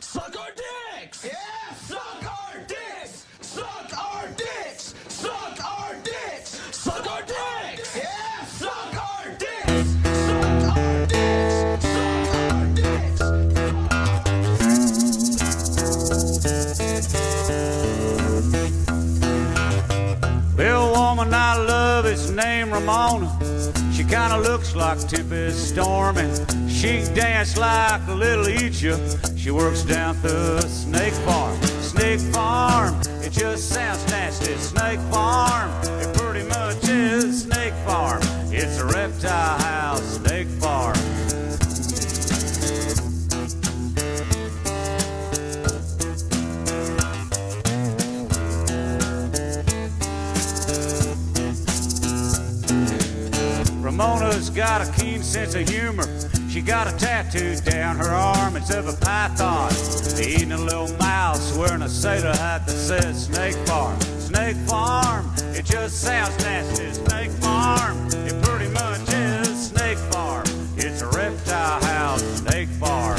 Suck our dicks! Yeah! Suck our dicks! Suck our dicks! Suck our dicks! Suck our dicks! Yeah! Suck our dicks! Suck our dicks! Suck our dicks! Little woman I love is named Ramona. She kinda looks like Tempest Storm, and she dance like a little Egypt. She works down the snake farm. Snake farm, it just sounds nasty. Snake farm, it pretty much is snake farm. It's a reptile house, snake farm. Ramona's got a keen sense of humor. She got a tattoo down her arm. It's of a python eating a little mouse, wearing a sailor hat that says Snake Farm. Snake Farm, it just sounds nasty. Snake Farm, it pretty much is Snake Farm. It's a reptile house, Snake Farm.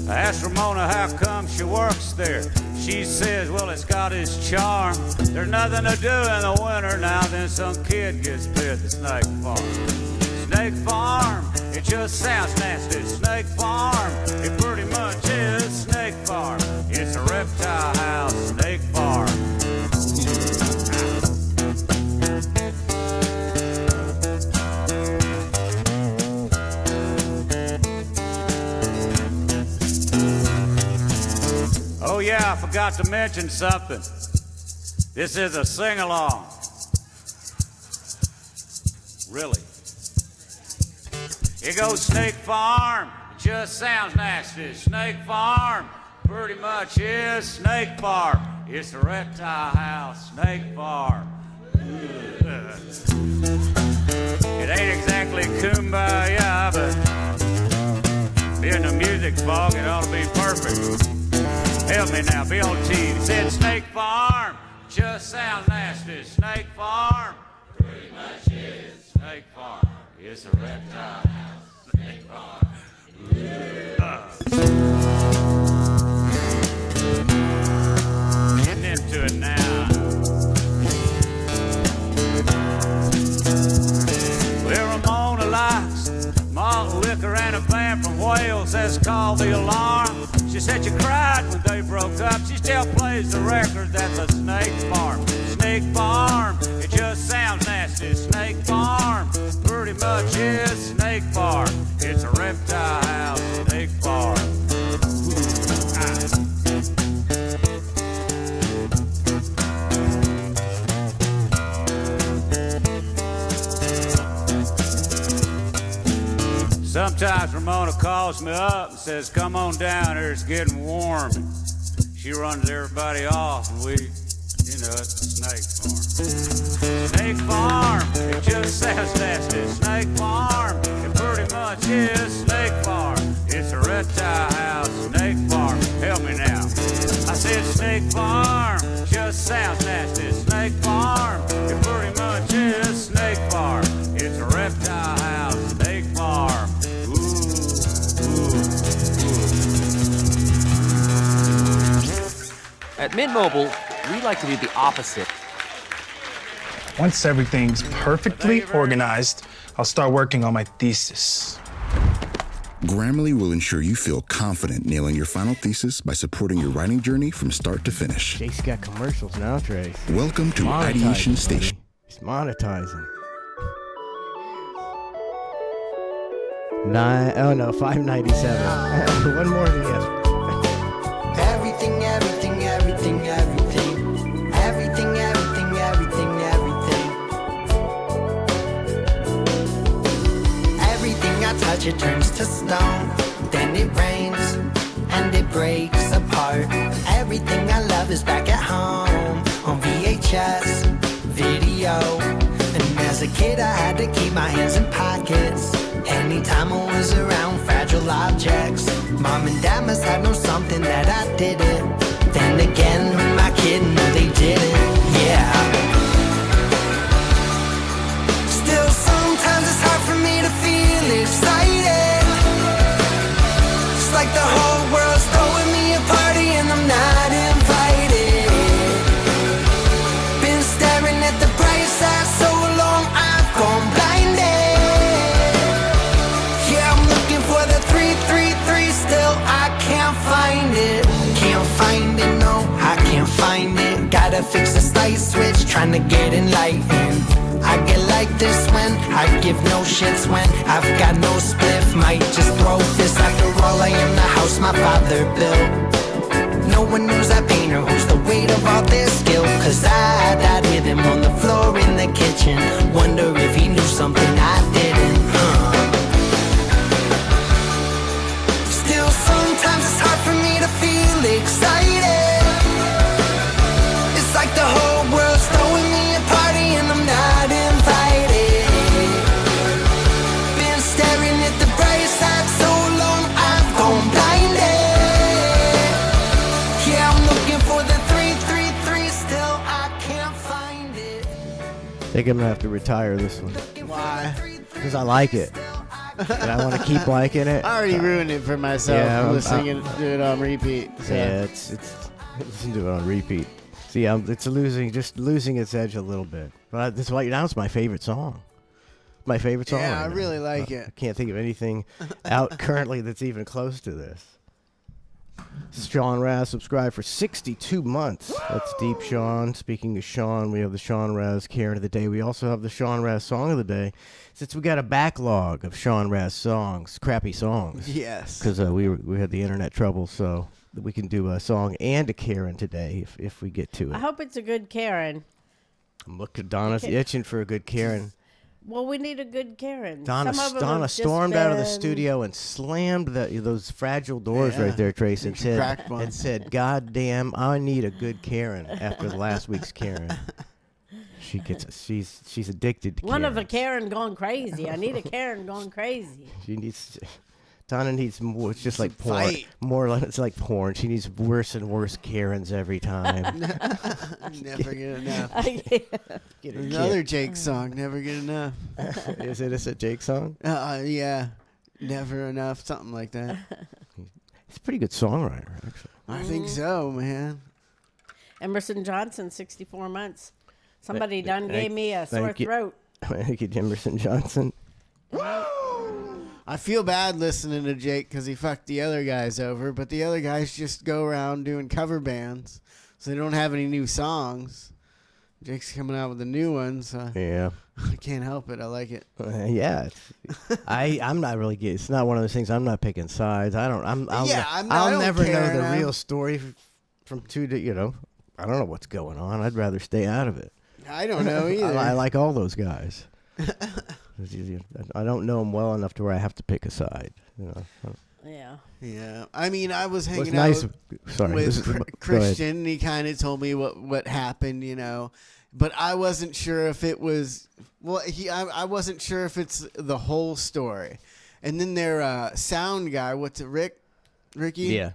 I asked Ramona how come she works there. She says, well, it's got its charm. There's nothing to do in the winter now, then some kid gets bit at the Snake Farm. Snake Farm, it just sounds nasty. Snake Farm, it pretty much is Snake Farm. It's a reptile house, Snake Farm. Oh yeah, I forgot to mention something. This is a sing-along. Really. It goes Snake Farm, it just sounds nasty. Snake Farm, pretty much is Snake Farm. It's a reptile house, Snake Farm. It ain't exactly kumbaya, but being the music fog, it ought to be perfect. Help me now, be on TV. Said Snake Farm, just sounds nasty. Snake Farm, pretty much is Snake Farm. It's a reptile house, Snake Farm. Getting into it now. Well, Ramona likes malt liquor and a band from Wales that's called The Alarm. She said she cried when they broke up. She still plays the record at the Snake Farm. Snake Farm, it just sounds nasty. Snake Farm, pretty much is Snake Farm. It's a reptile house, Snake Farm. Sometimes Ramona calls me up and says, come on down here, it's getting warm. And she runs everybody off, and we, you know, it's the Snake Farm. Snake Farm, it just sounds nasty. Snake Farm, it pretty much is Snake Farm. It's a reptile house, Snake Farm. Help me now. I said Snake Farm, just sounds nasty. Snake Farm, it pretty much is Snake Farm. It's a reptile house, Snake Farm. At Mint Mobile, we like to do the opposite. Once everything's perfectly organized, I'll start working on my thesis. Grammarly will ensure you feel confident nailing your final thesis by supporting your writing journey from start to finish. Jake's got commercials now, Trace. Welcome to Ideation Station. He's monetizing. 597. One more than yesterday. Everything, everything, everything, everything. Everything, everything, everything, everything. Everything I touch, it turns to stone. Then it rains and it breaks apart. Everything I love is back at home on VHS video. And as a kid, I had to keep my hands in pockets. Anytime I was around fragile objects, Mom and Dad must have known something that I didn't. Then again, when my kid knew gotta fix a slight switch, trying to get enlightened. I get like this when I give no shits when I've got no spliff. Might just throw fists. After all, I am the house my father built. No one knows that painter who's the weight of all their skill. Cause I died with him on the floor in the kitchen. Wonder if he knew something I didn't. Still, sometimes it's hard for me to feel excited. It's like the whole world's throwing me a party and I'm not invited. Been staring at the bright side so long I've gone blinded. Yeah, I'm looking for the 333, still I can't find it. I think I'm gonna have to retire this one Why? because I like it, and I want to keep liking it. I already ruined it for myself. Yeah, listening to it on repeat. So. Yeah, it's listen to it on repeat. See, it's losing its edge a little bit. But that's why now it's my favorite song. My favorite song. Yeah, right I now. really like I it. can't think of anything out currently that's even close to this. Sean Raz subscribed for 62 months. That's Deep Sean. Speaking of Sean, we have the Sean Raz Karen of the Day. We also have the Sean Raz Song of the Day. Since we got a backlog of Sean Raz songs, crappy songs. Yes. Because we had the internet trouble, so we can do a song and a Karen today if we get to it. I hope it's a good Karen. Look, Donna's itching for a good Karen. Well, we need a good Karen. Donna Some of them Donna have just stormed out of the been- studio and slammed those fragile doors Yeah. right there, Trace, and She cracked one. said, "God damn, I need a good Karen." After last week's Karen, she's addicted to One of a Karens. Karen gone crazy. I need a Karen gone crazy. She needs. Donna needs more. It's just like porn. Fight. More like it's like porn. She needs worse and worse Karens every time. Never get enough. Get her Another Jake song. Never get enough. Is it a Jake song? Yeah. Never enough. Something like that. He's a pretty good songwriter, actually. I think so, man. Emerson Johnson, 64 months. Somebody done thank- gave me a sore thank you. throat. Thank you, Emerson Johnson. I feel bad listening to Jake because he fucked the other guys over, but the other guys just go around doing cover bands, so they don't have any new songs. Jake's coming out with a new one, so Yeah. I can't help it. I like it. Yeah, I'm not really getting. It's not one of those things. I'm not picking sides. I don't. I'll don't never care, know the no. real story from two to I don't know what's going on. I'd rather stay out of it. I don't know either. I like all those guys. I don't know them well enough to where I have to pick a side. Yeah. Yeah, I mean, I was What's hanging nice? out Sorry, with go ahead. Christian, and he kind of told me what happened, but I wasn't sure if it was. Well, I wasn't sure if it's the whole story, and then their sound guy, Ricky? Yeah.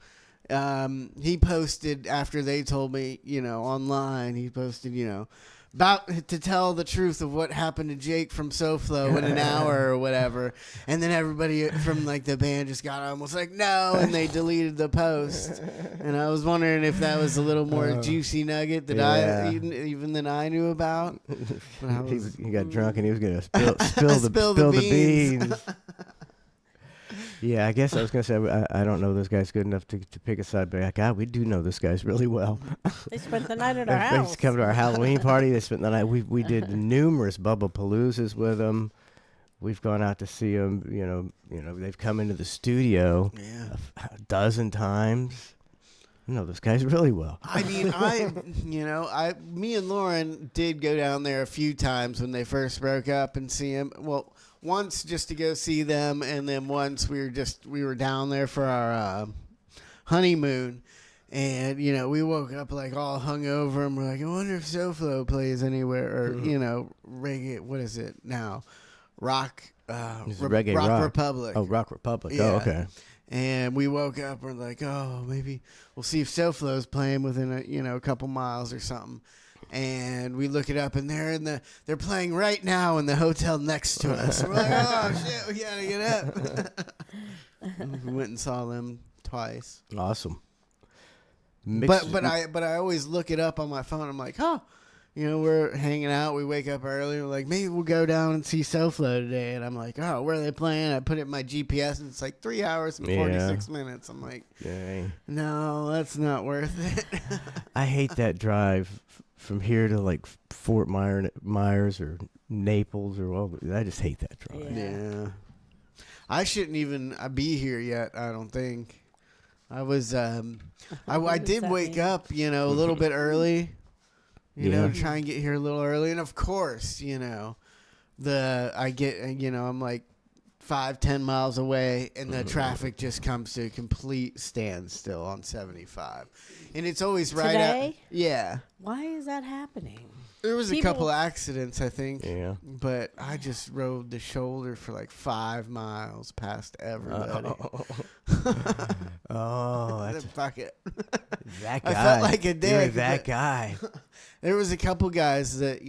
He posted after they told me, online. He posted, about to tell the truth of what happened to Jake from SoFlo in an hour or whatever. And then everybody from the band just got on, was like, no, and they deleted the post. And I was wondering if that was a little more juicy nugget that yeah. I even than I knew about. But I was, He got drunk and he was gonna spill the beans. Yeah, I guess I was gonna say I don't know this guy's good enough to pick a side, but God, we do know this guy's really well. They spent the night at our They house. come to our Halloween party. They spent the night. We did numerous Bubba Paloozas with them. We've gone out to see them. They've come into the studio a dozen times. I know this guy's really well. I mean, me and Lauren did go down there a few times when they first broke up and see him. Well, once just to go see them, and then once we were down there for our honeymoon, and we woke up all hungover, and we're like, I wonder if SoFlo plays anywhere, or reggae. What is it now? Rock. Reggae Rock rock. Republic. Oh, Rock Republic. Yeah. Oh, okay. And we woke up and we're like, oh, maybe we'll see if SoFlo's playing within a couple miles or something. And we look it up, and they're playing right now in the hotel next to us. We're like, oh shit, we gotta get up. We went and saw them twice. Awesome. But I always look it up on my phone. I'm like, oh, we're hanging out. We wake up early. We're like, maybe we'll go down and see SoFlo today. And I'm like, oh, where are they playing? I put it in my GPS, and it's 3 hours and 46 minutes. I'm like, Dang. no, that's not worth it. I hate that drive from here to like Fort Myers or Naples or all. I just hate that drive. Yeah. I shouldn't even be here yet, I don't think. I was I did that wake mean? up, a little bit early. To try and get here a little early, and of course, I'm like 5-10 miles away, and the traffic just comes to a complete standstill on 75, and it's always right Today? Yeah, Why is that happening? there was a People- couple accidents, I think. Yeah. But I just rode the shoulder for like 5 miles past everybody. Oh, that's Fuck it. that guy. I felt like a You're dick, that but- guy. There was a couple guys that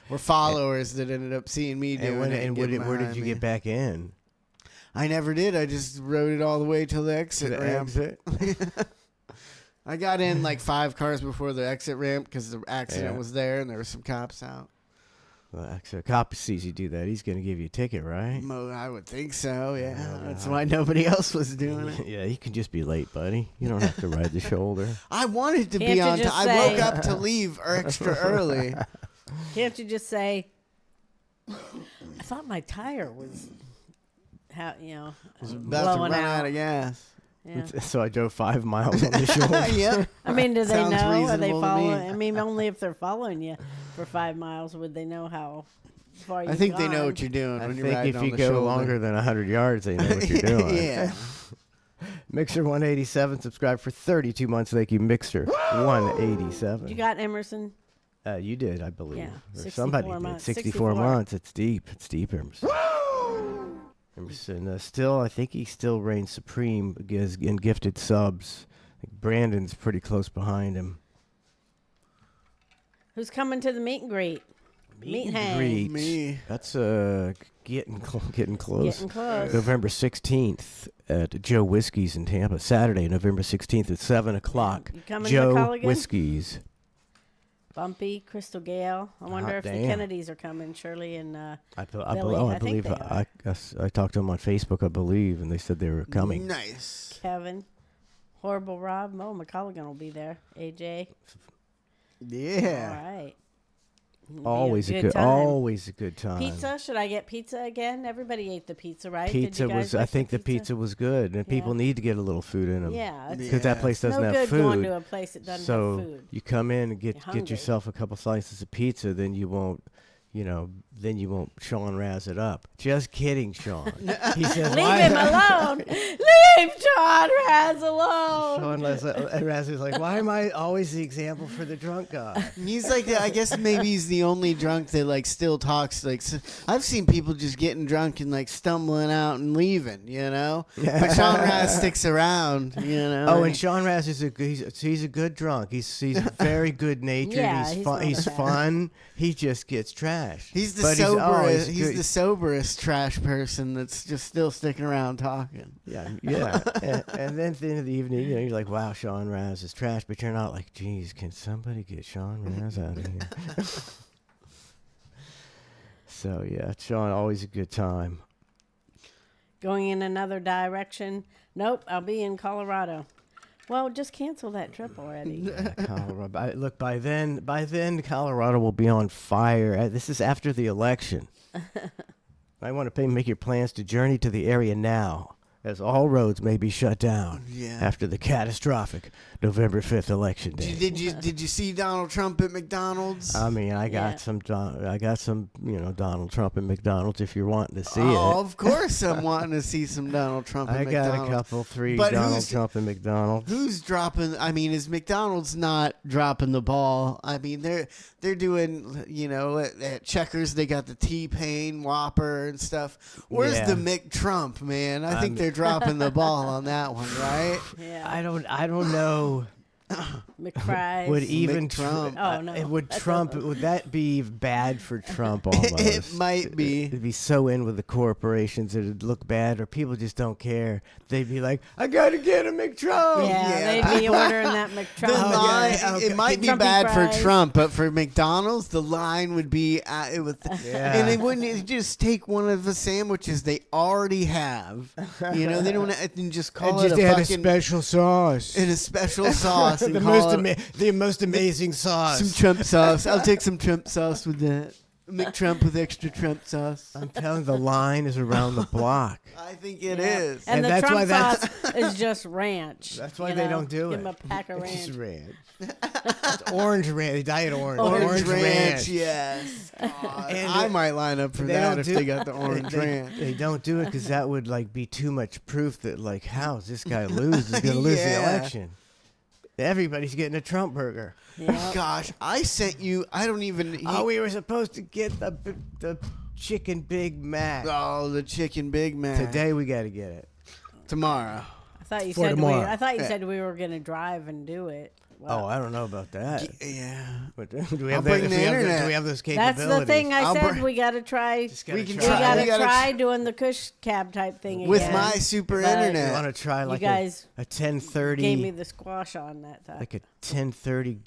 were followers that ended up seeing me doing it. And getting where did behind you me. get back in? I never did. I just rode it all the way till the To exit the ramp. exit? I got in like 5 cars before the exit ramp because the accident Yeah. was there and there were some cops out. Well, so a cop sees you do that, he's going to give you a ticket, right? I would think so. Yeah, that's why nobody else was doing it. Yeah, you can just be late, buddy. You don't have to ride the shoulder. I wanted to Can't be you on time. just I say- woke up to leave extra early. Can't you just say, I thought my tire was, About to blowing run out. out of gas. Yeah. So I drove 5 miles on the shoulder. Yep. I mean, do they Sounds know? Are they reasonable to me. following? I mean, only if they're following you for 5 miles would they know how far you've I think they know gone. what you're doing I when you're think riding if on you the go shoulder. longer than 100 yards, they know what you're doing. Yeah. Mixer 187, subscribe for 32 months. Thank you, Mixer 187. You got Emerson? You did, I believe. Yeah, Or 64 somebody did. months. 64 months. It's deep. It's deep, Emerson. Emerson, still, I think he still reigns supreme in gifted subs. I think Brandon's pretty close behind him. Who's coming to the meet and greet? Meet and hang. Greet. Me. That's getting close. Getting close. November 16th at Joe Whiskey's in Tampa. Saturday, November 16th at 7 o'clock. You coming to Joe Culligan? Whiskey's. Bumpy, Crystal Gale. I wonder Hot if the damn. Kennedys are coming. Shirley and I Billy, believe they are. I talked to them on Facebook, I believe, and they said they were coming. Nice. Kevin. Horrible Rob. Mo McColligan will be there. AJ. Yeah. All right. It'll be Always a good time. always a good time. Pizza? Should I get pizza again? Everybody ate the pizza, right? Did Pizza you guys was. like I think the pizza was good, and people Yeah. need to get a little food in them. Yeah, it's because that place doesn't no have good food. going to a place that doesn't so have food. you come in and You're get hungry. yourself a couple slices of pizza, then you won't. Then you won't Sean Raz it up. Just kidding, Sean. He says, Leave "Why-" him alone. Leave John Raz alone. Sean Raz is like, why am I always the example for the drunk guy? He's like, I guess maybe he's the only drunk that like still talks. Like, I've seen people just getting drunk and like stumbling out and leaving, But Sean Raz sticks around, Oh, and Sean Raz is he's a good drunk. He's very good natured. Yeah, he's he's fun. not He's bad. fun. He just gets trashed. He's the But soberest. He's good. the soberest trash person that's just still sticking around talking. Yeah. and then at the end of the evening, you're like, wow, Sean Raz is trash, but you're not like, geez, can somebody get Sean Raz out of here? So yeah, Sean, always a good time. Going in another direction. Nope, I'll be in Colorado. Well, just cancel that trip already. Colorado. Look, by then, Colorado will be on fire. This is after the election. I want to make your plans to journey to the area now, as all roads may be shut down after the catastrophic November 5th election day. Did you see Donald Trump at McDonald's? I mean, I got Yeah. some Donald Trump at McDonald's if you're wanting to see Oh, it. of course I'm wanting to see some Donald Trump at I got McDonald's. a couple, 3 But Donald who's- Trump at McDonald's. Who's dropping? I mean, is McDonald's not dropping the ball? I mean, they're doing, at Checkers they got the T-Pain Whopper and stuff. Where's Yeah. the McTrump, man? I think they're dropping the ball on that one, right? Yeah. I don't know. McFries. Would even Trump. Oh, no. Would That Trump? doesn't- Would that be bad for Trump? Almost. It might be. It'd be so in with the corporations that it'd look bad, or people just don't care. They'd be like, "I gotta get a McTrump." Yeah, Yeah. they'd be ordering that The McTrump. line, it might be Trumpy bad for fries. Trump, but for McDonald's, the line would be Yeah. and they wouldn't just take one of the sandwiches they already have. They don't and just call it a add fucking special sauce. in a special sauce and The call most the most amazing sauce. Some Trump sauce. I'll take some Trump sauce with that. McTrump with extra Trump sauce. I'm telling you, the line is around the block. I think it is. And the that's why Trump sauce is just ranch. That's why you they know? don't do Give it. them a pack of ranch. It's just ranch. It's orange ranch. Diet orange. Orange ranch, yes. God, And I might line up for they that don't if do- they got the orange ranch. They don't do it because that would like be too much proof that like how is this guy lose? He's gonna lose the Yeah. election. Everybody's getting a Trump burger. Yeah. Gosh, I sent you. I don't even. Oh, we were supposed to get the chicken Big Mac. Oh, the chicken Big Mac. Today we got to get it. Tomorrow. I thought you For said tomorrow. I thought you said we were gonna drive and do it. Wow. Oh, I don't know about that. Yeah. But do we I'll have bring that? the Do internet. we have those That's capabilities? the thing I I'll said. bring- We got to try. Just gotta We can We try. got to We gotta try doing the Cush cab type thing again. With my super But You internet. want to try like guys a 10:30? Gave me the squash on that time. Like a 10:30,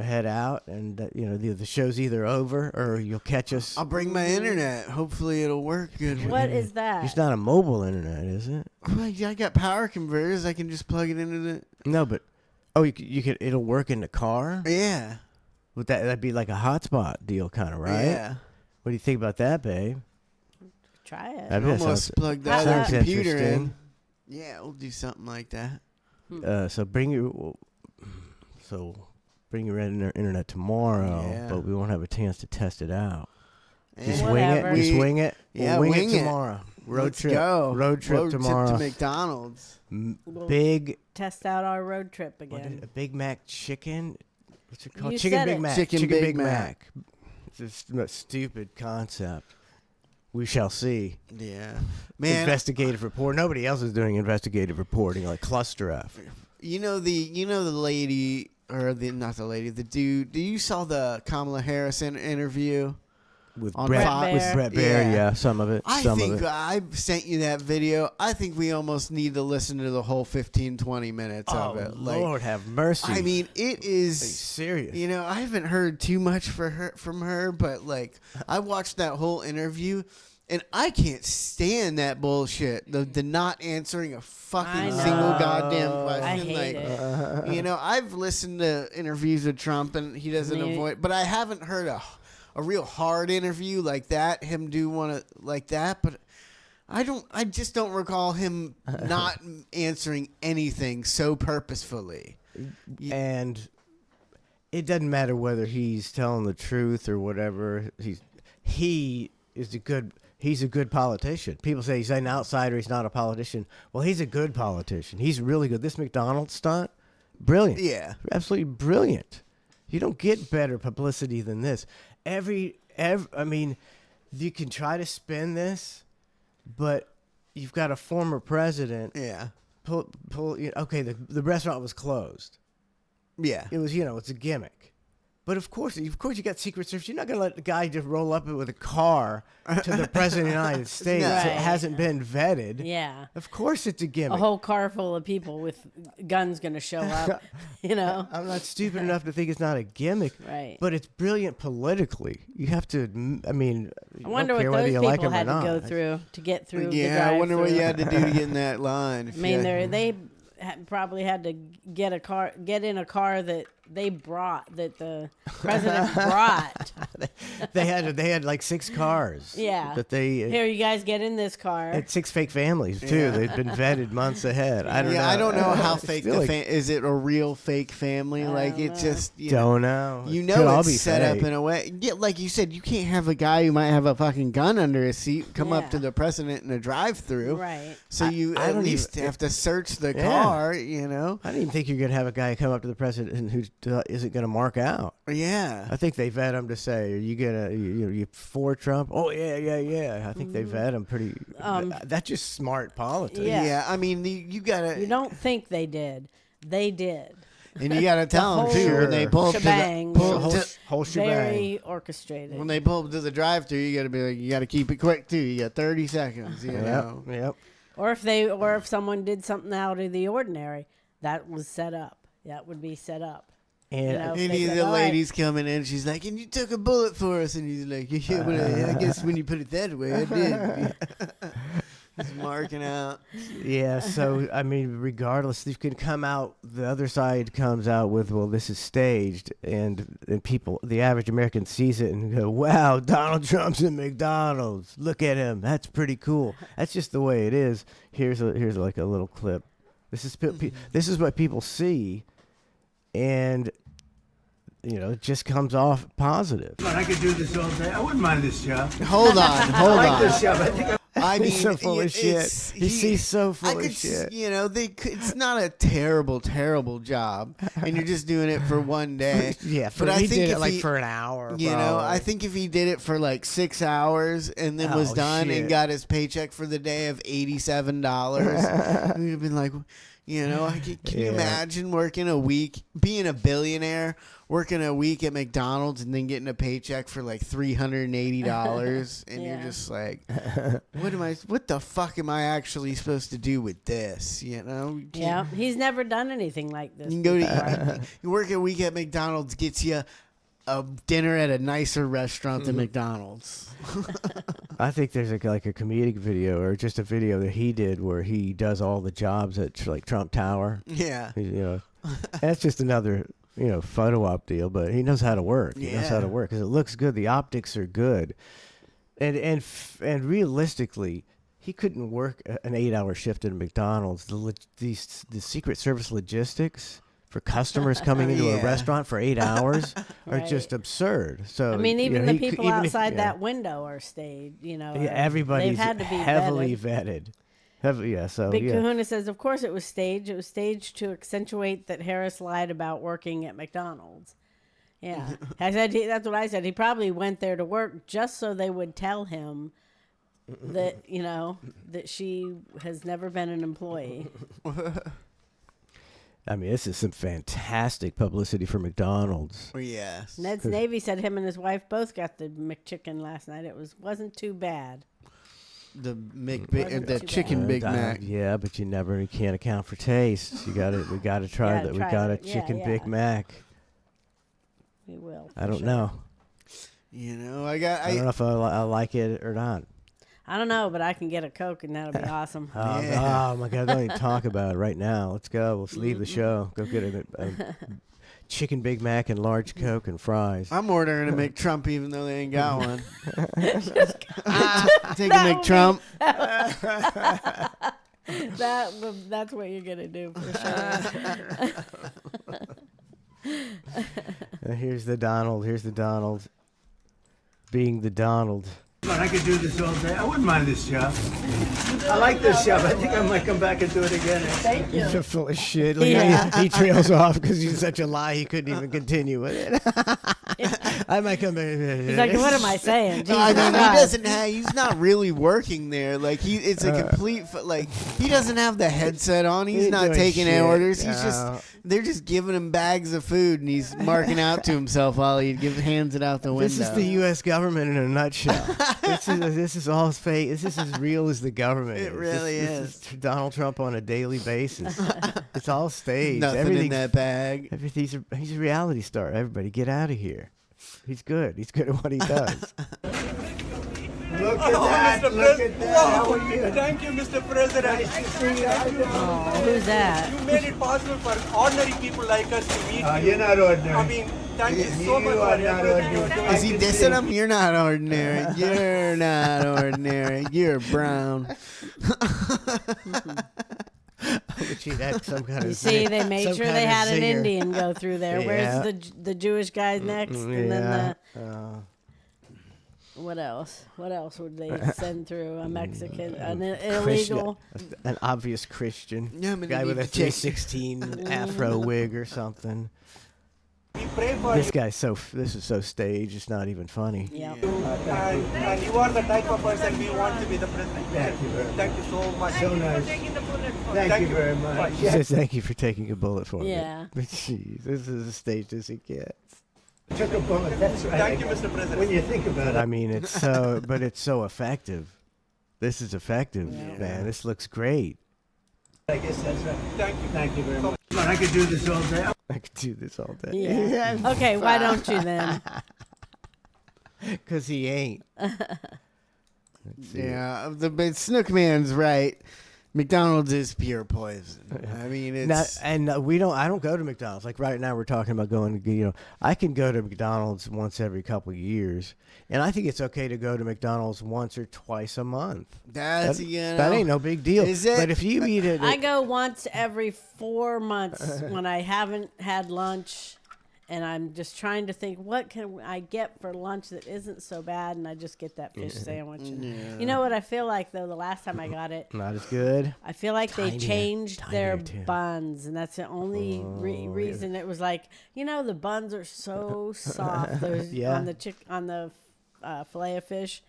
head out, and the show's either over or you'll catch us. I'll bring my internet. Hopefully it'll work good. What is that? It's not a mobile internet, is it? Well, yeah, I got power converters. I can just plug it into the. No, but you could. It'll work in the car. Yeah. Would that'd be like a hotspot deal, kind of, right? Yeah. What do you think about that, babe? Try it. That'd be- that Almost sounds- plug the sounds other computer in. interesting. Yeah, we'll do something like that. So bring your internet tomorrow, Yeah. but we won't have a chance to test it out. Just Yeah. wing it. Whatever. Just We- wing it. yeah, we'll wing wing it it. tomorrow. Road Let's trip. go. Road trip tomorrow. to McDonald's. Big. Test out our road trip What again. is it, a Big Mac chicken. What's it called? You Chicken said Big it. Mac. Chicken Big Mac. It's a stupid concept. We shall see. Yeah. Man, Investigative report. Nobody else is doing investigative reporting like ClusterF. you know the lady or not the lady, the dude. Do you saw the Kamala Harris interview? With On Brett, Fox. with Brett Baer, Yeah. yeah, some of it. I some think of it. I sent you that video. I think we almost need to listen to the whole 15, 20 minutes of it. Lord have mercy. I mean, it Are is you serious? You know, I haven't heard too much from her, but like I watched that whole interview, and I can't stand that bullshit. The not answering a I fucking know. single goddamn question. I hate like, it. you know, I've listened to interviews with Trump, and he doesn't Me- avoid. But I haven't heard a real hard interview like that. Him do one like that, but. I just don't recall him not answering anything so purposefully. And it doesn't matter whether he's telling the truth or whatever. He's a good politician. People say he's an outsider, he's not a politician. Well, he's a good politician. He's really good. This McDonald's stunt, brilliant. Yeah. Absolutely brilliant. You don't get better publicity than this. I mean, you can try to spin this, but you've got a former president. Yeah. Okay, the restaurant was closed. Yeah. It was, it's a gimmick. But of course you got Secret Service. You're not going to let the guy just roll up with a car to the president of the United States. Right. It hasn't been vetted. Yeah. Of course it's a gimmick. A whole car full of people with guns going to show up, you know? I'm not stupid enough to think it's not a gimmick. Right. But it's brilliant politically. You have to, I mean, I wonder don't what care whether those you people like him had or to go not. through to get through the Yeah, I wonder what you had to do to get in that line. I mean, they probably had to get in a car that the president brought. they had like 6 cars. Yeah. That they Here, you guys get in this car. had 6 fake families too. Yeah. They'd been vetted months ahead. I don't know. I don't know how I fake feel the like- is it a real fake family? Like don't it know. just Don't know. You It know could all it's be set up fake. in a way. Yeah, like you said, you can't have a guy who might have a fucking gun under his seat come up Yeah. to the president in a drive-through. Right. So you I at don't least even- have to search the Yeah. car. You know. I didn't even think you're gonna have a guy come up to the president who isn't gonna mark out. Yeah. I think they vet him to say, "Are you gonna you for Trump?" Oh yeah. I think they vet him pretty. That's just smart politics. Yeah. Yeah. I mean, you gotta. You don't think they did. They did. And you gotta tell them whole too when they pull up to shebang the pull was up to, Whole shebang. Very orchestrated. when they pull up to the drive-through. You gotta be like, you gotta keep it quick too. You got 30 seconds. You know. Yep. or if someone did something out of the ordinary, that was set up. That would be set up. And You know? Any They of said, the "All right." ladies coming in, she's like, and you took a bullet for us. And he's like, yeah, well, I guess when you put it that way, I did. He's marking out. Yeah, so I mean, regardless, you can come out. The other side comes out with, "Well, this is staged," and people, the average American, sees it and go, "Wow, Donald Trump's in McDonald's. Look at him. That's pretty cool." That's just the way it is. Here's like a little clip. This is what people see, and it just comes off positive. I could do this all day. I wouldn't mind this job. Hold on. I like this job. I think I mean, He's so full of shit. He's so full of shit. It's not a terrible job, and you're just doing it for one day. Yeah, but he did it for an hour. I think if he did it for like 6 hours and then was done shit. and got his paycheck for the day of $87, we'd have been like, can you imagine working a week, being a billionaire, working a week at McDonald's and then getting a paycheck for like $380, and you're just like, what the fuck am I actually supposed to do with this? Yeah, he's never done anything like this. You can go to you work a week at McDonald's, gets you a dinner at a nicer restaurant than McDonald's. I think there's like a comedic video or just a video that he did where he does all the jobs at like Trump Tower. Yeah. That's just another photo op deal, but he knows how to work. He knows how to work because it looks good. The optics are good, and realistically, he couldn't work an 8-hour shift at McDonald's. The Secret Service logistics for customers coming into a restaurant for 8 hours are just absurd. So I mean, even the people outside if, that window are staged. Everybody's they've had to be heavily vetted. Big Kahuna says, of course it was staged. It was staged to accentuate that Harris lied about working at McDonald's. Yeah. That's what I said. He probably went there to work just so they would tell him that, that she has never been an employee. I mean, this is some fantastic publicity for McDonald's. Yes. Ned's Navy said him and his wife both got the McChicken last night. It wasn't too bad. The chicken Big Mac. Yeah, but you can't account for taste. We gotta try that. We got a chicken Big Mac. We will. I don't know. I don't know if I like it or not. I don't know, but I can get a Coke and that'll be awesome. Oh my God! Don't even talk about it right now. Let's go. Let's leave the show. Go get a chicken Big Mac and large Coke and fries. I'm ordering a McTrump even though they ain't got one. Take a McTrump. That's what you're gonna do for sure. Here's the Donald. Being the Donald. I could do this all day. I wouldn't mind this job. I like this job. I think I might come back and do it again. Thank you. You're full of shit. He trails off because he's such a lie he couldn't even continue with it. I might come back. He's like, what am I saying? No, I mean, he's not really working there. Like it's a complete, he doesn't have the headset on. He's not taking orders. They're just giving him bags of food and he's marking out to himself while he hands it out the window. This is the U.S. government in a nutshell. This is all fake. This is as real as the government. It really is. This is Donald Trump on a daily basis. It's all staged. Nothing in that bag. He's a reality star. Everybody, get out of here. He's good. He's good at what he does. Look at that. Look at that. How are you? Thank you, Mr. President. Oh, who's that? You made it possible for ordinary people like us to meet you. You're not ordinary. I mean, thank you so much for everything you're doing. Is he dissing him? You're not ordinary. You're not ordinary. You're brown. You see, they made sure they had an Indian go through there. Yeah. Where's the Jewish guy next? And then what else? What else would they send through? A Mexican, an illegal, an obvious Christian guy with a 316 afro wig or something. We pray for This is so staged. It's not even funny. Yeah. and you are the type of person we want to be the president. Thank you very much. Thank you so much. So nice. Thank you very much. She says, "Thank you for taking a bullet for me." Yeah. But jeez, this is as staged as it gets. Took a bullet. That's right. Thank you, Mr. President. When you think about it. I mean, it's so effective. This is effective, man. This looks great. I guess that's right. Thank you. Thank you very much. I could do this all day. I could do this all day. Yeah. Okay, why don't you then? Because he ain't. Yeah, but Snook Man's right. McDonald's is pure poison. I mean, it's I don't go to McDonald's. Like right now, we're talking about going to, I can go to McDonald's once every couple of years, and I think it's okay to go to McDonald's once or twice a month. that ain't no big deal. Is it? But if you eat it, I go once every 4 months when I haven't had lunch, and I'm just trying to think, what can I get for lunch that isn't so bad, and I just get that fish sandwich. And You know what I feel like, though, the last time I got it? not as good. I feel like they changed their tinier, too. buns, and that's the only reason. It was like, the buns are so soft. Those Yeah. on the fillet of fish.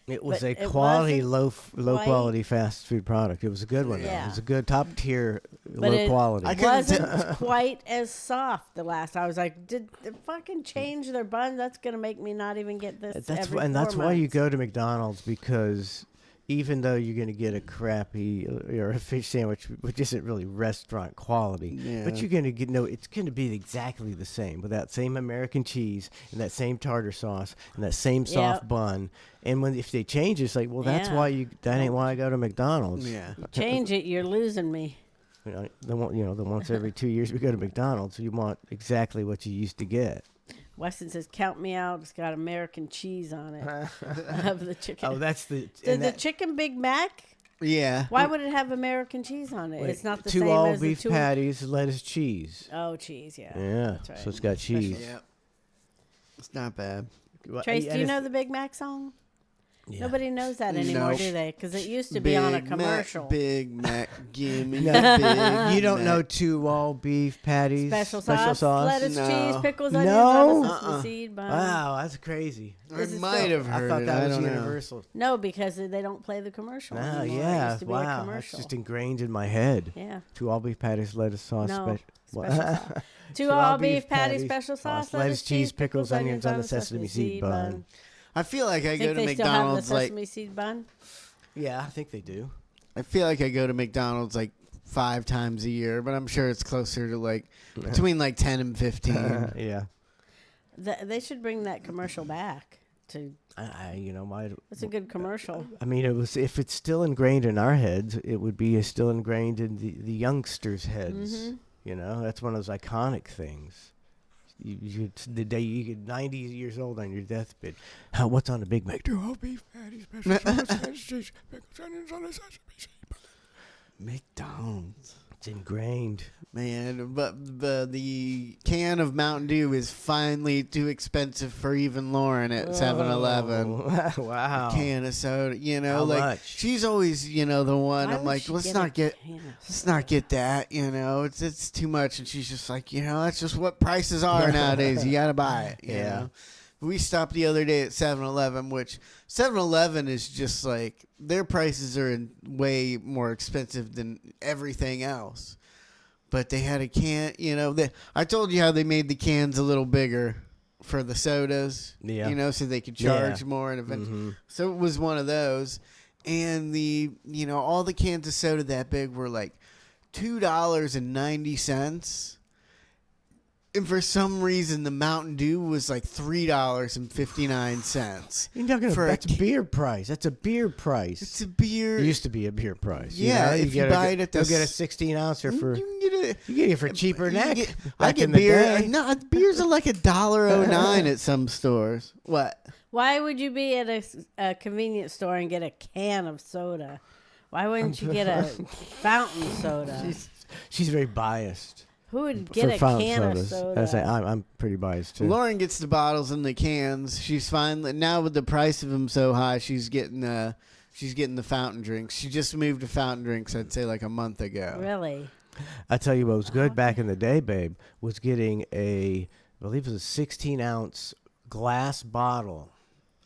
It was But a it quality, low quite- quality fast food product. It was a good one. Though. Yeah. It was a good top tier, But low it quality. wasn't quite as soft the last. I was like, did they fucking change their bun? That's gonna make me not even get this. That's every and 4 that's why you months. go to McDonald's, because even though you're going to get a crappy or a fish sandwich, which isn't really restaurant quality, but you're going to get it's going to be exactly the same with that same American cheese and that same tartar sauce and that same soft bun. And if they change, it's like, well, that's why that ain't why I go to McDonald's. Yeah. Change it, you're losing me. The once every 2 years we go to McDonald's, you want exactly what you used to get. Weston says, "Count me out." It's got American cheese on it. Of the chicken. Oh, that's the the chicken Big Mac. Yeah. Why would it have American cheese on it? It's not the two same all as beef the two patties, lettuce, cheese. Oh, cheese, yeah. Yeah, That's right. so it's got cheese. Yep. It's not bad. Trace, do you know the Big Mac song? Yeah. Nobody knows that anymore, Nope. do they? Because it used to be on a Big commercial. Mac, Big Mac, give me No, Big you don't Mac. know two all beef patties, Special sauce, lettuce, No. cheese, pickles, No. onions, on a sesame seed bun. Wow, that's crazy. I This is might still- have heard I thought it. that I was don't know. universal. No, because they don't play the commercial Ah, anymore. It yeah, used to be a wow, that's commercial. just ingrained in my head. Yeah. Two all beef patties, lettuce sauce, No, what? special sauce. Two all beef patties, special sauce, lettuce, cheese, pickles, onions on a sesame seed bun. I feel like I Think go to they McDonald's still have the like sesame seed bun? Yeah, I think they do. I feel like I go to McDonald's like 5 times a year, but I'm sure it's closer to like between like 10 and 15. Yeah. They should bring that commercial back. It's a good commercial. I mean, if it's still ingrained in our heads, it would be still ingrained in the youngsters' heads. Mm-hmm. That's one of those iconic things. The day you get 90 years old on your deathbed, what's on the Big Mac? Two all beef patties, special sauce, lettuce, cheese, pickles, onions on a sesame seed bun. McDonald's. It's ingrained. Man, but the can of Mountain Dew is finally too expensive for even Lauren at 7-Eleven. Wow. A can of soda, How like much? she's always, the one. Why I'm would like, she let's get not a get can of let's not get that, it's too much. And she's just like, that's just what prices are nowadays. You gotta buy it. You know? We stopped the other day at 7-Eleven, which 7-Eleven is just like their prices are way more expensive than everything else. But they had a can, I told you how they made the cans a little bigger for the sodas, so they could charge more. And eventually, so it was one of those. And all the cans of soda that big were like $2.90. And for some reason, the Mountain Dew was like $3.59. You're not gonna. That's a beer price. That's a beer price. It's a beer. It used to be a beer price. Yeah, if you buy it at the you'll get a 16-ouncer for. You get it for cheaper than that. I get beer. No, beers are like $1.09 at some stores. What? Why would you be at a convenience store and get a can of soda? Why wouldn't you get a fountain soda? She's very biased. Who would get a fountain can sodas. of soda? I say I'm pretty biased too. Lauren gets the bottles and the cans. She's fine now with the price of them so high. She's getting the fountain drinks. She just moved to fountain drinks. I'd say like a month ago. Really? I tell you what was good back in the day, babe, was getting I believe it was a 16-ounce glass bottle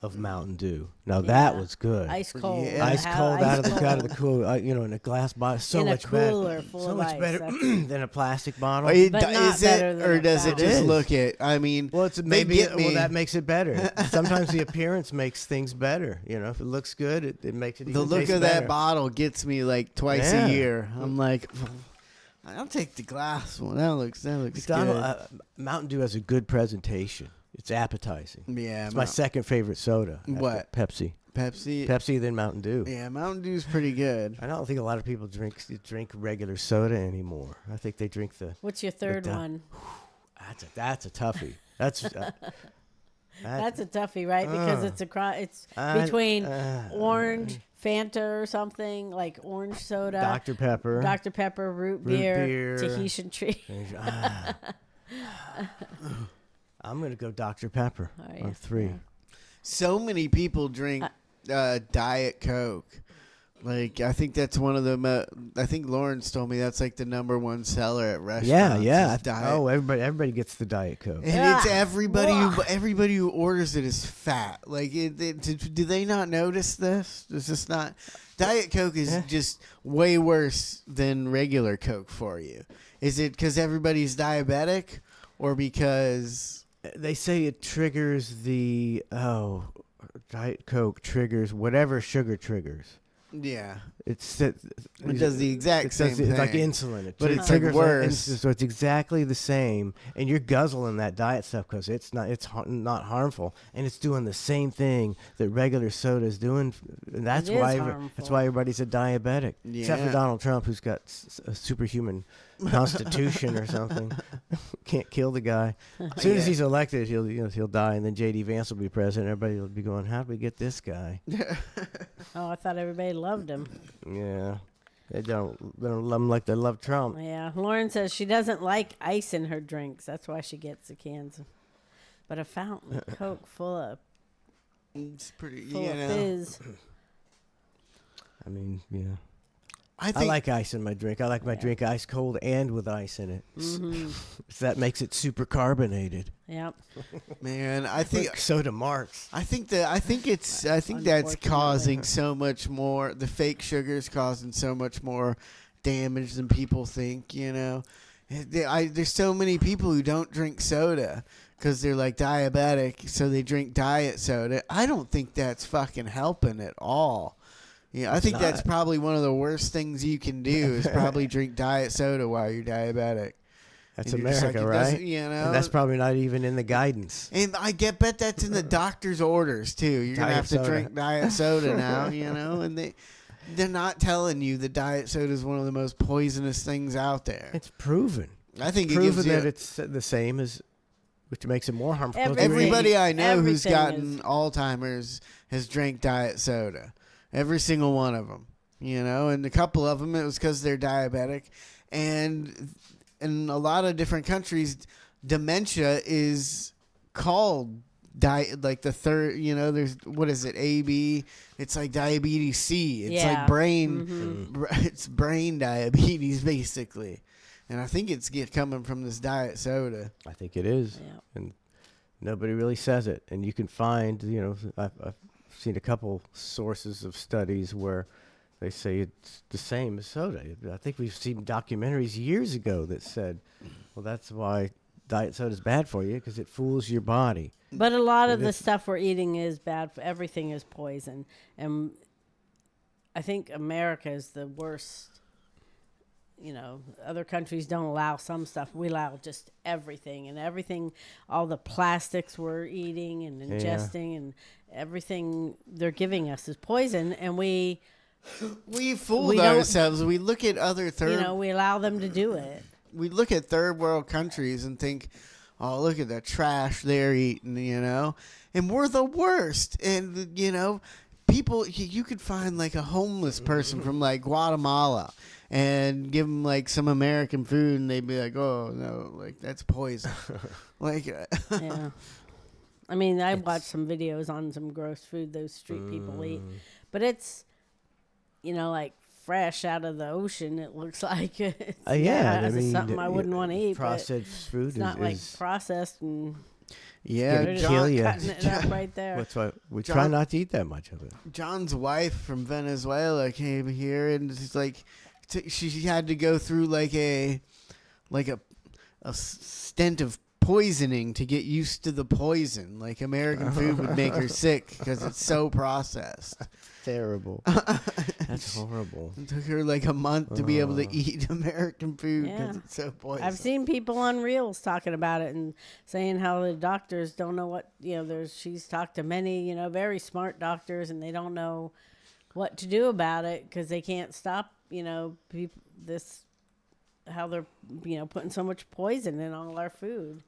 of Mountain Dew. Now that was good. Ice cold. Yeah. Ice cold out of the cooler, in a glass bottle. So in much a cooler better. full So of much ice. better than a plastic bottle. Is But not it better than or a does it fountain. just It is. look it? I mean, Well, it's they get me. that makes it better. Sometimes the appearance makes things better. If it looks good, it makes it. The even look taste of better. that bottle gets me like twice Yeah. a year. I'm like, I'll take the glass one. That looks good. Mountain Dew has a good presentation. It's appetizing. Yeah, it's my second favorite soda. What? Pepsi. Pepsi, then Mountain Dew. Yeah, Mountain Dew's pretty good. I don't think a lot of people drink regular soda anymore. I think they drink the. What's your third one? That's a toughie. That's that's a toughie, right? Because it's between orange, Fanta or something, like orange soda, Dr. Pepper, root beer, Tahitian tree. I'm gonna go Dr. Pepper on 3. Yeah. So many people drink Diet Coke. Like, I think that's one of the. I think Lawrence told me that's like the #1 seller at restaurants. Yeah. Oh, everybody gets the Diet Coke, and it's everybody who orders it is fat. Like, do they not notice this? It's just not. Diet Coke is just way worse than regular Coke for you. Is it because everybody's diabetic, or because they say it triggers the Diet Coke triggers whatever sugar triggers. Yeah, it does the exact same thing. It's like insulin, but it's like worse. So it's exactly the same, and you're guzzling that diet stuff because it's not harmful, and it's doing the same thing that regular soda is doing. And that's why everybody's a diabetic, except for Donald Trump, who's got a superhuman constitution or something. Can't kill the guy. As soon as he's elected, he'll die, and then J.D. Vance will be president. Everybody will be going, "How did we get this guy?" Oh, I thought everybody loved him. Yeah, they don't love him like they love Trump. Yeah, Lauren says she doesn't like ice in her drinks. That's why she gets the cans. But a fountain Coke full of it's pretty full of fizz. I mean, yeah. I like ice in my drink. I like my drink ice cold and with ice in it. Mm-hmm. So that makes it super carbonated. Yep. Man, I think like soda marks. I think that's causing so much more. The fake sugar is causing so much more damage than people think. You know, there's so many people who don't drink soda because they're like diabetic, so they drink diet soda. I don't think that's fucking helping at all. Yeah, I think that's probably one of the worst things you can do is probably drink diet soda while you're diabetic. That's America, right? You know, and that's probably not even in the guidance. And I bet that's in the doctor's orders too. You're gonna have to drink diet soda now, you know. And they're not telling you that diet soda is one of the most poisonous things out there. It's proven. I think it's proven that it's the same as, which makes it more harmful. Everybody I know who's gotten Alzheimer's has drank diet soda. Every single one of them, you know, and a couple of them, it was because they're diabetic. And in a lot of different countries, dementia is called like the third, you know, there's, what is it, AB? It's like diabetes C. It's like brain, it's brain diabetes, basically. And I think it's coming from this diet soda. I think it is. Yeah. And nobody really says it. And you can find, you know, I've seen a couple sources of studies where they say it's the same as soda. I think we've seen documentaries years ago that said, well, that's why diet soda is bad for you, because it fools your body. But a lot of the stuff we're eating is bad. Everything is poison. And I think America is the worst. You know, other countries don't allow some stuff. We allow just everything, and everything, all the plastics we're eating and ingesting and everything they're giving us is poison, and we fooled ourselves. We look at other we allow them to do it. We look at third world countries and think, oh, look at the trash they're eating, you know, and we're the worst. And you know, people, you could find like a homeless person from like Guatemala and give them like some American food, and they'd be like, "Oh no, like that's poison." Like, yeah. I mean, I watched some videos on some gross food those street people eat, but it's, you know, like fresh out of the ocean. It looks like it's, I mean, it's something I wouldn't want to eat. Processed food it's not like processed and kill you. Cutting it up right there. That's why we try not to eat that much of it. John's wife from Venezuela came here, and it's like. She had to go through like a stent of poisoning to get used to the poison. Like American food would make her sick because it's so processed. Terrible. That's horrible. It took her like a month to be able to eat American food because it's so poison. I've seen people on Reels talking about it and saying how the doctors don't know what, she's talked to many, very smart doctors, and they don't know what to do about it because they can't stop, how they're, putting so much poison in all our food.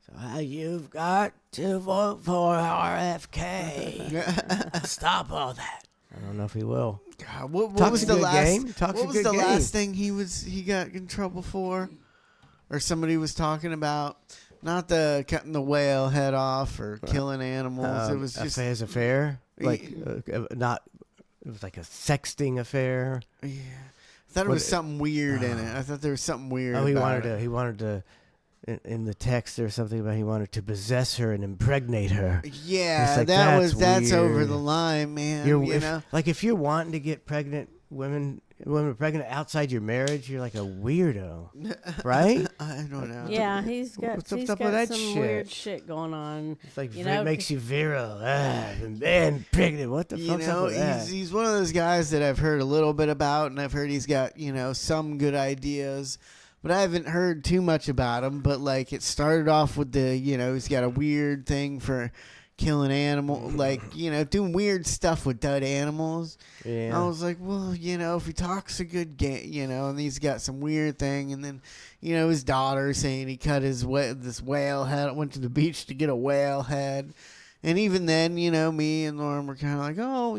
So you've got to vote for RFK. Stop all that. I don't know if he will. God, what was the last thing he got in trouble for? Or somebody was talking about? Not the cutting the whale head off or killing animals. It was just his affair. Like not. It was like a sexting affair. Yeah. I thought it was something weird in it. I thought there was something weird. Oh, he wanted to. In the text, there's something about he wanted to possess her and impregnate her. Yeah, like, that's over the line, man. If you're wanting to get women pregnant outside your marriage, you're like a weirdo, right? I don't know. Yeah, he's got some weird shit going on. It's like it makes you virile. Man, pregnant. What the fuck's up with that? He's one of those guys that I've heard a little bit about, and I've heard he's got some good ideas. But I haven't heard too much about him. But like, it started off with he's got a weird thing for killing animals, doing weird stuff with dead animals. Yeah. I was like, well, if he talks a good game, and he's got some weird thing, and then, his daughter saying he cut this whale head, went to the beach to get a whale head, and even then, me and Lauren were kind of like, oh,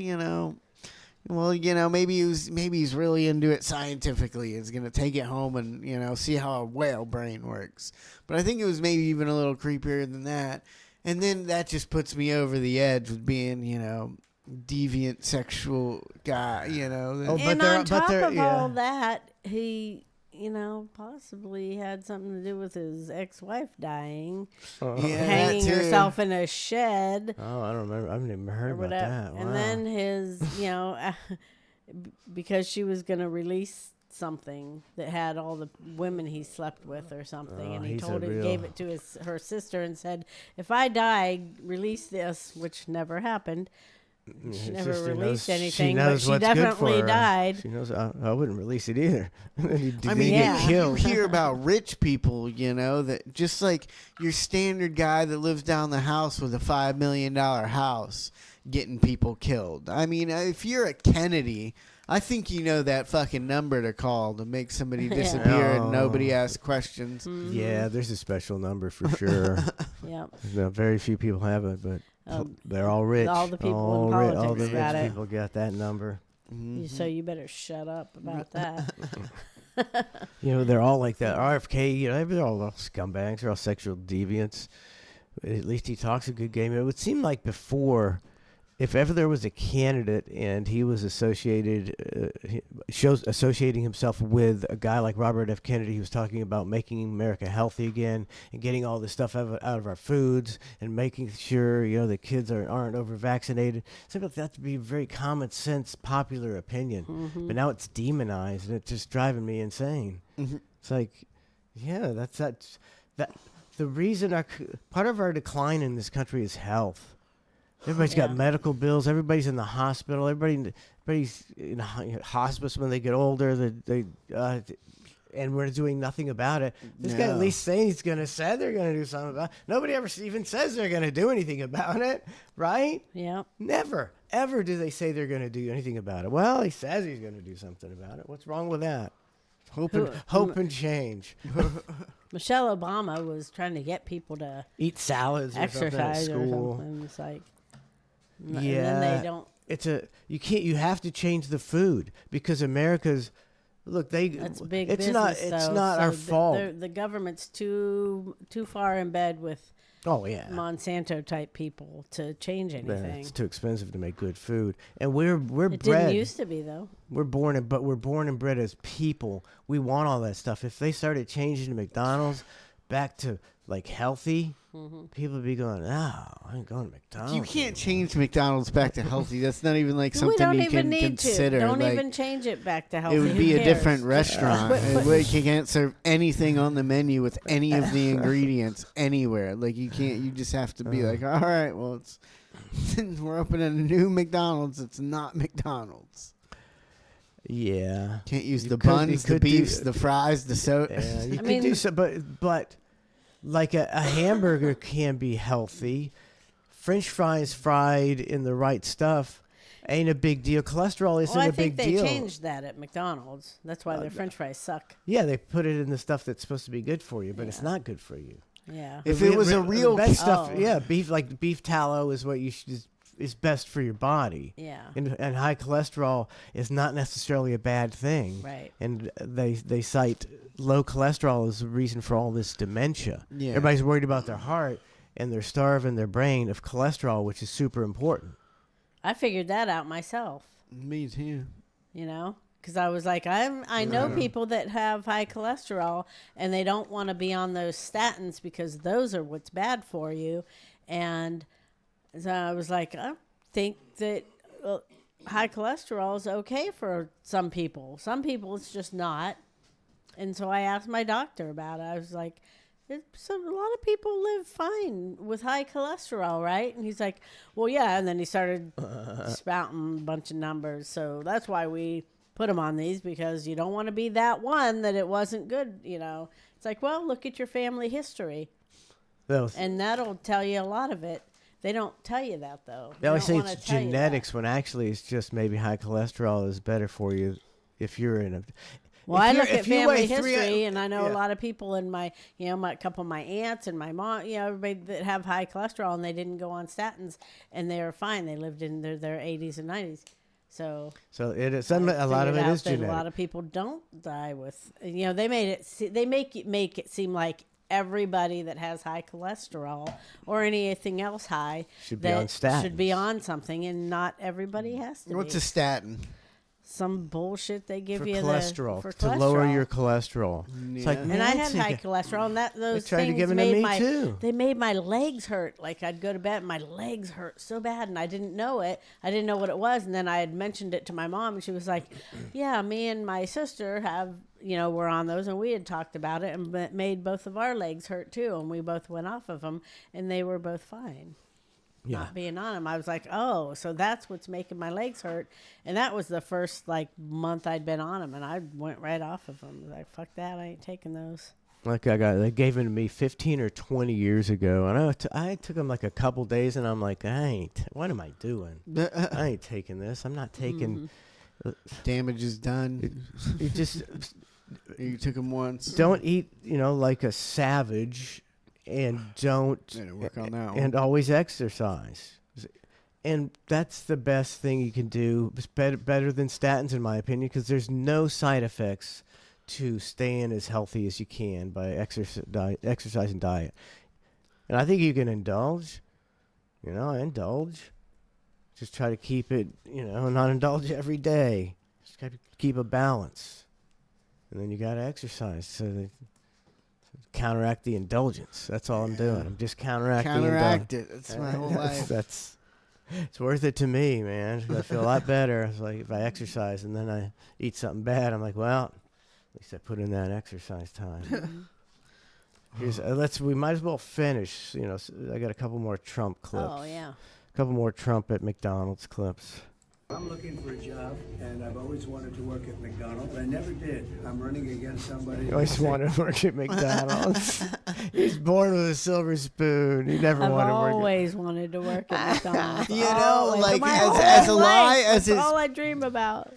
well, maybe he's really into it scientifically. He's going to take it home and, see how a whale brain works. But I think it was maybe even a little creepier than that. And then that just puts me over the edge with being, deviant sexual guy, And on top of all that, he, possibly had something to do with his ex-wife dying, hanging herself in a shed. Oh, I don't remember. I've never heard about that. Wow. And then his, because she was going to release something that had all the women he slept with or something, and he gave it to her sister and said, if I die, release this, which never happened. She never released anything, but she definitely died. She knows. I wouldn't release it either. You hear about rich people, that just like your standard guy that lives down the house with a $5 million house getting people killed. I mean, if you're a Kennedy, I think that fucking number to call to make somebody disappear and nobody asks questions. Mm-hmm. Yeah, there's a special number for sure. Yep. Very few people have it, but they're all rich. All the people in politics all the got rich it. people got that number. Mm-hmm. So you better shut up about that. They're all like that. RFK, they're all scumbags. They're all sexual deviants. At least he talks a good game. It would seem like before, if ever there was a candidate and he was associating himself with a guy like Robert F. Kennedy, who was talking about making America healthy again and getting all this stuff out of our foods and making sure the kids aren't over vaccinated. Seems like that to be a very common sense, popular opinion. Mm-hmm. But now it's demonized and it's just driving me insane. Mm-hmm. It's like, that's the reason part of our decline in this country is health. Everybody's got medical bills. Everybody's in the hospital. Everybody's in hospice when they get older. And we're doing nothing about it. This guy at least saying said they're going to do something about it. Nobody ever even says they're going to do anything about it, right? Yeah. Never, ever do they say they're going to do anything about it. Well, he says he's going to do something about it. What's wrong with that? Hope and change. Michelle Obama was trying to get people to eat salads or exercise something at school. Or something. It's like, and then they don't. You have to change the food because America's that's big it's business. It's not our fault. The government's too far in bed with Monsanto type people to change anything. Yeah, it's too expensive to make good food, and we're it didn't used to be though. We're born and bred as people. We want all that stuff. If they started changing to McDonald's back to like healthy, people would be going, "Oh, I ain't going to McDonald's." You can't change McDonald's back to healthy. That's not even like We something don't you even can need consider. to. Don't like, even change it back to healthy. it would Who be a cares? different restaurant. You can't serve anything on the menu with any of the ingredients anywhere. Like you can't. You just have to be like, all right, well, it's we're opening a new McDonald's. It's not McDonald's. Yeah. Can't use the buns, the beefs, the fries, the soda. Yeah, you could do so, but like a hamburger can be healthy. French fries fried in the right stuff ain't a big deal. Cholesterol isn't a big deal. I think they changed that at McDonald's. That's why their French fries suck. Yeah, they put it in the stuff that's supposed to be good for you, but it's not good for you. Yeah. If it was a real best stuff, beef tallow is what you should. Is best for your body. Yeah. And high cholesterol is not necessarily a bad thing. Right. And they cite low cholesterol as the reason for all this dementia. Yeah. Everybody's worried about their heart, and they're starving their brain of cholesterol, which is super important. I figured that out myself. Me too. You know? Because I was like, I know people that have high cholesterol, and they don't want to be on those statins because those are what's bad for you. And so I was like, I think that high cholesterol is okay for some people. Some people it's just not. And so I asked my doctor about it. I was like, a lot of people live fine with high cholesterol, right? And he's like, well, yeah. And then he started spouting a bunch of numbers. So that's why we put him on these, because you don't want to be that one that it wasn't good, you know. It's like, well, look at your family history. And that'll tell you a lot of it. They don't tell you that, though. They always say it's genetics when actually it's just maybe high cholesterol is better for you if you're in a... Well, I look at family history, and I know a lot of people in my, a couple of my aunts and my mom, everybody that have high cholesterol, and they didn't go on statins, and they were fine. They lived in their 80s and 90s. So it is, a lot of it is genetic. A lot of people don't die with, they made it, they make it seem like everybody that has high cholesterol or anything else high should be on statins. Should be on something, and not everybody has to. What's a statin? Some bullshit they give you cholesterol, to lower your cholesterol. Yeah. It's like, and I had high cholesterol, and those tried things to give it made to me too. They made my legs hurt. Like I'd go to bed, and my legs hurt so bad, and I didn't know it. I didn't know what it was, and then I had mentioned it to my mom, and she was like, "Yeah, me and my sister have, we're on those, and we had talked about it, and it made both of our legs hurt too, and we both went off of them, and they were both fine." Not being on them. I was like, oh, so that's what's making my legs hurt. And that was the first month I'd been on them, and I went right off of them. I was like, fuck that, I ain't taking those. They gave them to me 15 or 20 years ago, and I took them a couple days, and I'm like, what am I doing? I ain't taking this. I'm not taking. Damage is done. You just you took them once. Don't eat, like a savage. And work on that one. And always exercise. And that's the best thing you can do. It's better than statins, in my opinion, because there's no side effects to staying as healthy as you can by exercise and diet. And I think you can indulge. Just try to keep it, not indulge every day. Just got to keep a balance. And then you got to exercise so that counteract the indulgence. That's all I'm doing. I'm just counteracting. Counteract it. That's my whole life. It's worth it to me, man. I feel a lot better. It's like if I exercise and then I eat something bad, I'm like, well, at least I put in that exercise time. We might as well finish. I got a couple more Trump clips. Oh yeah. A couple more Trump at McDonald's clips. I'm looking for a job, and I've always wanted to work at McDonald's. I never did. I'm running against somebody. He always wanted to work at McDonald's. He's born with a silver spoon. He never wanted to work. I've always wanted to work at McDonald's. As a lie as it's all I dream about.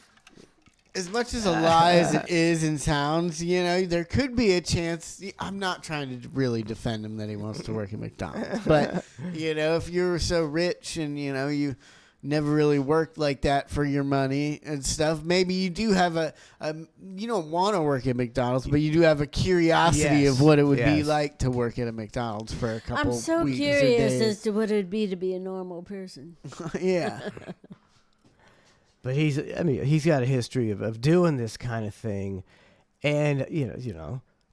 As much as a lie as it is and sounds, there could be a chance. I'm not trying to really defend him that he wants to work at McDonald's, but if you're so rich and you never really worked like that for your money and stuff, maybe you do have you don't want to work at McDonald's, but you do have a curiosity of what it would be like to work at a McDonald's for a couple weeks. I'm so curious as to what it would be to be a normal person. Yeah. But he's got a history of doing this kind of thing. And,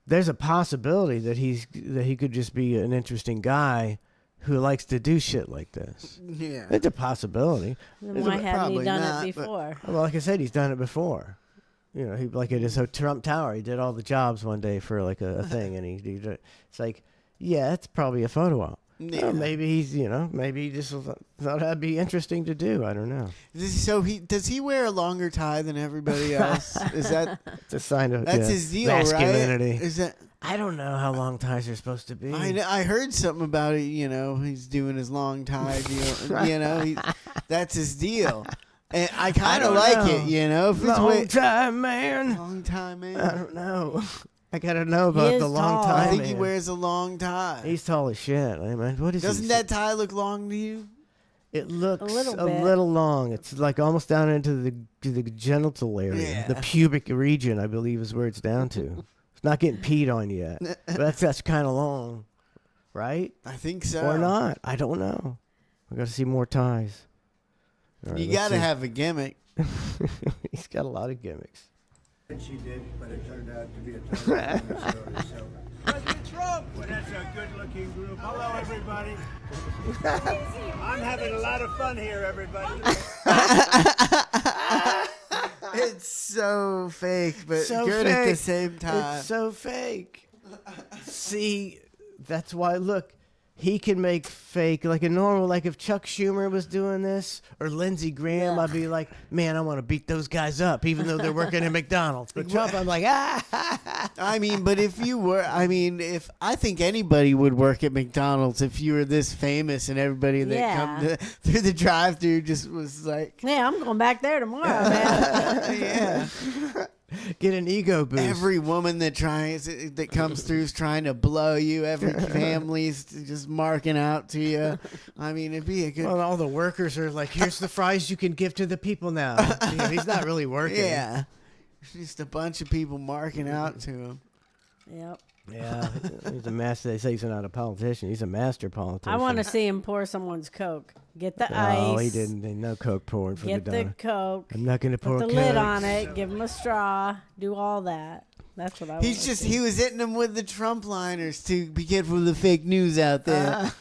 there's a possibility that he could just be an interesting guy who likes to do shit like this. Yeah. It's a possibility. Then why hadn't he done it before? Well, like I said, he's done it before. You know, he like at his Trump Tower, he did all the jobs one day for like a thing, and he it's like, yeah, it's probably a photo op. Yeah. Or maybe he's, maybe he just thought that'd be interesting to do. I don't know. So does he wear a longer tie than everybody else? Is that it's a sign of that's his deal, masculinity? Right? Is that? I don't know how long ties are supposed to be. I heard something about it. He's doing his long tie deal. That's his deal. And I kind of like it, If it's long time, man. Long time, man. I don't know. I gotta know about the long tie. I think man. he wears a long tie. He's tall as shit. I mean, what is? Doesn't that tie look long to you? It looks a little long. It's like almost down into the genital area. Yeah. The pubic region, I believe, is where it's down to. It's not getting peed on yet. But that's kind of long, right? I think so. Or not? I don't know. We got to see more ties. All right, You got to have a gimmick. He's got a lot of gimmicks. She did, but it turned out to be a totally different story. So. President Trump! Well, that's a good-looking group. Hello, everybody. I'm having a lot of fun here, everybody. It's so fake, but So good fake. at the same time. It's so fake. See, that's why, look, he can make fake, like a normal, like if Chuck Schumer was doing this, or Lindsey Graham, I'd be like, man, I want to beat those guys up, even though they're working at McDonald's. But Trump, I'm like, I mean, but if you were, if I think anybody would work at McDonald's if you were this famous and everybody that come through the drive-thru just was like, yeah, I'm going back there tomorrow, man. yeah. Get an ego boost. Every woman that comes through is trying to blow you. Every family's just marking out to you. I mean, it'd be a good. Well, all the workers are like, here's the fries you can give to the people now. He's not really working. Yeah. Just a bunch of people marking out to him. Yep. Yeah, he's a master. They say he's not a politician. He's a master politician. I want to see him pour someone's Coke. Get the ice. Oh, he didn't. No Coke pouring for Get the the donut. Coke. I'm not going to pour Put the Coke. lid on it. Give him a straw. Do all that. That's what I want. He was hitting them with the Trump liners to be careful of the fake news out there.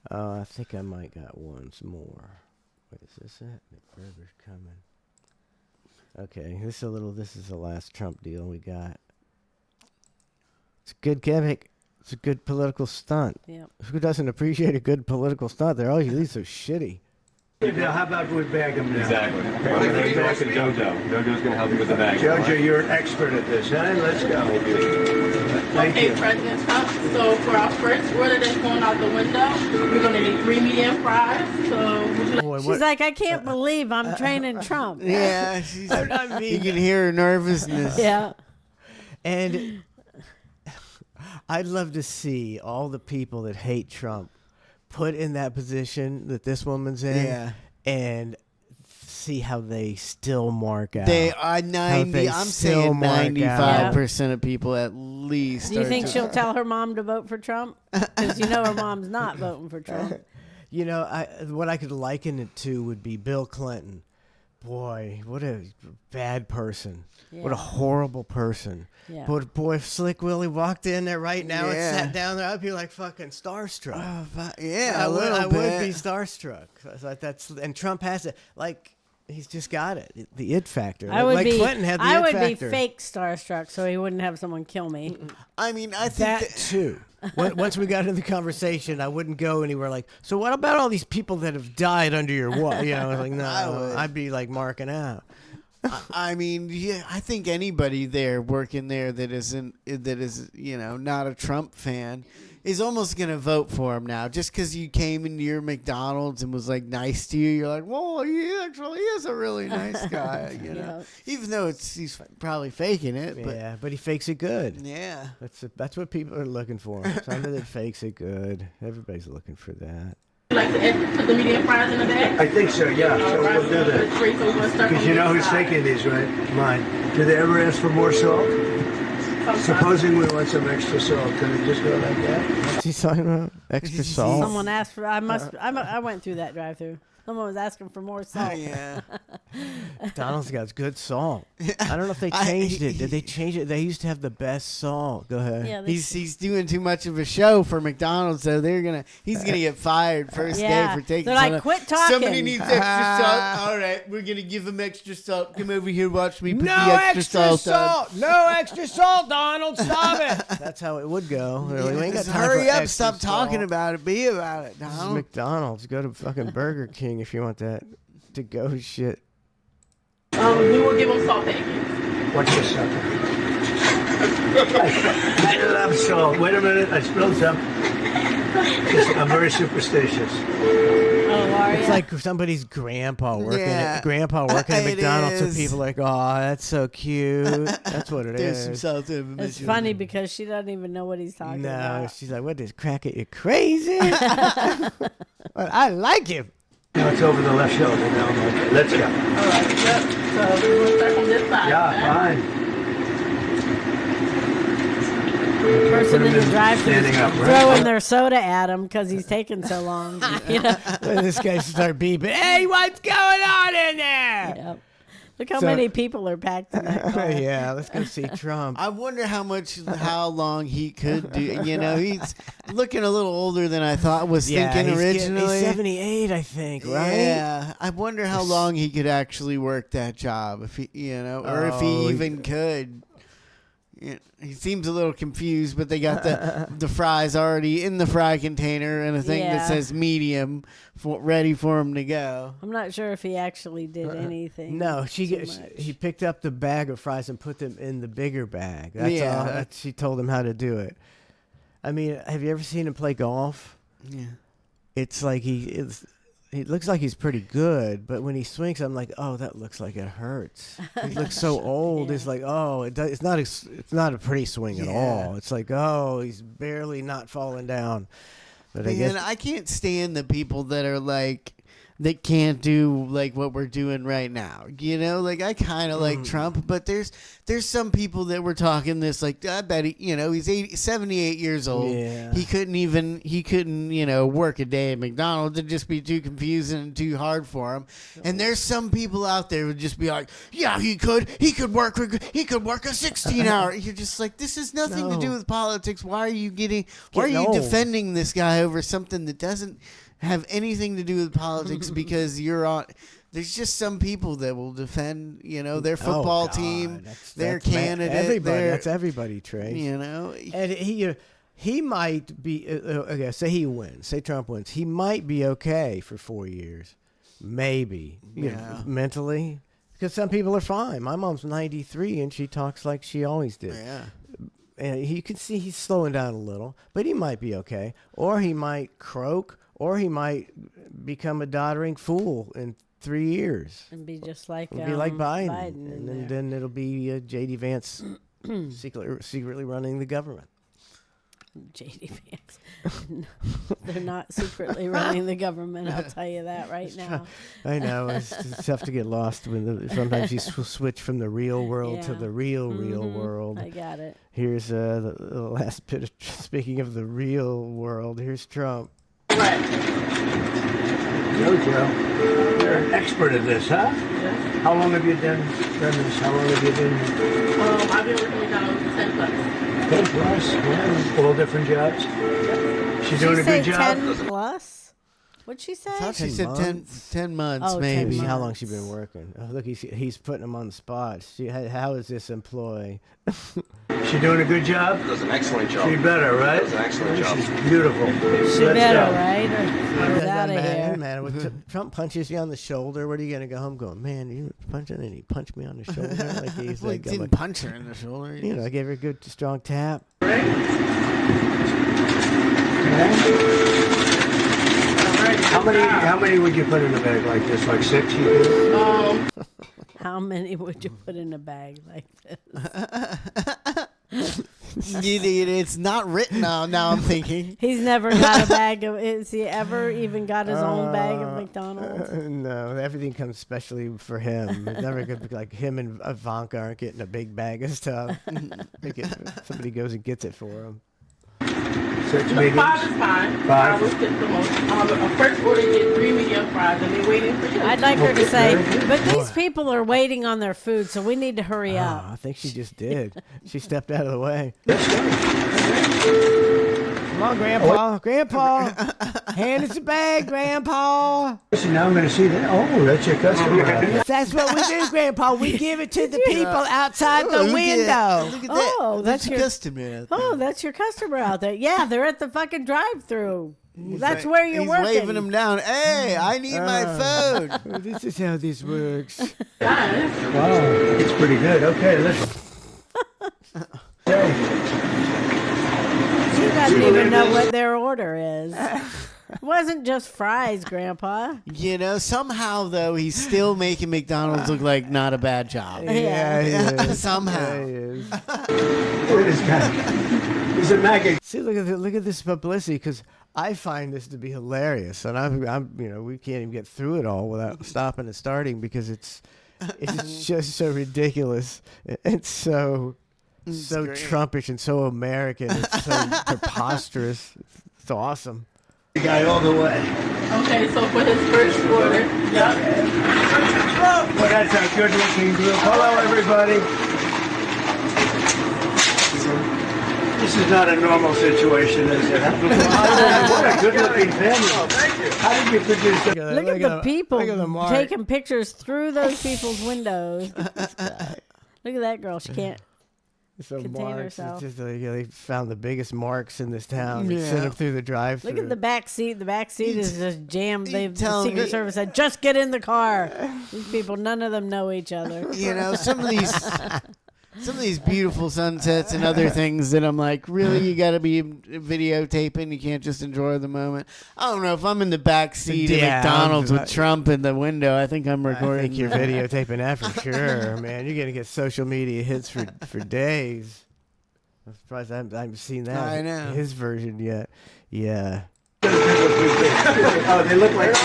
Oh, I think I might got one more. Wait, is this it? The burger's coming. Okay, this is the last Trump deal we got. It's a good gimmick. It's a good political stunt. Yep. Who doesn't appreciate a good political stunt? They're all usually so shitty. How about we bag him now? Exactly. Let's go to Jojo. Jojo's going to help you with the bag. Jojo, you're an expert at this, huh? Let's go. Thank you. President Trump. So for our first order that's going out the window, we're going to need 3 medium fries. So would you like? She's like, I can't believe I'm training Trump. Yeah, you can hear her nervousness. Yeah. And I'd love to see all the people that hate Trump put in that position that this woman's in, and see how they still mark out. They are I'm saying 95% of people at least. Do you think she'll tell her mom to vote for Trump? Because her mom's not voting for Trump. What I could liken it to would be Bill Clinton. Boy, what a bad person. Yeah. What a horrible person. Yeah. But boy, if Slick Willie walked in there right now and sat down there, I'd be like fucking starstruck. I would be starstruck. And Trump has it. Like, he's just got it. The it factor. Clinton had the it factor. I would be fake starstruck so he wouldn't have someone kill me. I mean, I think that too. Once we got into the conversation, I wouldn't go anywhere like, so what about all these people that have died under your wall? I was like, no, I'd be like marking out. I mean, yeah, I think anybody there working there that is not a Trump fan is almost going to vote for him now. Just because you came into your McDonald's and was like nice to you, you're like, well, he actually is a really nice guy, Yeah. Even though he's probably faking it. But yeah, but he fakes it good. Yeah. That's what people are looking for. Somebody that fakes it good. Everybody's looking for that. Like to put the medium fries in the bag? I think so, yeah. So we'll do that. Because you know who's taking these, right? Mine. Do they ever ask for more salt? Sometimes. Supposing we want some extra salt, can it just go like that? What's he talking about? Extra salt? Someone asked for. I went through that drive-through. Someone was asking for more salt. Yeah. McDonald's got good salt. I don't know if they changed it. Did they change it? They used to have the best salt. Go ahead. Yeah, he's doing too much of a show for McDonald's, so he's gonna get fired first day for taking. They're like, quit talking. Somebody needs extra salt. All right, we're gonna give him extra salt. Come over here, watch me put No the extra salt on. No extra salt, Donald. Stop it. That's how it would go. We ain't got time hurry for up! extra Stop talking salt. about it. Be about it, This is Donald. McDonald's. Go to fucking Burger King if you want that to go shit. We will give them salt packets. What's your stuff? I love salt. Wait a minute, I spilled some. I'm very superstitious. Oh, are It's ya? like somebody's grandpa working Yeah. at It McDonald's, so is. people are like, oh, that's so cute. That's what it There's some is. salt in it. It's funny because she doesn't even know what he's talking No, about. she's like, what is crack it? You crazy? But I like him. No, it's over the left shoulder now. Okay, let's go. All right. Yep. So we're going to start from this side. Yeah, okay? fine. Person in the drive-thru Standing up, right? throwing their soda at him because he's taking so long. You know? This guy start beeping. Hey, what's going on in there? Yep. Look how So- many people are packed in that car. Yeah, let's go see Trump. I wonder how long he could do. You know, he's looking a little older than I thought was thinking he's originally. he's 78, I think, right? Yeah, I wonder how long he could actually work that job, if he, or if he Oh, even could. He seems a little confused, but they got the fries already in the fry container and a thing that Yeah. says medium, ready for him to go. I'm not sure if he actually did anything. No, too much. he picked up the bag of fries and put them in the bigger bag. That's Yeah. all. She told him how to do it. I mean, have you ever seen him play golf? Yeah. It's like he looks like he's pretty good, but when he swings, I'm like, oh, that looks like it hurts. He looks so old. Yeah. It's like, oh, it's not a pretty swing at all. It's like, oh, he's barely not falling down. But I guess I can't stand the people that are like that can't do like what we're doing right now. You know, like I kind of like Trump, but there's some people that we're talking this like I bet he's 78 years old. Yeah. He couldn't work a day at McDonald's. It'd just be too confusing and too hard for him. And there's some people out there who would just be like, yeah, he could work a 16-hour. You're just like, this has nothing to do No. with politics. Why are you Getting old. defending this guy over something that doesn't have anything to do with politics because you're on. There's just some people that will defend, their football team, their candidate. Everybody, that's everybody, Trey. And And he might be. Okay, say he wins. Say Trump wins. He might be okay for 4 years, maybe. Mentally, because some people are fine. My mom's 93 and she talks like she always did. Yeah. And you can see he's slowing down a little, but he might be okay, or he might croak, or he might become a doddering fool in 3 years. And be just like It'll be like Biden, in and there. then it'll be J.D. Vance secretly running the government. J.D. Vance. No, they're not secretly running the government. I'll tell you that right now. I know it's tough to get lost when sometimes you switch from the real world to Yeah. the real world. I got it. Here's the last bit of speaking of the real world. Here's Trump. Jojo, you're an expert at this, huh? Yes. How long have you done this? How long have you been I've been working with McDonald's 10 plus. 10 plus? Yeah, all different jobs. She's doing a say good job. 10 plus? What'd she say? I thought she 10 said 10 months. months, Oh, 10 maybe. How long months. she been working? Oh, look, he's putting him on the spot. How is this employee? She doing a good job? Does an excellent job. She better, right? Does an excellent job. She's beautiful. She Let's better, go. right? Or get out of Man, here. man, when Trump punches you on the shoulder, what are you gonna go home going? Man, you punching, and he punched me on the shoulder. Like he's Well, he like, didn't I'm like, punch her in the shoulder. I gave her a good strong tap. How many would you put in a bag like this? Like 6? You think? How many would you put in a bag like this? It's not written on. Now I'm thinking. He's never got a bag of. Has he ever even got his own bag of McDonald's? No, everything comes specially for him. It's never good. Like him and Ivanka aren't getting a big bag of stuff. Somebody goes and gets it for him. 6 No, mediums? 5 is fine. 5? 5 was the most. First order did 3 medium fries, and they're waiting for you. I'd like her to say, Okay. but these people are waiting on their food, so we need to hurry up. I think she just did. She stepped out of the way. Let's go. Come on, Grandpa. Grandpa. Hand us a bag, Grandpa. Listen, now I'm going to see that. Oh, that's your customer. Yes, that's what we do, Grandpa. We give it to the people outside the window. Look at that. Oh, that's your your customer. Oh, that's your customer out there. Yeah, they're at the fucking drive-through. That's where you're He's working. waving them down. Hey, I need my food. This is how this works. Wow, it's pretty good. Okay, listen. Okay. She doesn't even know what their order is. It wasn't just fries, Grandpa. You know, somehow though, he's still making McDonald's look like not a bad job. Yeah, he is. Somehow. Yeah, he is. Look at this guy. He's a maggot. See, look at this publicity, because I find this to be hilarious, and I'm we can't even get through it all without stopping and starting, because it's just so ridiculous. It's so great. Trumpish and so American. It's so preposterous. It's awesome. The guy all the way. Okay, so for his first order, yep. Well, that's a good-looking group. Hello, everybody. This is not a normal situation, is it? What a good-looking family. How did you produce that? Look at the people look at the mark. taking pictures through those people's windows. Look at that girl. She can't. So Contain marks. herself. It's just like, they found the biggest marks in this town. They Yeah. sent them through the drive-through. Look at the back seat. The back seat is just jammed. The telling Secret me- Service said, just get in the car. These people, none of them know each other. You know, some of these beautiful sunsets and other things that I'm like, really, you got to be videotaping. You can't just enjoy the moment. I don't know if I'm in the back seat Yeah, of McDonald's I'm- with Trump in the window. I think I'm I recording. think you're videotaping that for sure, man. You're gonna get social media hits for days. I'm surprised I haven't seen that. I know. His version yet. Yeah. Oh, they look like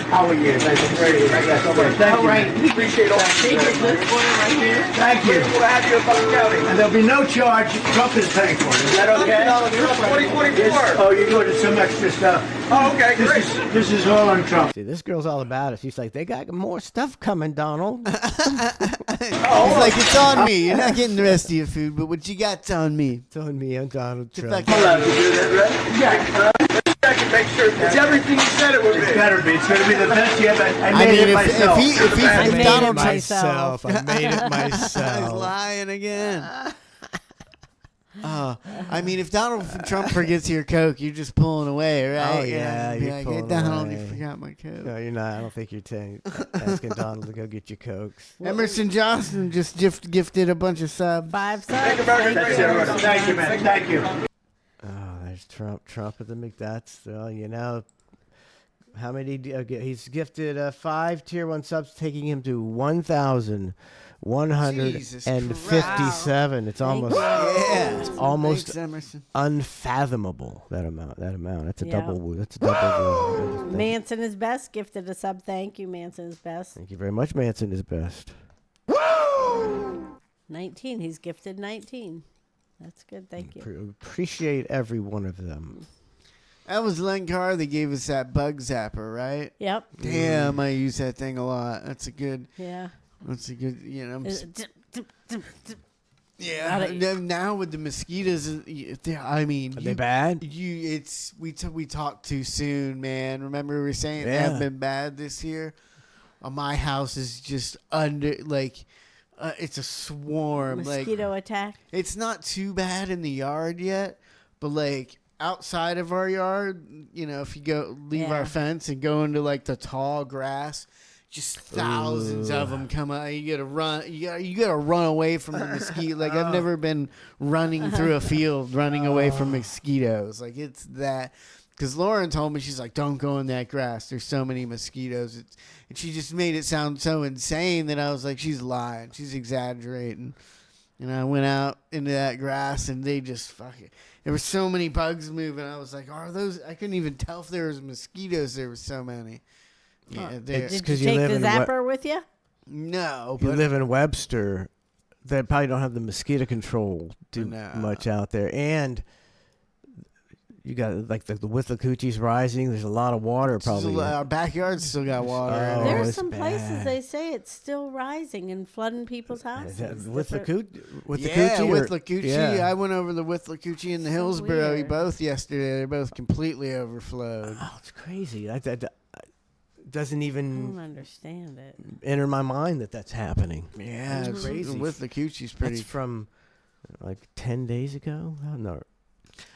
Howie years. Thank you. Appreciate all Take your this order right here. Thank you. We'll have you in Bucks County. And there'll be no charge. Trump is paying for it. Is that okay? 2024. Oh, you're going to some extra stuff. Oh, okay, great. This is all on Trump. See, this girl's all about it. She's like, they got more stuff coming, Donald. He's like, it's on me. You're not getting the rest of your food, but what you got's on me. It's on me. I'm Donald Trump. fact- Hold on, you do that, right? Yeah. I can make sure it's everything you said it would be. It's better be. It's going to be the best yet. I made it myself. If made Donald it myself. I made it He's myself. lying again. I mean, if Donald Trump forgets your Coke, you're just pulling away, right? Oh, yeah, You'd be you're like, pulling hey, Donald, away. you forgot my Coke. No, you're not. I don't think you're asking Donald to go get your Cokes. Emerson Johnson just gifted a bunch of subs. 5 subs. Thank you, man. Thank you. Oh, there's Trump. Trump at the McDonald's. Well, you know, how many? He's gifted 5 tier 1 subs, taking him to 1,157. It's almost, Yeah. it's almost Thanks, Emerson. unfathomable. That amount. That's a Yeah. double. That's a double. Manson is best. Gifted a sub. Thank you, Manson is best. Thank you very much. Manson is best. 19. He's gifted 19. That's good. Thank you. Appreciate every one of them. That was Len Carr that gave us that bug zapper, right? Yep. Damn, I use that thing a lot. That's a good, Yeah. you know. Gotta Yeah. Now with the mosquitoes, I mean, Are they bad? We talked too soon, man. Remember we were saying they Yeah. have been bad this year. My house is just under it's a swarm. Mosquito attack. It's not too bad in the yard yet, but like outside of our yard, you know, if you leave Yeah. our fence and go into like the tall grass, just thousands of them come out. You gotta run. You gotta run away from the mosquito. Like I've never been running through a field running away from mosquitoes. Like it's that. Because Lauren told me, she's like, don't go in that grass. There's so many mosquitoes. And she just made it sound so insane that I was like, she's lying. She's exaggerating. And I went out into that grass, and they just fucking... There were so many bugs moving. I was like, are those... I couldn't even tell if there was mosquitoes. There were so many. Yeah, Did you 'cause you take live the in zapper with you? No, You but... live in Webster. They probably don't have the mosquito control too No. much out there. And You got like the Withlacoochee's rising. There's a lot of water probably. Our backyard's still got water. in it. There's it's some places bad. they say it's still rising and flooding people's houses. Withlacoochee. Yeah. I went over the Withlacoochee and the Hillsborough weird. both yesterday. They're both completely overflowed. Oh, it's crazy. That doesn't I even don't understand it. enter my mind that that's happening. Yeah, it's crazy. Withlacoochee's pretty. That's from like 10 days ago. No.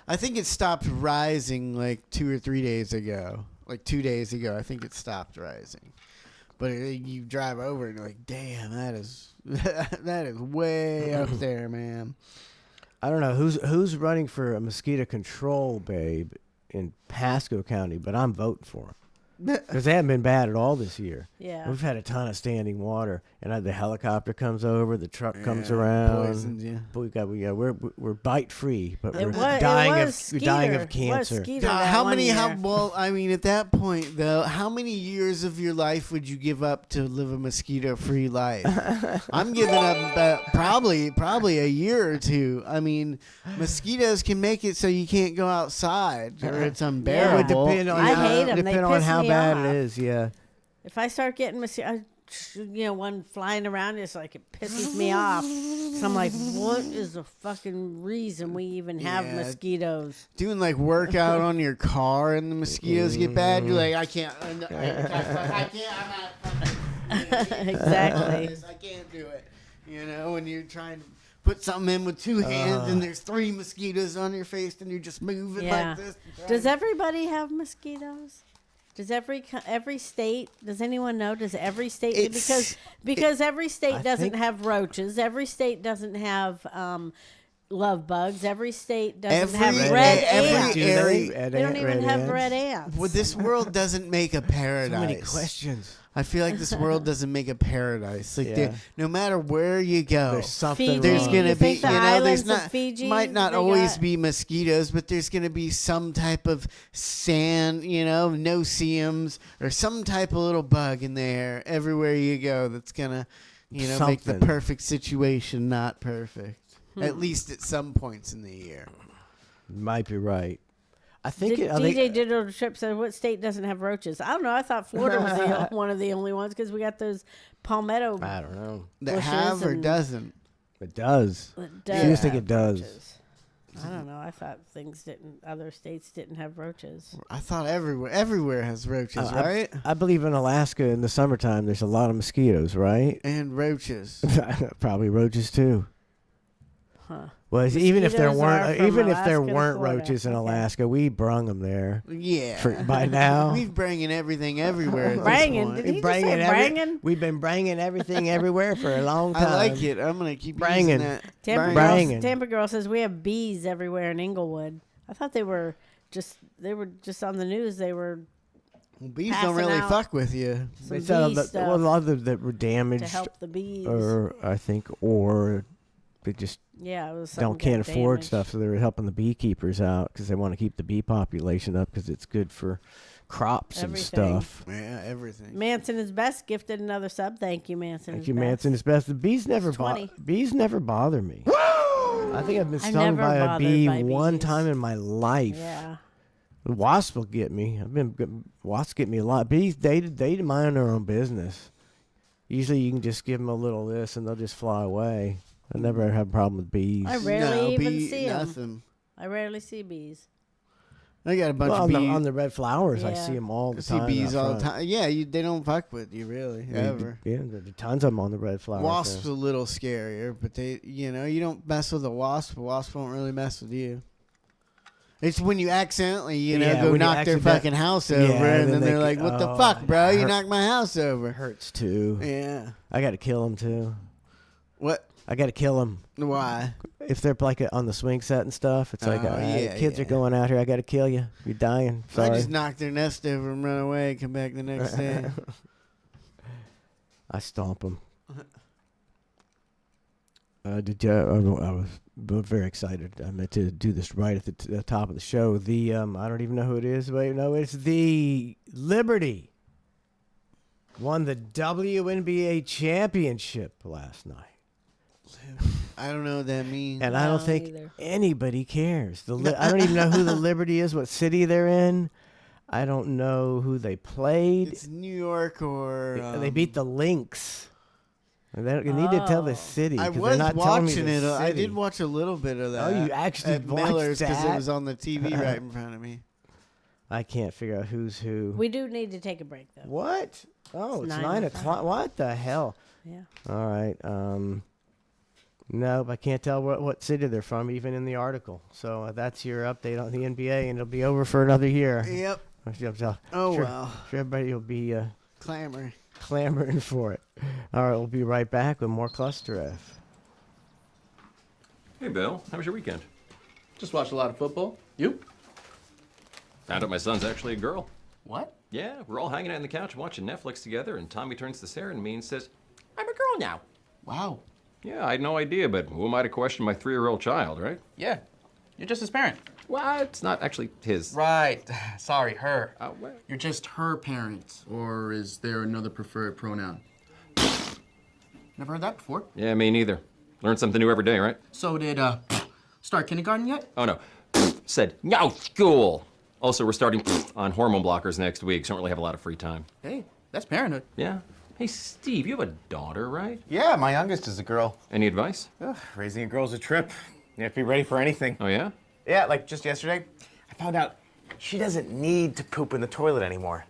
I think it stopped rising like 2 or 3 days ago. Like 2 days ago, I think it stopped rising. But you drive over and you're like, damn, that is way up there, man. I don't know who's running for a mosquito control, babe, in Pasco County, but I'm voting for him. Because they haven't been bad at all this year. Yeah. We've had a ton of standing water, and the helicopter comes over, the truck comes around. Poisons you. But we're bite free, but It we're was, dying it was of dying of Skeeter. It was cancer. Skeeter that one year. Well, I mean, at that point, though, how many years of your life would you give up to live a mosquito-free life? I'm giving up probably a year or two. I mean, mosquitoes can make it so you can't go outside, or it's unbearable. It would depend on I hate 'em. They depend on piss how me bad off. it is. Yeah. If I start getting one flying around, it's like it pisses me off. So I'm like, what is the fucking reason we even have Yeah. mosquitoes? Doing like workout on your car and the mosquitoes get bad, you're like, I can't. I'm not. Exactly. I can't do it. You know, when you're trying to put something in with two hands and there's 3 mosquitoes on your face and you're just moving like this. Does everybody have mosquitoes? Does every state? Does anyone know? Does every state? Because every state doesn't have roaches. Every state doesn't have love bugs. Every state doesn't have red ants. They don't even have red ants. Well, this world doesn't make a paradise. So many questions. I feel like this world doesn't make a paradise. Like Yeah. no matter where you go, There's something Fiji, there's wrong. gonna you be, think the there's islands not of Fiji, might not they always got- be mosquitoes, but there's gonna be some type of sand, no-see-ums, or some type of little bug in there everywhere you go. That's gonna, make the Something. perfect situation not perfect. At least at some points in the year. Might be right. I think DJ Digital Trip said, "What state doesn't have roaches?" I don't know. I thought Florida was one of the only ones because we got those palmetto. I don't know. That bushes have or and- doesn't. It does. It She just think have it does. roaches. I don't know. I thought other states didn't have roaches. I thought everywhere has roaches, right? I believe in Alaska in the summertime there's a lot of mosquitoes, right? And roaches. Probably roaches too. Huh. Well, even if there Mosquitoes are from Alaska to weren't Florida. roaches in Okay. Alaska, we brung them there. Yeah. By now. We've bringing everything everywhere. At Brangin'. This Did point. he just say brangin'? We've been bringing everything everywhere for a long time. I like it. I'm gonna keep Brangin'. using that. Brangin'. Tampa Girl says we have bees everywhere in Inglewood. I thought they were just on the news. They were Well, bees passing don't really out fuck with you. some They said bee a stuff lot of them that were to damaged, help the bees. or they just Yeah, it was. can't afford damaged. stuff, so they were helping the beekeepers out because they want to keep the bee population up because it's good for crops Everything. and stuff. Yeah, everything. Manson is best gifted another sub. Thank you, Manson. Thank is you, best. Manson. It's best. The bees never 20. bother me. I think I've been I'm stung never by a bothered bee by one bees. time in my life. Yeah. The wasp will get me. Wasps get me a lot. Bees, they mind their own business. Usually, you can just give them a little this, and they'll just fly away. I never have a problem with bees. I rarely even bee, see them. nothing. I rarely see bees. I got a bunch Well, of bees. on the red flowers, I Yeah. see them all I the see time. bees out all the front. time. Yeah, they don't fuck with you really ever. Yeah, there's tons of them on the red flowers. Wasps yeah. a little scarier, but they, you don't mess with a wasp. A wasp won't really mess with you. It's when you accidentally, Yeah, go when you knock their fucking house over, Yeah, and then they they're like, "What the oh, fuck, bro? it You knocked my house over." hurts too. Yeah. I got to kill them too. What? I got to kill them. Why? If they're like on the swing set and stuff, it's like, Oh, all right, yeah, kids yeah. are going out here. I got to kill you. You're dying. I Sorry. just knocked their nest over and run away. Come back the next day. I stomp them. I was very excited. I meant to do this right at the top of the show. The I don't even know who it is. Wait, no, it's the Liberty won the WNBA championship last night. I don't know what that means. And I don't think anybody cares. I don't even know who the Liberty is, what city they're in. I don't know who they played. It's New York or... they beat the Lynx. They need to tell the city. I 'cause was they're not telling me watching the it. I city. did watch a little bit of that. Oh, you actually at watched Miller's because it that? was on the TV right in front of me. I can't figure out who's who. We do need to take a break, though. What? Oh, it's 9 9 o'clock. What the hell? Yeah. All right. Nope, I can't tell what city they're from, even in the article. So that's your update on the NBA, and it'll be over for another year. Yep. Oh, well. Sure, everybody will be clamoring for it. All right, we'll be right back with more ClusterF. Hey, Bill. How was your weekend? Just watched a lot of football. You? Found out my son's actually a girl. What? Yeah, we're all hanging out on the couch watching Netflix together, and Tommy turns to Sarah and me and says, I'm a girl now. Wow. Yeah, I had no idea, but who am I to question my 3-year-old child, right? Yeah. You're just his parent. Well, it's not actually his. Right. Sorry, her. Well. You're just her parent, or is there another preferred pronoun? Never heard that before. Yeah, me neither. Learn something new every day, right? So did, start kindergarten yet? Oh, no. Said, no school. Also, we're starting on hormone blockers next week, so I don't really have a lot of free time. Hey, that's parenthood. Yeah. Hey, Steve, you have a daughter, right? Yeah, my youngest is a girl. Any advice? Raising a girl's a trip. You have to be ready for anything. Oh, yeah? Yeah, like just yesterday, I found out she doesn't need to poop in the toilet anymore.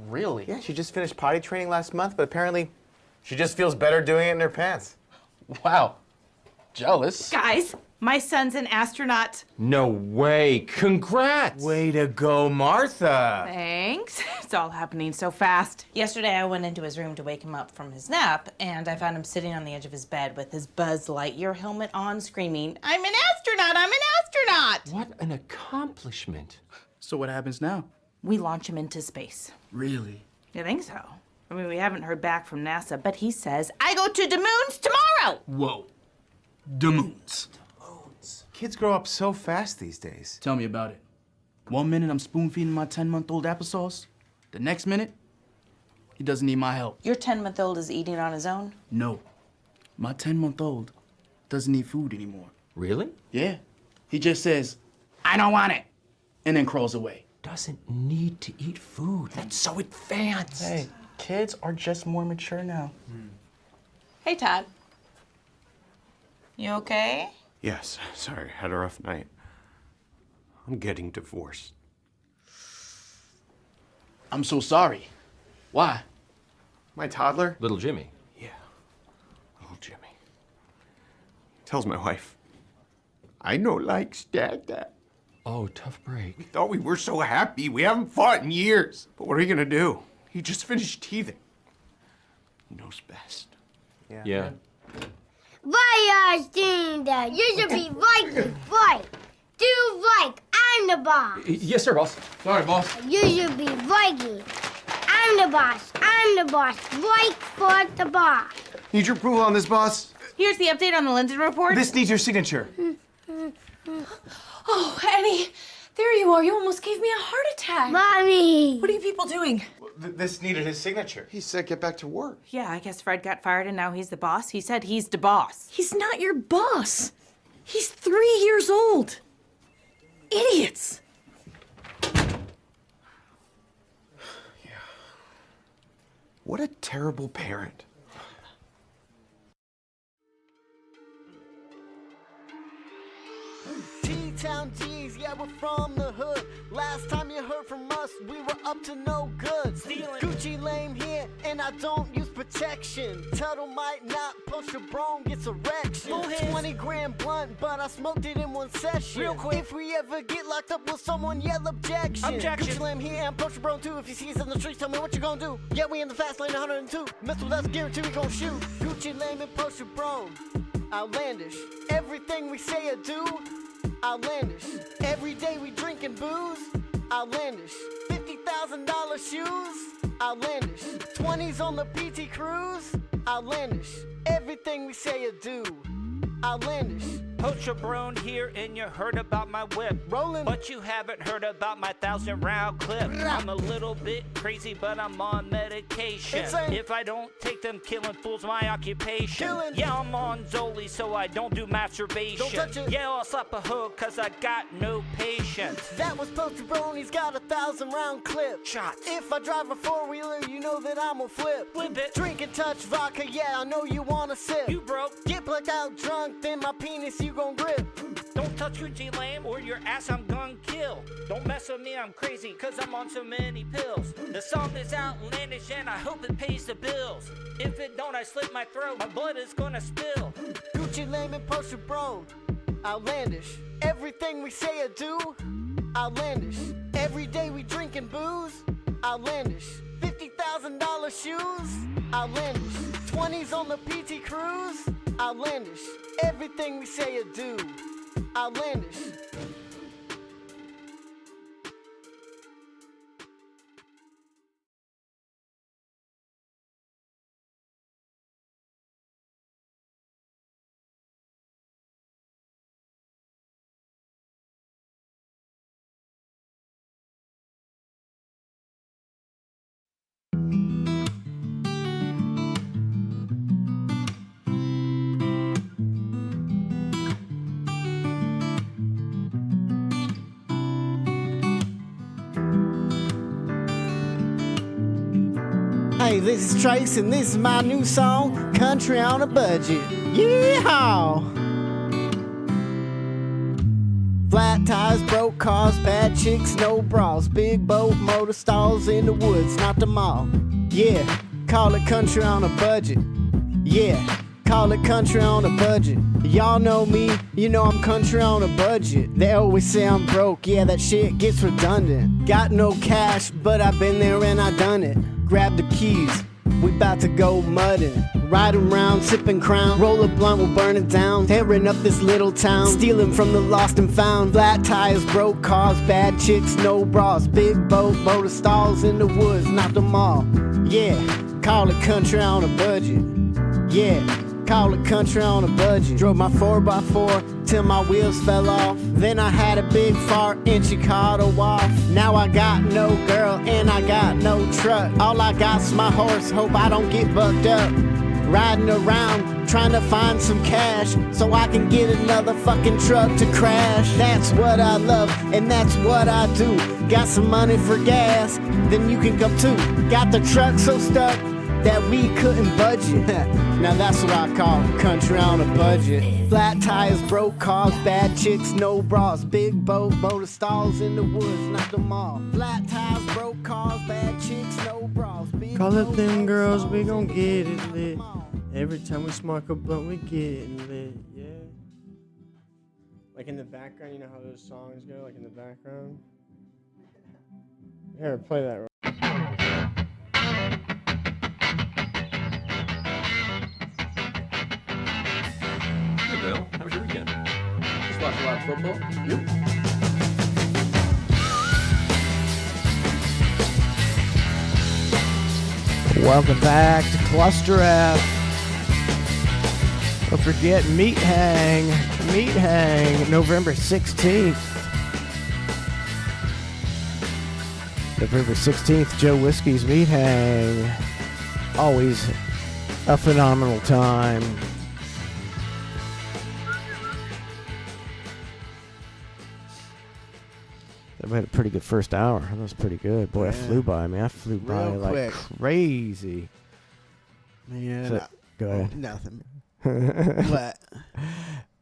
Really? Yeah, she just finished potty training last month, but apparently she just feels better doing it in her pants. Wow. Jealous. Guys, my son's an astronaut. No way. Congrats. Way to go, Martha. Thanks. It's all happening so fast. Yesterday, I went into his room to wake him up from his nap, and I found him sitting on the edge of his bed with his Buzz Lightyear helmet on, screaming, I'm an astronaut! I'm an astronaut! What an accomplishment. So what happens now? We launch him into space. Really? You think so? I mean, we haven't heard back from NASA, but he says, I go to the moons tomorrow! Whoa. The moons. Kids grow up so fast these days. Tell me about it. 1 minute I'm spoon-feeding my 10-month-old applesauce. The next minute, he doesn't need my help. Your 10-month-old is eating on his own? No. My 10-month-old doesn't need food anymore. Really? Yeah. He just says, I don't want it, and then crawls away. Doesn't need to eat food. That's so advanced. Hey, kids are just more mature now. Hey, Todd. You okay? Yes, sorry, had a rough night. I'm getting divorced. I'm so sorry. Why? My toddler? Little Jimmy. Yeah, little Jimmy. Tells my wife, I no likes Dad. Oh, tough break. We thought we were so happy. We haven't fought in years. But what are you gonna do? He just finished teething. He knows best. Yeah. Why are you doing that? You should be right. Right. Do right. I'm the boss. Yes, sir, boss. Sorry, boss. You should be right. I'm the boss. I'm the boss. Right for the boss. Need your approval on this, boss? Here's the update on the Linden report. This needs your signature. Oh, Annie, there you are. You almost gave me a heart attack. Mommy. What are you people doing? This needed his signature. He said get back to work. Yeah, I guess Fred got fired and now he's the boss. He said he's the boss. He's not your boss. He's 3 years old. Idiots. What a terrible parent. T-Town G's, yeah, we're from the hood. Last time you heard from us, we were up to no good. Stealing. Gucci lame here, and I don't use protection. Tuttle might not push a bro, gets erection. 20 grand blunt, but I smoked it in one session. Real quick. If we ever get locked up, will someone yell objection? Gucci lame here, and push a bro too. If you see us in the streets, tell me what you gonna do. Yeah, we in the fast lane 102. Mess with us, guarantee we gon' shoot. Gucci lame and push a bro. Outlandish. Everything we say or do. Outlandish. Every day we drinking booze. Outlandish. $50,000 shoes. Outlandish. 20s on the PT cruise. Outlandish. Everything we say or do. Outlandish. Poacher Brown here, and you heard about my whip. Rolling. But you haven't heard about my 1,000-round clip. I'm a little bit crazy, but I'm on medication. Insane. If I don't take them, killing fools my occupation. Killing. Yeah, I'm on Zoli, so I don't do masturbation. Don't touch it. Yeah, I'll slap a hook, cause I got no patience. That was Poacher Brown, he's got a 1,000-round clip. Shots. If I drive a four-wheeler, you know that I'm a flip. Flip it. Drink and touch vodka, yeah, I know you wanna sip. You broke. Get blacked out drunk, then my penis you gon' grip. Don't touch Gucci Lame or your ass I'm gonna kill. Don't mess with me, I'm crazy, cause I'm on so many pills. The song is outlandish and I hope it pays the bills. If it don't, I slit my throat, my blood is gonna spill. Gucci Lame and Poacher Brown, outlandish. Everything we say or do, outlandish. Every day we drinking booze, outlandish. $50,000 shoes, outlandish. 20s on the PT Cruise, outlandish. Everything we say or do, outlandish. Hey, this is Trace, and this is my new song, Country on a Budget. Yeehaw! Flat tires, broke cars, bad chicks, no bras, big boat, motor stalls in the woods, not the mall. Yeah, call it country on a budget. Yeah, call it country on a budget. Y'all know me, you know I'm country on a budget. They always say I'm broke, yeah, that shit gets redundant. Got no cash, but I've been there and I done it. Grab the keys, we bout to go muddin'. Riding around, sipping Crown, roll a blunt, we'll burn it down. Tearing up this little town, stealing from the lost and found. Flat tires, broke cars, bad chicks, no bras. Big boat, motor stalls in the woods, not the mall. Yeah, call it country on a budget. Yeah, call it country on a budget. Drove my 4x4 till my wheels fell off. Then I had a big fart and she caught a waft. Now I got no girl and I got no truck. All I got's my horse, hope I don't get bucked up. Riding around trying to find some cash so I can get another fucking truck to crash. That's what I love and that's what I do. Got some money for gas, then you can come too. Got the truck so stuck that we couldn't budget. Now that's what I call country on a budget. Flat tires, broke cars, bad chicks, no bras. Big boat, motor stalls in the woods, not the mall. Flat tires, broke cars, bad chicks, no bras. Big Call it boat, them motor girls, stalls we in gon' the get woods, it not the lit. mall. Every time we smoke a blunt, we getting lit, yeah. Like in the background, you know how those songs go, like in the background? Here, play that. Hey, Bill. How was your weekend? Just watched a lot of football? Yep. Welcome back to ClusterF. Don't forget Meat Hang, November 16th. November 16th, Joe Whiskey's Meat Hang. Always a phenomenal time. We had a pretty good first hour. That was pretty good. Boy, I flew by, man. I flew by Real like quick. crazy. Man, So, go ahead. Nothing. What?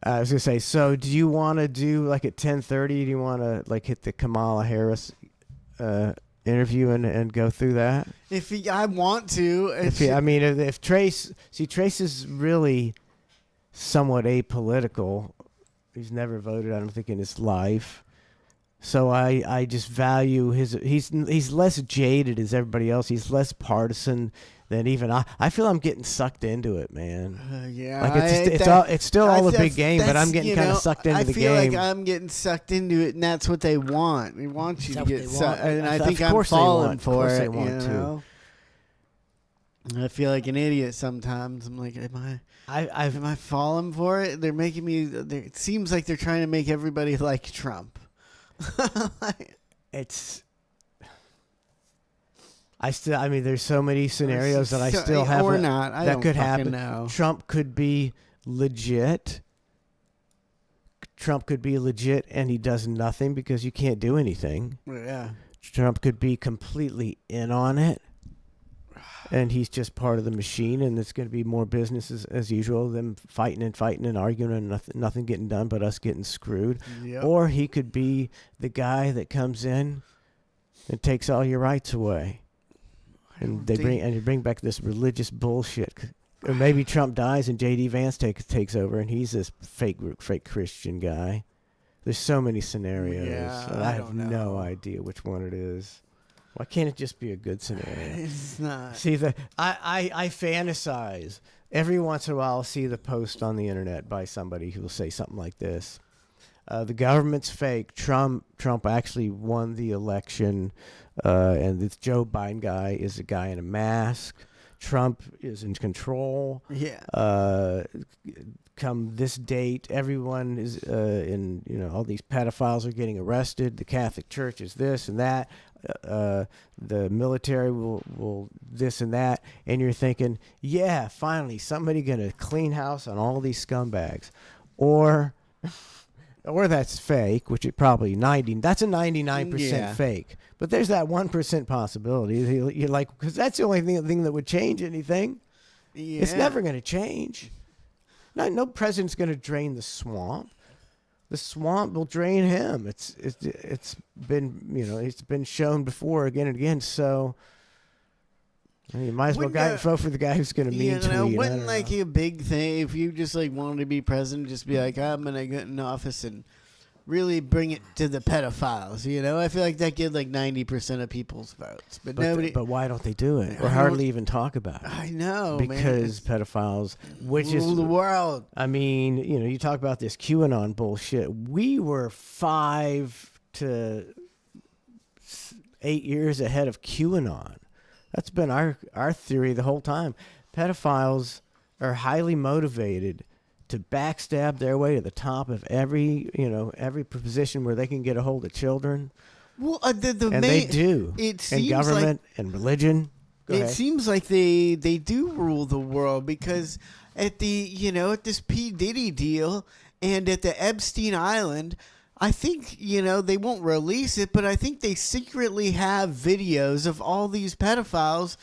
I was gonna say. So, do you want to do like at 10:30? Do you want to like hit the Kamala Harris interview and go through that? I want to. If Trace is really somewhat apolitical. He's never voted, I don't think, in his life. So I just value he's less jaded as everybody else. He's less partisan than even I feel I'm getting sucked into it, man. Yeah, like it's still all a big game, but I'm getting kind of sucked into the game. I feel like I'm getting sucked into it, and that's what they want. They want you to get sucked, and I think Of I'm course falling Of for course it. they want you know? I feel like an idiot sometimes. I'm like, am I falling for it? They're making me. It seems like they're trying to make everybody like Trump. I mean, there's so many scenarios that I still have or not. I that don't could fucking happen. know. Trump could be legit. Trump could be legit, and he does nothing because you can't do anything. Yeah. Trump could be completely in on it, and he's just part of the machine, and it's going to be more business as usual, them fighting and arguing and nothing getting done but us getting screwed. Yep. Or he could be the guy that comes in and takes all your rights away. And you bring back this religious bullshit. Or maybe Trump dies and J.D. Vance takes over, and he's this fake Christian guy. There's so many scenarios, and I have no idea which one it is. Why can't it just be a good scenario? It's not. See, I fantasize. Every once in a while I'll see the post on the internet by somebody who will say something like this. The government's fake. Trump actually won the election, and this Joe Biden guy is a guy in a mask. Trump is in control. Yeah. Come this date, everyone is all these pedophiles are getting arrested. The Catholic Church is this and that. The military will this and that. And you're thinking, yeah, finally, somebody gonna clean house on all these scumbags. Or that's fake, which it probably that's a 99% fake. But there's that 1% possibility. You're like, because that's the only thing that would change anything. Yeah. It's never going to change. No president's going to drain the swamp. The swamp will drain him. It's been it's been shown before again and again. So you might as well vote for the guy who's going to mean tweet. Wouldn't like a big thing if you just like wanted to be president, just be like, I'm gonna get in office and really bring it to the pedophiles. I feel like that get like 90% of people's votes, but nobody. But why don't they do it or hardly even talk about it? I know because pedophiles, which rule is the world. I mean, you talk about this QAnon bullshit. We were 5 to 8 years ahead of QAnon. That's been our theory the whole time. Pedophiles are highly motivated to backstab their way to the top of every position where they can get a hold of children. Well, they do. It seems in government and religion. It seems like they do rule the world because at the at this P. Diddy deal and at the Epstein Island, I think they won't release it, but I think they secretly have videos of all these pedophiles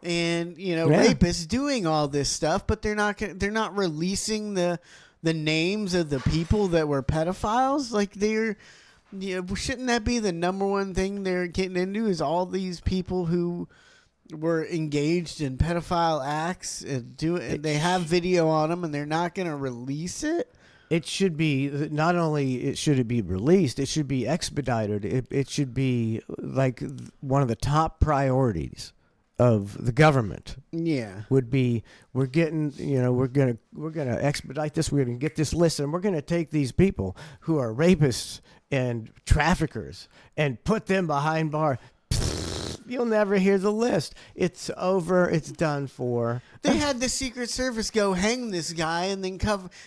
and rapists doing all this stuff, but they're not releasing the names of the people that were pedophiles. Like shouldn't that be the number one thing they're getting into? Is all these people who were engaged in pedophile acts and they have video on them and they're not going to release it? It should be not only should it be released, it should be expedited. It should be like one of the top priorities of the government. Yeah, would be we're gonna expedite this. We're gonna get this list, and we're gonna take these people who are rapists and traffickers and put them behind bars. You'll never hear the list. It's over. It's done for. They had the Secret Service go hang this guy and then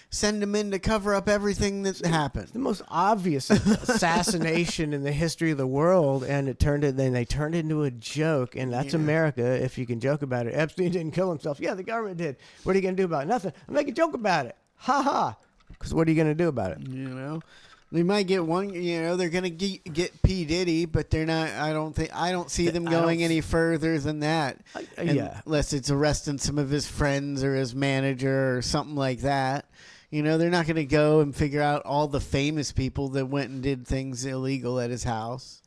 send him in to cover up everything that happened. The most obvious assassination in the history of the world, and they turned it into a joke. And that's America. If you can joke about it, Epstein didn't kill himself. Yeah, the government did. What are you gonna do about it? Nothing. I'll make a joke about it. Ha ha. Because what are you gonna do about it? They might get one, they're going to get P. Diddy, but they're not, I don't see them going any further than that. Unless it's arresting some of his friends or his manager or something like that. They're not going to go and figure out all the famous people that went and did things illegal at his house.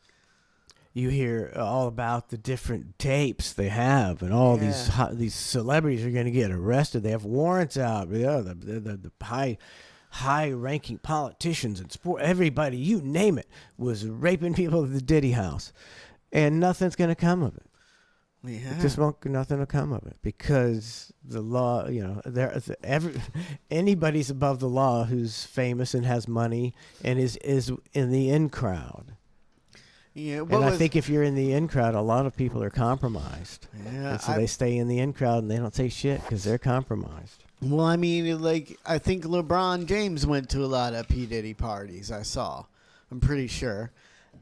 You hear all about the different tapes they have, and all these celebrities are going to get arrested. They have warrants out. The high-ranking politicians and sport, everybody, you name it, was raping people at the Diddy house, and nothing's going to come of it. Yeah, just nothing will come of it because the law, anybody's above the law who's famous and has money and is in the in crowd. Yeah, and I think if you're in the in crowd, a lot of people are compromised. Yeah, and so they stay in the in crowd and they don't say shit because they're compromised. Well, I mean, like, I think LeBron James went to a lot of P. Diddy parties, I saw. I'm pretty sure.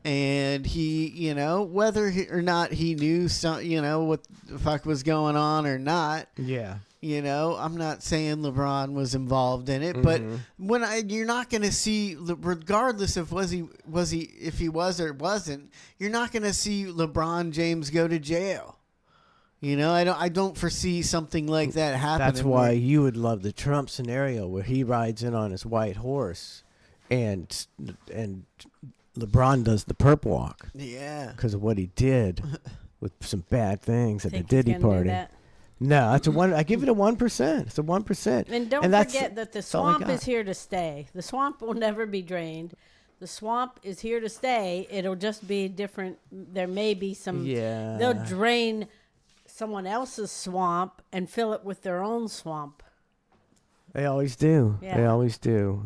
And he, you know, whether or not he knew, what the fuck was going on or not. Yeah. You know, I'm not saying LeBron was involved in it, but you're not going to see, regardless of if he was or wasn't, you're not going to see LeBron James go to jail. You know, I don't foresee something like that happening. That's why you would love the Trump scenario where he rides in on his white horse, and LeBron does the perp walk. Yeah, because of what he did with some bad things at the Think he's Diddy gonna do party. that? No, that's a one. I give it a 1%. It's a 1%. And don't forget that the swamp is here to stay. The swamp will never be drained. The swamp is here to stay. It'll just be different. There may be some. Yeah. They'll drain someone else's swamp and fill it with their own swamp. They always do. Yeah. They always do.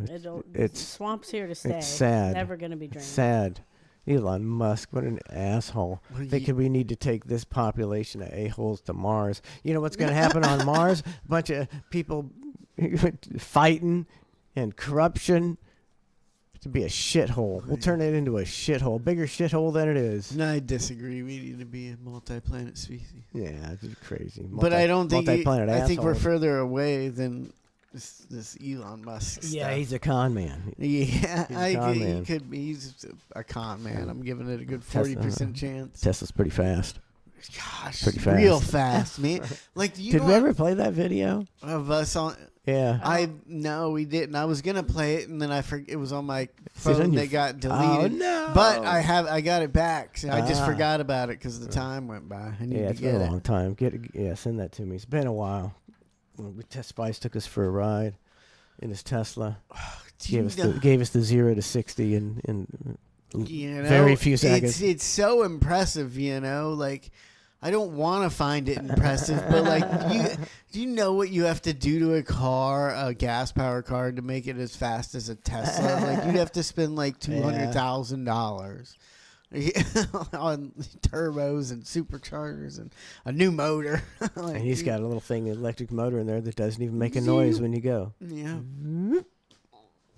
The swamp's here to stay. It's sad. Never going to be drained. It's sad. Elon Musk, what an asshole. Thinking we need to take this population of a-holes to Mars. You know what's going to happen on Mars? A bunch of people fighting and corruption. To be a shithole. We'll turn it into a shithole. Bigger shithole than it is. No, I disagree. We need to be a multi-planet species. Yeah, it's crazy. But I don't think I think we're assholes. further away than this Elon Musk stuff. Yeah, he's a con man. Yeah, He's he could be. He's a con man. I'm giving it a good 40% chance. Tesla's pretty fast. Gosh, pretty fast. real fast, man. Like, Did we ever play that video of us on? Yeah. No, we didn't. I was gonna play it, and then I forget. It was on my Is it phone. on your They got Oh, deleted. no. But I got it back. So I just Ah. forgot about it because the time went by. I need Yeah, to it's get been a it. long time. Send that to me. It's been a while. Spice took us for a ride in his Tesla. Gave us the 0 to 60 in very few seconds. It's so impressive, you know. Like, I don't want to find it impressive, but like, do you know what you have to do to a gas powered car, to make it as fast as a Tesla? Like, you'd have to spend like $200,000 on turbos and superchargers and a new motor. Like, And he's got a little thing, an electric motor in there that doesn't even make a noise when you go. Yeah.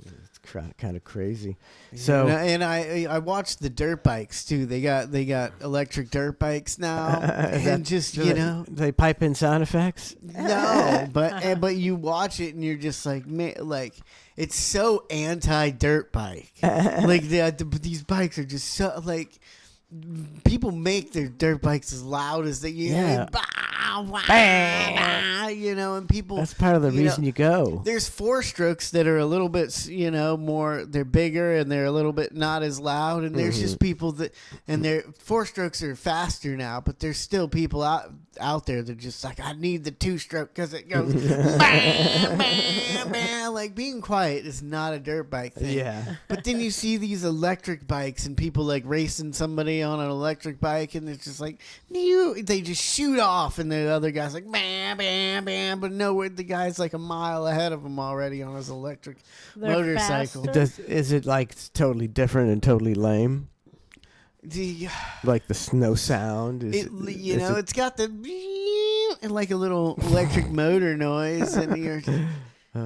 It's kind of crazy. So and I watched the dirt bikes too. They got electric dirt bikes now, and just they pipe in sound effects. No, but you watch it and you're just like, man, like, it's so anti dirt bike. Like these bikes are just so, like, people make their dirt bikes as loud as they you know, and people. That's part of the reason you go. There's 4-strokes that are a little bit, more. They're bigger and they're a little bit not as loud. And there's just people that, and their 4-strokes are faster now, but there's still people out there that are just like, I need the 2-stroke because it goes bam, bam, bam. Like, being quiet is not a dirt bike thing. Yeah. But then you see these electric bikes and people like racing somebody on an electric bike, and it's just like, they just shoot off, and the other guy's like, bam, bam, bam. But no, the guy's like a mile ahead of him already on his electric motorcycle. Is it like totally different and totally lame? Like the snow sound? It's got the and like a little electric motor noise, and you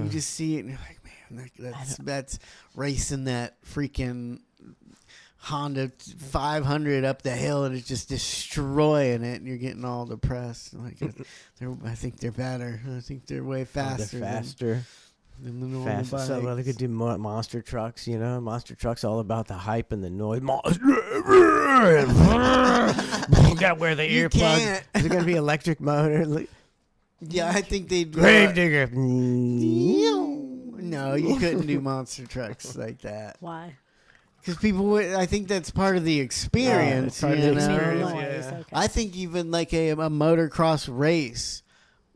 just see it, and you're like, man, that's racing that freaking Honda 500 up the hill, and it's just destroying it, and you're getting all depressed. Like, I think they're better. I think they're way faster. They're faster. Than the normal bikes. So they could do monster trucks, Monster trucks all about the hype and the noise. Got where the earplugs. Is it going to be electric motor? Yeah, I think they'd Gravedigger. No, you couldn't do monster trucks like that. Why? Because people would, I think that's part of the experience. Part of the experience, yeah. Okay. I think even like a motocross race,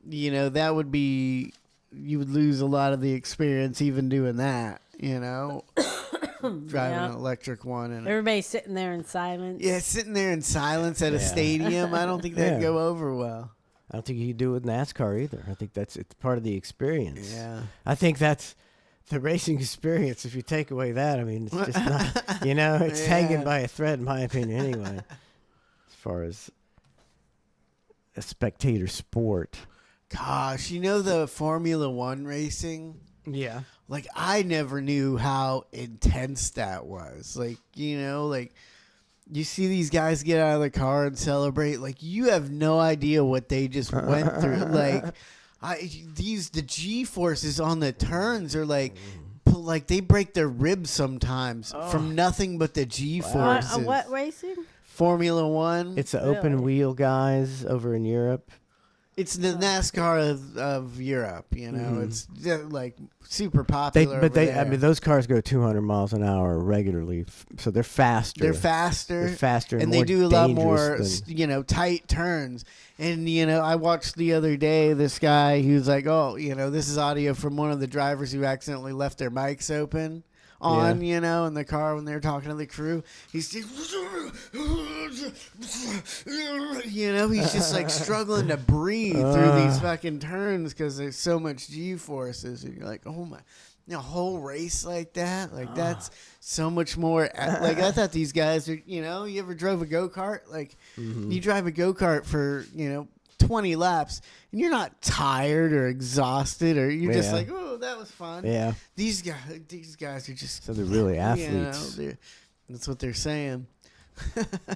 that would be, you would lose a lot of the experience even doing that, driving an electric one. And everybody's sitting there in silence. Yeah, sitting there in silence at a stadium. I don't think that'd go over well. I don't think you could do it with NASCAR either. I think it's part of the experience. Yeah. I think that's the racing experience, if you take away that, I mean, it's just not, it's hanging by a thread, in my opinion, anyway, as far as a spectator sport. Gosh, the Formula One racing? Yeah. Like, I never knew how intense that was. Like, you see these guys get out of the car and celebrate. Like, you have no idea what they just went through. Like, the G-forces on the turns are like they break their ribs sometimes from nothing but the G-forces. What racing? Formula One. It's the open wheel guys over in Europe. It's the NASCAR of Europe, Mhm. It's like super popular. over there. I mean, those cars go 200 miles an hour regularly, so they're faster. They're faster. and they more do a lot more, dangerous than- tight turns. And, I watched the other day this guy who's like, this is audio from one of the drivers who accidentally left their mics open on, in the car when they were talking to the crew. He's just, he's just like struggling to breathe through these fucking turns because there's so much G-forces. And you're like, oh my. A whole race like that, that's so much more. Like, I thought these guys are, you ever drove a go-kart? Like, you drive a go-kart for 20 laps, and you're not tired or exhausted, or you're just like, oh, that was fun. Yeah. These guys are just. So they're really athletes. That's what they're saying.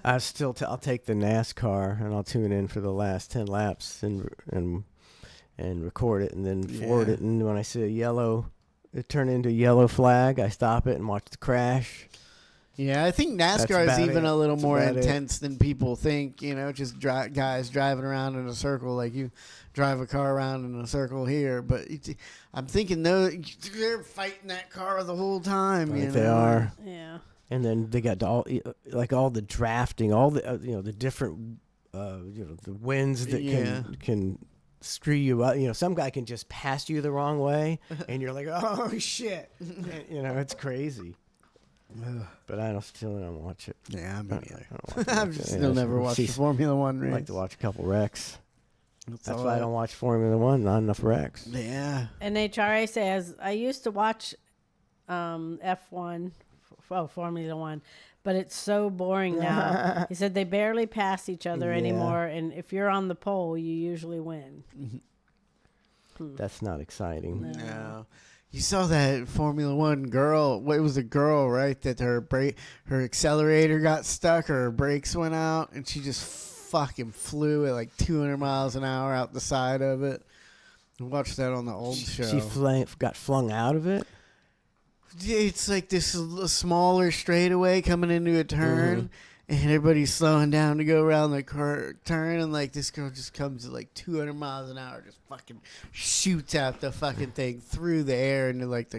I'll take the NASCAR and I'll tune in for the last 10 laps and record it and then forward it. And when I see a yellow. It turned into a yellow flag. I stop it and watch the crash. Yeah, I think NASCAR is even a little more intense than people think. Just guys driving around in a circle. Like, you drive a car around in a circle here. But I'm thinking, they're fighting that car the whole time. They are. Yeah. And then they got all the drafting, all the the different the winds that can screw you up. Some guy can just pass you the wrong way, and you're like, oh shit. It's crazy. But I still don't watch it. Yeah, me neither. I've still never watched the Formula One race. I like to watch a couple wrecks. That's why I don't watch Formula One. Not enough wrecks. Yeah. And HRA says, I used to watch F1, Formula One, but it's so boring now. He said they barely pass each other anymore, and if you're on the pole, you usually win. That's not exciting. No. You saw that Formula One girl. It was a girl, right? That her accelerator got stuck, or her brakes went out, and she just fucking flew at like 200 miles an hour out the side of it. I watched that on the old show. She got flung out of it? It's like this smaller straightaway coming into a turn, and everybody's slowing down to go around the turn, and like this girl just comes at like 200 miles an hour, just fucking shoots out the fucking thing through the air into like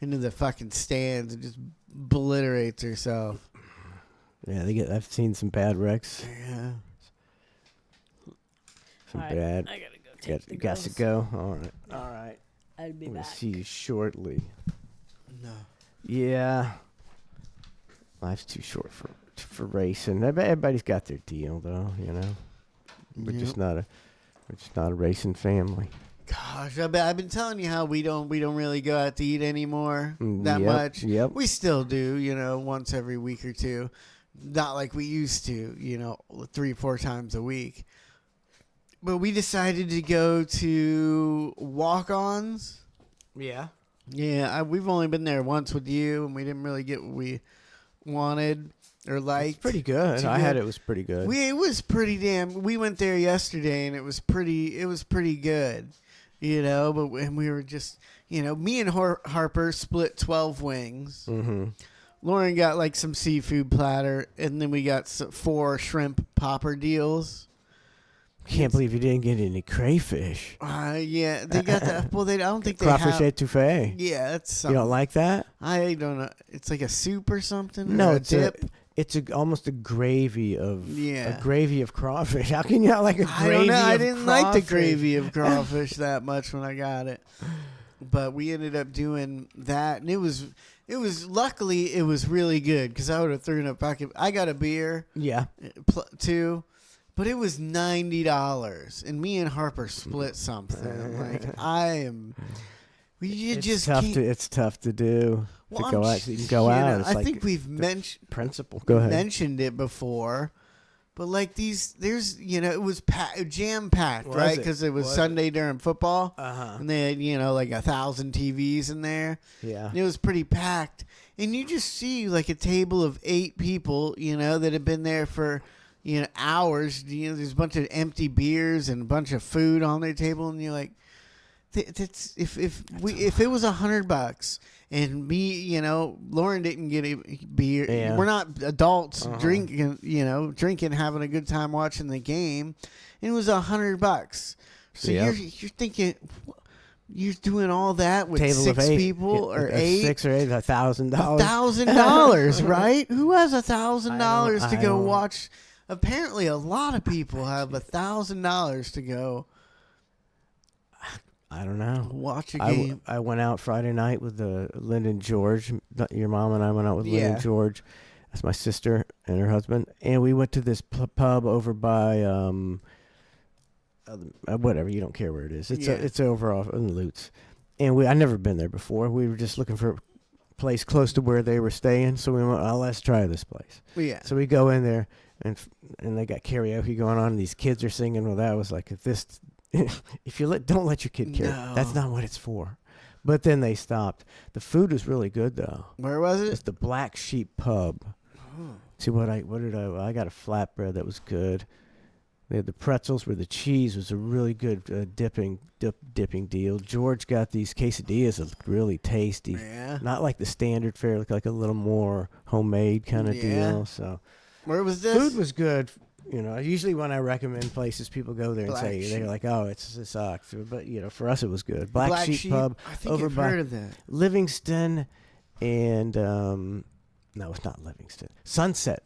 into the fucking stands and just obliterates herself. Yeah, I've seen some bad wrecks. Yeah. Some All right, bad. I gotta go take the Got to girls. go. All right. I'll be We'll back. see you shortly. No. Yeah. Life's too short for racing. Everybody's got their deal, though. We're just not a racing family. Gosh, I've been telling you how we don't really go out to eat anymore that much. Yep. We still do, once every week or two. Not like we used to, 3-4 times a week. But we decided to go to Walk-Ons. Yeah. Yeah, we've only been there once with you, and we didn't really get what we wanted or liked. It's pretty good. I had it was pretty good. It was pretty damn. We went there yesterday, and it was pretty good, But when we were just, me and Harper split 12 wings. Mm-hmm. Lauren got like some seafood platter, and then we got 4 shrimp popper deals. Can't believe you didn't get any crayfish. Yeah, they got that. Well, I don't think they crawfish have. etouffee. Yeah, that's You something. don't like that? I don't know. It's like a soup or something. No, or it's a dip. It's almost a gravy of Yeah. a gravy of crawfish. How can you not like a gravy? I don't know. I of didn't like the crawfish? gravy of crawfish that much when I got it, but we ended up doing that, and it was luckily it was really good because I would have thrown a pocket. I got a beer, Yeah. too. But it was $90, and me and Harper split something. Like, It's tough to do. Well, to go out. You can go out. It's I like think we've principle. Go ahead. mentioned it before, but like there's it was jam packed, right? Because it was Sunday during football, and they had like 1,000 TVs in there. Yeah, and it was pretty packed, and you just see like a table of 8 people, that have been there for hours. There's a bunch of empty beers and a bunch of food on their table, and you're like, that's if it was $100 and me, Lauren didn't get a beer. Yeah. We're not adults drinking, having a good time watching the game. And it was $100. So you're thinking you're doing all that with table 6 of 8 people or 8, 6 or 8, $1,000. $1,000, right? Who has $1,000 to go watch? Apparently, a lot of people have $1,000 to go. I don't know. Watch a game. I went out Friday night with Lynn and George. Your mom and I went out with Lynn and George. That's my sister and her husband. And we went to this pub over by whatever. You don't care where it is. It's over off in Lutz. And I'd never been there before. We were just looking for a place close to where they were staying. So we went, let's try this place. Yeah. So we go in there, and they got karaoke going on. And these kids are singing. Well, that was like this. If you don't let your kid carry, that's not what it's for. But then they stopped. The food was really good though. Where was it? It's the Black Sheep Pub. Oh. See I got a flatbread that was good. They had the pretzels where the cheese was a really good dipping deal. George got these quesadillas that looked really tasty. Yeah. Not like the standard fare, looked like a little more homemade kind of deal. So where was this? Food was good. Usually when I recommend places, people go there and they're like, "Oh, it sucks." But for us, it was good. Black Sheep Pub I think over I've by heard of that. Livingston, and no, it's not Livingston. Sunset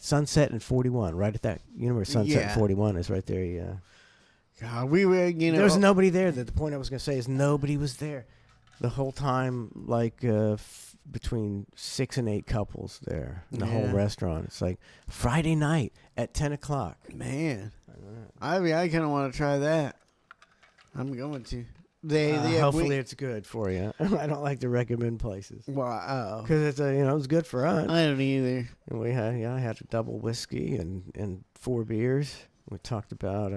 and 41, right at that. Where Sunset and 41 is, right there. Yeah. God, we were. There was nobody there. The point I was going to say is nobody was there the whole time. Like between 6 and 8 couples there in the whole restaurant. It's like Friday night at 10 o'clock. Man, I kind of want to try that. I'm going to. Hopefully it's good for you. I don't like to recommend places. Wow. Because it's it was good for us. I don't either. And we had I had a double whiskey and 4 beers. We talked about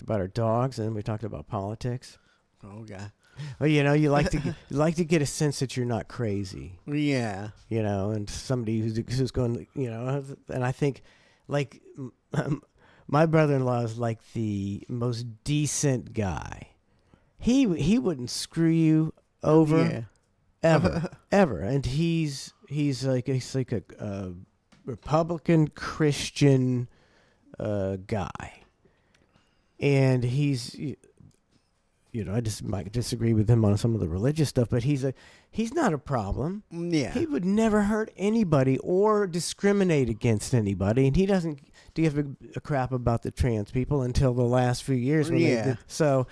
our dogs, and we talked about politics. Oh God. Well, you like to get a sense that you're not crazy. Yeah. And somebody who's going, and I think, like, my brother-in-law is like the most decent guy. He wouldn't screw you over, ever. And he's like a Republican Christian guy, and he's. I just might disagree with him on some of the religious stuff, but he's not a problem. Yeah. He would never hurt anybody or discriminate against anybody, and he doesn't give a crap about the trans people until the last few years. So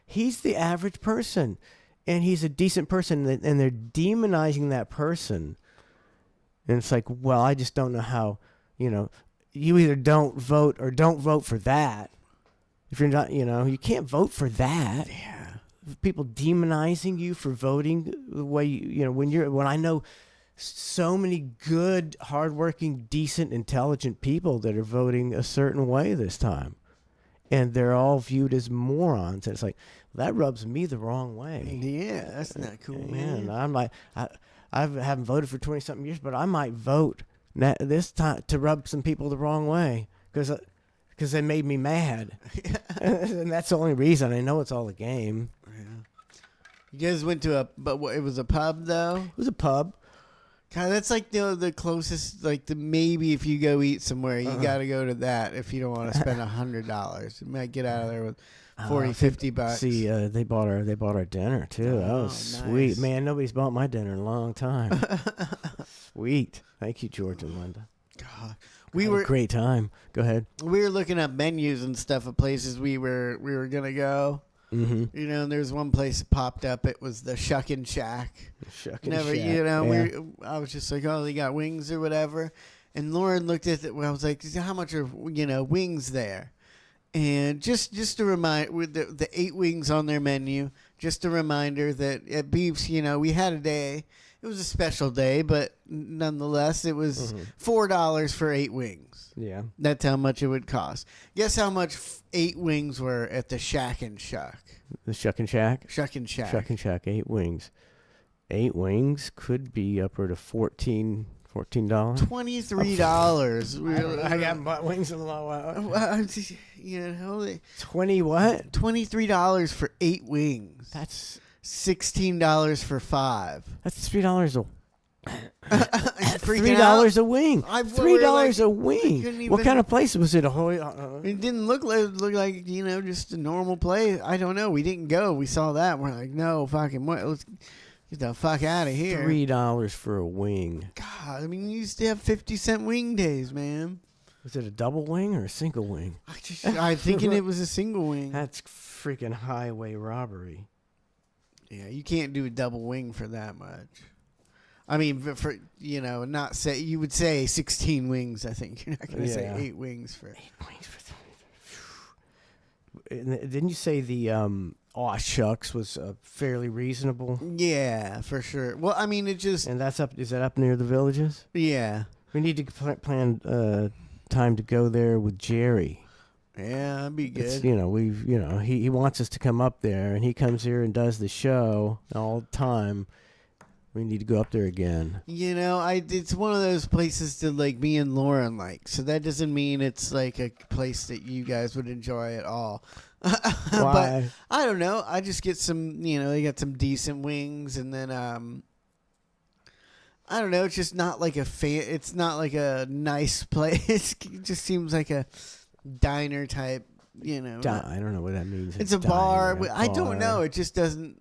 he's the average person, and he's a decent person, and they're demonizing that person. And it's like, well, I just don't know how, you either don't vote or don't vote for that. If you're not, you can't vote for that. Yeah. People demonizing you for voting the way when I know so many good, hardworking, decent, intelligent people that are voting a certain way this time, and they're all viewed as morons. And it's like that rubs me the wrong way. Yeah, that's not cool, man. I'm like, I haven't voted for 20-something years, but I might vote this time to rub some people the wrong way because they made me mad. And that's the only reason. I know it's all a game. Yeah. You guys went to it was a pub, though? It was a pub. God, that's like the closest, maybe if you go eat somewhere, you got to go to that if you don't want to spend $100. You might get out of there with $40-$50. See, they bought our dinner, too. That was sweet. Nice. Man, nobody's bought my dinner in a long time. Sweet. Thank you, George and Linda. God. We had a great time. Go ahead. We were looking up menus and stuff of places we were gonna go. Mm-hmm. And there's one place that popped up. It was the Shuckin' Shack. Shack. I was just like, oh, they got wings or whatever. And Lauren looked at it. I was like, how much are wings there? And just to remind, with the 8 wings on their menu, just a reminder that at Beefs, we had a day. It was a special day, but nonetheless, it was $4 for 8 wings. Yeah. That's how much it would cost. Guess how much 8 wings were at the Shack and Shuck? The Shuck and Shack? Shuck and Shack. Shuck and Shack, 8 wings. 8 wings could be upward of $14. $23. I got butt wings in a while. 20 what? $23 for 8 wings. That's $16 for 5. That's $3 a $3 a wing. $3 a wing. What kind of place was it? It didn't look like just a normal place. I don't know. We didn't go. We saw that. We're like, no fucking what? Let's get the fuck out of here. $3 for a wing. God, I mean, you used to have 50-cent wing days, man. Was it a double wing or a single wing? I'm thinking it was a single wing. That's freaking highway robbery. Yeah, you can't do a double wing for that much. I mean, for not say you would say 16 wings. I think you're not going to say 8 wings for 8 wings for. Didn't you say the aw shucks was fairly reasonable? Yeah, for sure. Well, I mean, it just and that's up. Is that up near the Villages? Yeah, we need to plan time to go there with Jerry. Yeah, that'd be good. It's, he wants us to come up there, and he comes here and does the show all the time. We need to go up there again. It's one of those places that like me and Lauren like. So that doesn't mean it's like a place that you guys would enjoy at all. Why? But I don't know. I just get some. They got some decent wings, and then I don't know. It's just not like it's not like a nice place. It just seems like a diner type, I don't know what that means. It's a bar. I don't know. It just doesn't.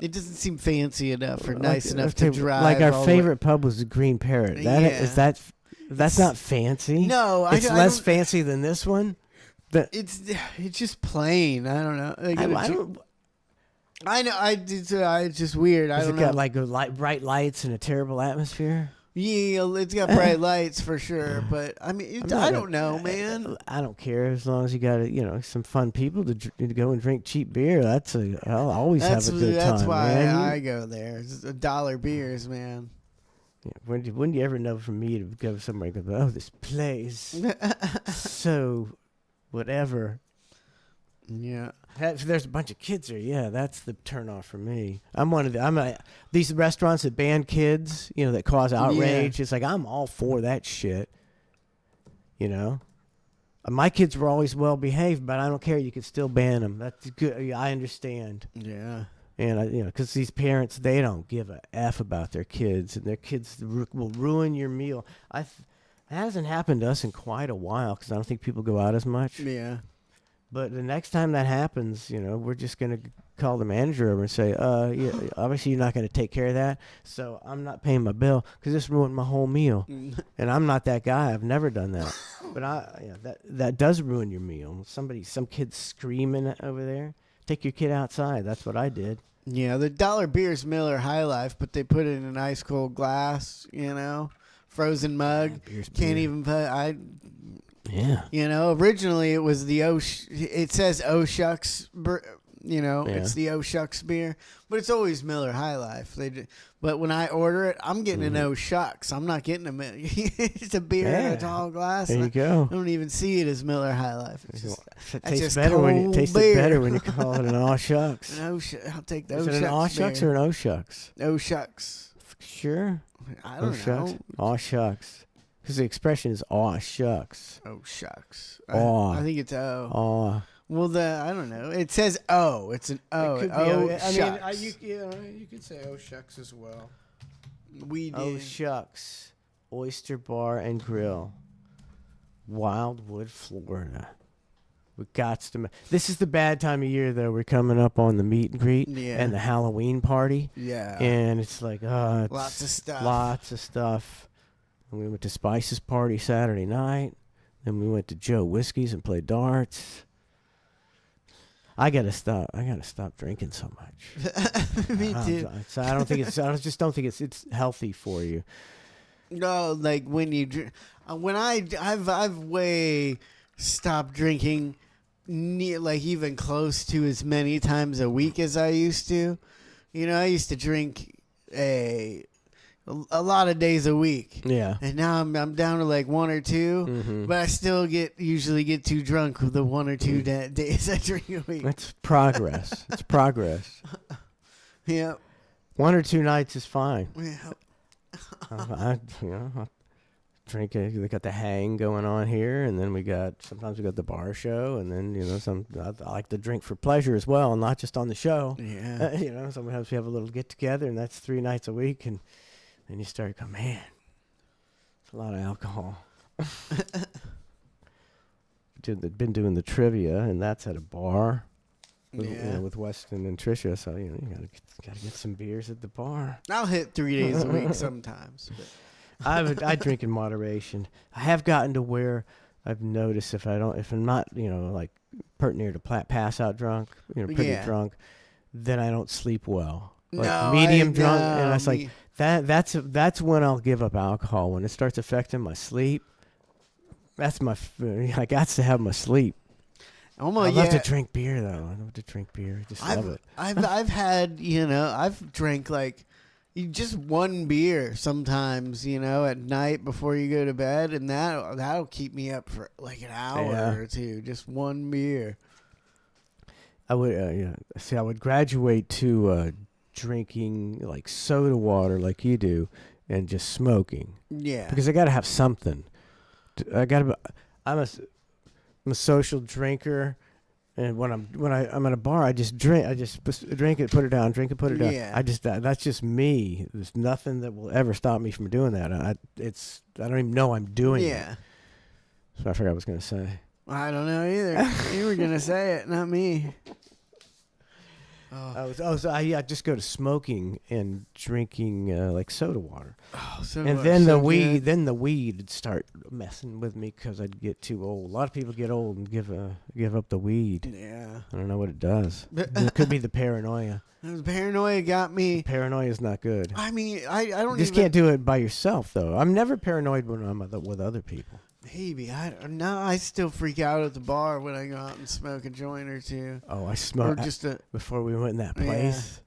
It doesn't seem fancy enough or nice enough to drive. Like our favorite pub was the Green Parrot. That's not fancy. No, it's less fancy than this one. It's just plain. I don't know. I know. It's just weird. I don't know. Got like bright lights and a terrible atmosphere. Yeah, it's got bright lights for sure, but I mean, I don't know, man. I don't care as long as you got some fun people to go and drink cheap beer. I'll always have a good time. That's why man. I go there. It's $1 beers, man. Yeah, when do you ever know from me to go somewhere and go, oh, this place, so whatever. Yeah. If there's a bunch of kids there, yeah, that's the turnoff for me. These restaurants that ban kids, that cause outrage. Yeah. It's like I'm all for that shit. My kids were always well behaved, but I don't care. You could still ban them. That's good. I understand. Yeah. And because these parents, they don't give a f about their kids, and their kids will ruin your meal. That hasn't happened to us in quite a while because I don't think people go out as much. Yeah. But the next time that happens, we're just going to call the manager over and say, obviously you're not going to take care of that, so I'm not paying my bill because this ruined my whole meal. And I'm not that guy. I've never done that. But that does ruin your meal. Some kid's screaming over there. Take your kid outside. That's what I did. Yeah, the $1 beer's Miller High Life, but they put it in an ice cold glass, frozen mug. Can't even put Yeah. Originally it was it says Oh Shucks, it's the Oh Shucks beer, but it's always Miller High Life. But when I order it, I'm getting an Oh Shucks. I'm not getting it's a beer in a tall glass. There you go. I don't even see it as Miller High Life. It tastes better when you call it an Aw Shucks. I'll take the Is Oh it Shucks. an Aw Shucks beer. or an Oh Shucks? Oh Shucks. Sure. I don't know. Shucks. Aw Shucks. Because the expression is aw shucks. Oh shucks. Aw. I think it's O. Aw. Well, I don't know. It says O. It's an O. It could be shucks. you could say oh shucks as well. We did. Oh shucks. Oyster Bar and Grill. Wildwood, Florida. We got to. This is the bad time of year though. We're coming up on the meet and greet and the Halloween party. Yeah. And it's like lots of stuff. Lots of stuff. And we went to Spice's party Saturday night. Then we went to Joe Whiskey's and played darts. I gotta stop drinking so much. Me too. So I don't think it's. I just don't think it's healthy for you. No, like when you drink. When I've way stopped drinking like even close to as many times a week as I used to. You know, I used to drink a lot of days a week. Yeah. And now I'm down to like 1 or 2, but I still usually get too drunk with the 1 or 2 days I drink a week. That's progress. It's progress. Yeah. 1 or 2 nights is fine. Yeah. I drink it. We got the hang going on here, and then sometimes we got the bar show, and then I like to drink for pleasure as well, and not just on the show. Yeah. Sometimes we have a little get together, and that's 3 nights a week, and then you start going, man, it's a lot of alcohol. Been doing the trivia, and that's at a bar. With Weston and Tricia, so you gotta get some beers at the bar. I'll hit 3 days a week sometimes. But. I drink in moderation. I have gotten to where I've noticed if I'm not like pert near to pass out drunk, pretty drunk, then I don't sleep well. Like medium drunk, and I was like that's when I'll give up alcohol, when it starts affecting my sleep. That's I got to have my sleep. I love to drink beer, though. I love to drink beer. I just love it. I've had, I've drank like just 1 beer sometimes, at night before you go to bed, and that'll keep me up for like an hour or 2. Just 1 beer. I would, I would graduate to drinking like soda water, like you do, and just smoking. Yeah. Because I got to have something. I'm a social drinker, and when I'm at a bar, I just drink. I just drink it, put it down, drink it, put it down. Yeah. That's just me. There's nothing that will ever stop me from doing that. I don't even know I'm doing it. So I forgot what I was gonna say. I don't know either. You were gonna say it, not me. I just go to smoking and drinking like soda water. Then the weed would start messing with me because I'd get too old. A lot of people get old and give up the weed. Yeah. I don't know what it does. It could be the paranoia. The paranoia got me. Paranoia is not good. I mean, I don't. You just can't do it by yourself, though. I'm never paranoid when I'm with other people. Maybe I still freak out at the bar when I go out and smoke a joint or 2. Oh, I smoked before we went in that place.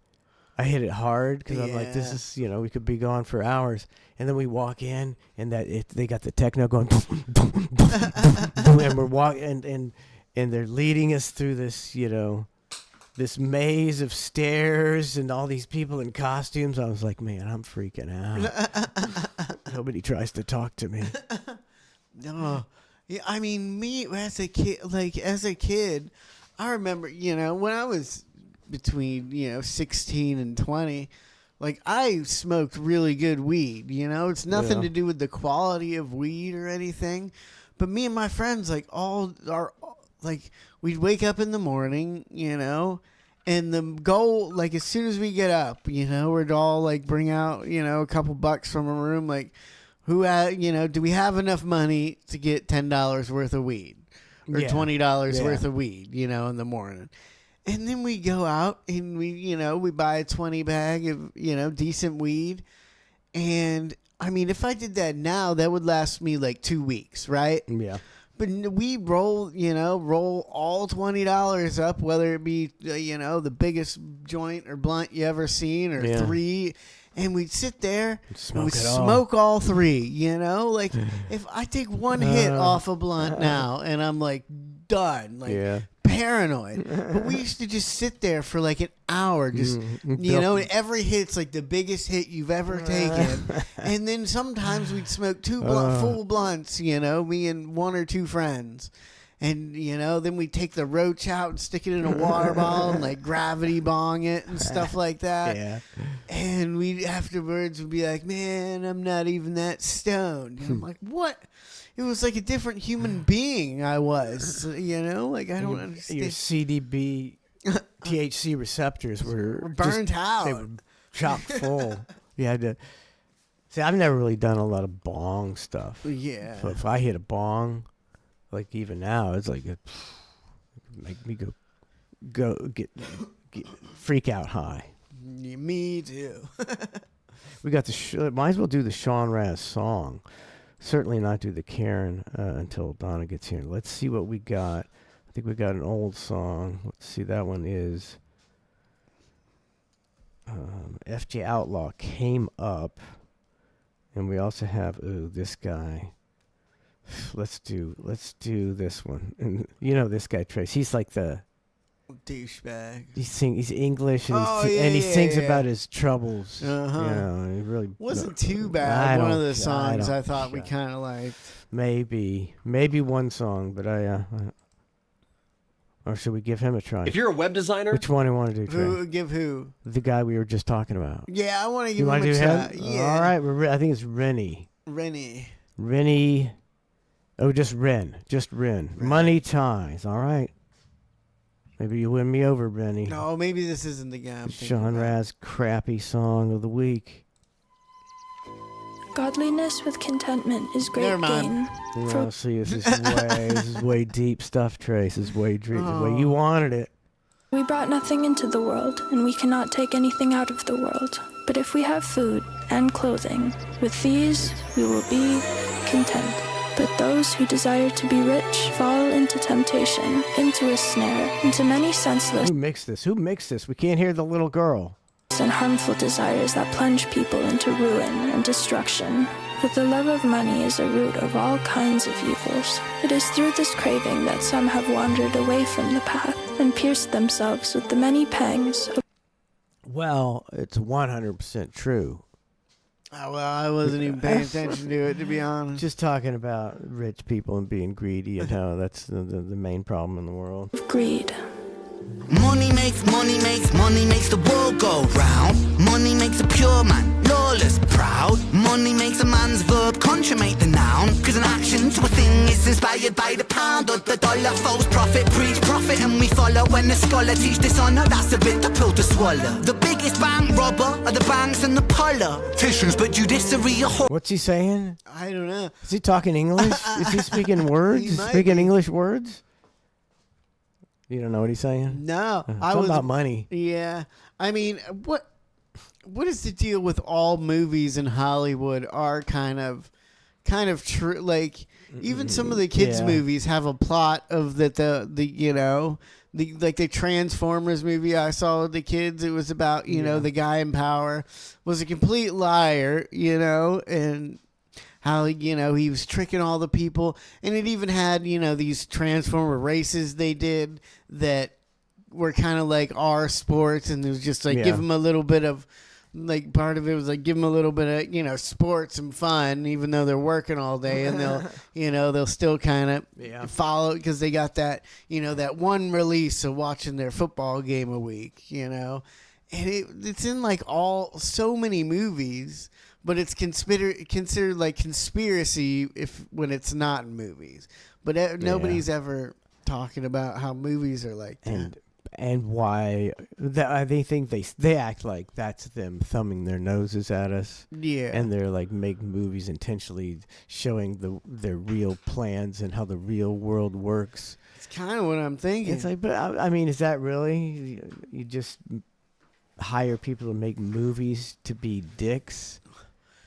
I hit it hard because I'm like, this is we could be gone for hours, and then we walk in and they got the techno going, and we're walking and they're leading us through this this maze of stairs and all these people in costumes. I was like, man, I'm freaking out. Nobody tries to talk to me. No, yeah, I mean, me as a kid, I remember, when I was between, 16 and 20, like I smoked really good weed, it's nothing to do with the quality of weed or anything, but me and my friends, we'd wake up in the morning, and the goal, like as soon as we get up, we'd all like bring out, a couple bucks from a room, like, do we have enough money to get $10 worth of weed or $20 worth of weed, in the morning? And then we go out and we buy a 20 bag of, decent weed. And I mean, if I did that now, that would last me like 2 weeks, right? Yeah. But we roll all $20 up, whether it be, the biggest joint or blunt you ever seen or 3. And we'd sit there and we'd smoke all 3, Like, if I take 1 hit off a blunt now and I'm, like, done, like, paranoid. But we used to just sit there for, like, an hour, just, and every hit's, like, the biggest hit you've ever taken. And then sometimes we'd smoke 2 full blunts, me and 1 or 2 friends. And, then we take the roach out and stick it in a water bottle and, like, gravity bong it and stuff like that. Yeah. And we afterwards would be like, man, I'm not even that stoned. And I'm like, what? It was like a different human being I was, Like, I don't understand. Your CDB, THC receptors were burnt out. They were chock full. You had to... See, I've never really done a lot of bong stuff. Yeah. So if I hit a bong... Like even now, it's like make me go get freak out high. Me too. We got might as well do the Sean Raz song. Certainly not do the Karen until Donna gets here. Let's see what we got. think we got an old song. Let's see, that one is FJ Outlaw Came Up. And we also have this guy. Let's do this one. And you know this guy, Trace. He's like the douchebag. He's English and he sings about his troubles. Uh-huh. You know, he really wasn't too bad. One of the songs I thought we kind of liked. Maybe one song, but or should we give him a try? If you're a web designer, which one do you want to do, Trey? Give who? The guy we were just talking about. Yeah, I want to give him a try. Yeah. All right, I think it's Rennie. Rennie. Oh, just Ren. Money Ties. All right. Maybe you win me over, Rennie. No, maybe this isn't the guy. Sean Raz crappy song of the week. Godliness with contentment is great gain. No, see, this is way deep stuff, Trace. This is way deep. The way you wanted it. We brought nothing into the world, and we cannot take anything out of the world. But if we have food and clothing, with these we will be content. But those who desire to be rich fall into temptation, into a snare, into many senseless Who mixed this? We can't hear the little girl. And harmful desires that plunge people into ruin and destruction. For the love of money is a root of all kinds of evils. It is through this craving that some have wandered away from the path and pierced themselves with the many pangs of... Well, it's 100% true. Oh, well, I wasn't even paying attention to it, to be honest. Just talking about rich people and being greedy and how that's the main problem in the world. Greed. Money makes the world go round. Money makes a pure man lawless, proud. Money makes a man's verb consummate the noun. Cause an action to a thing is inspired by the pound or the dollar. False prophet, preach profit and we follow. When the scholar teach dishonor, that's a bitter pill to swallow. The biggest bank robber are the banks and the politicians, but judiciary a whore. What's he saying? I don't know. Is he talking English? Is he speaking words? Is he speaking English words? You don't know what he's saying? No. It's about money. Yeah. I mean, what is the deal with all movies in Hollywood are kind of true? Like, even some of the kids' movies have a plot of that the Transformers movie I saw with the kids, it was about, you know, the guy in power was a complete liar, you know, and how, you know, he was tricking all the people. And it even had, you know, these Transformer races they did that were kind of like our sports. And it was just like, give them a little bit of, like, part of it was like, give them a little bit of, you know, sports and fun, even though they're working all day. And they'll, you know, they'll still kind of follow because they got that, you know, that one release of watching their football game a week, you know. And it's in like so many movies. But it's considered like conspiracy when it's not in movies. But nobody's ever talking about how movies are like that. And why they think they act like that's them thumbing their noses at us. Yeah. And they're like make movies intentionally showing their real plans and how the real world works. It's kind of what I'm thinking. It's like, but I mean, is that really? You just hire people to make movies to be dicks?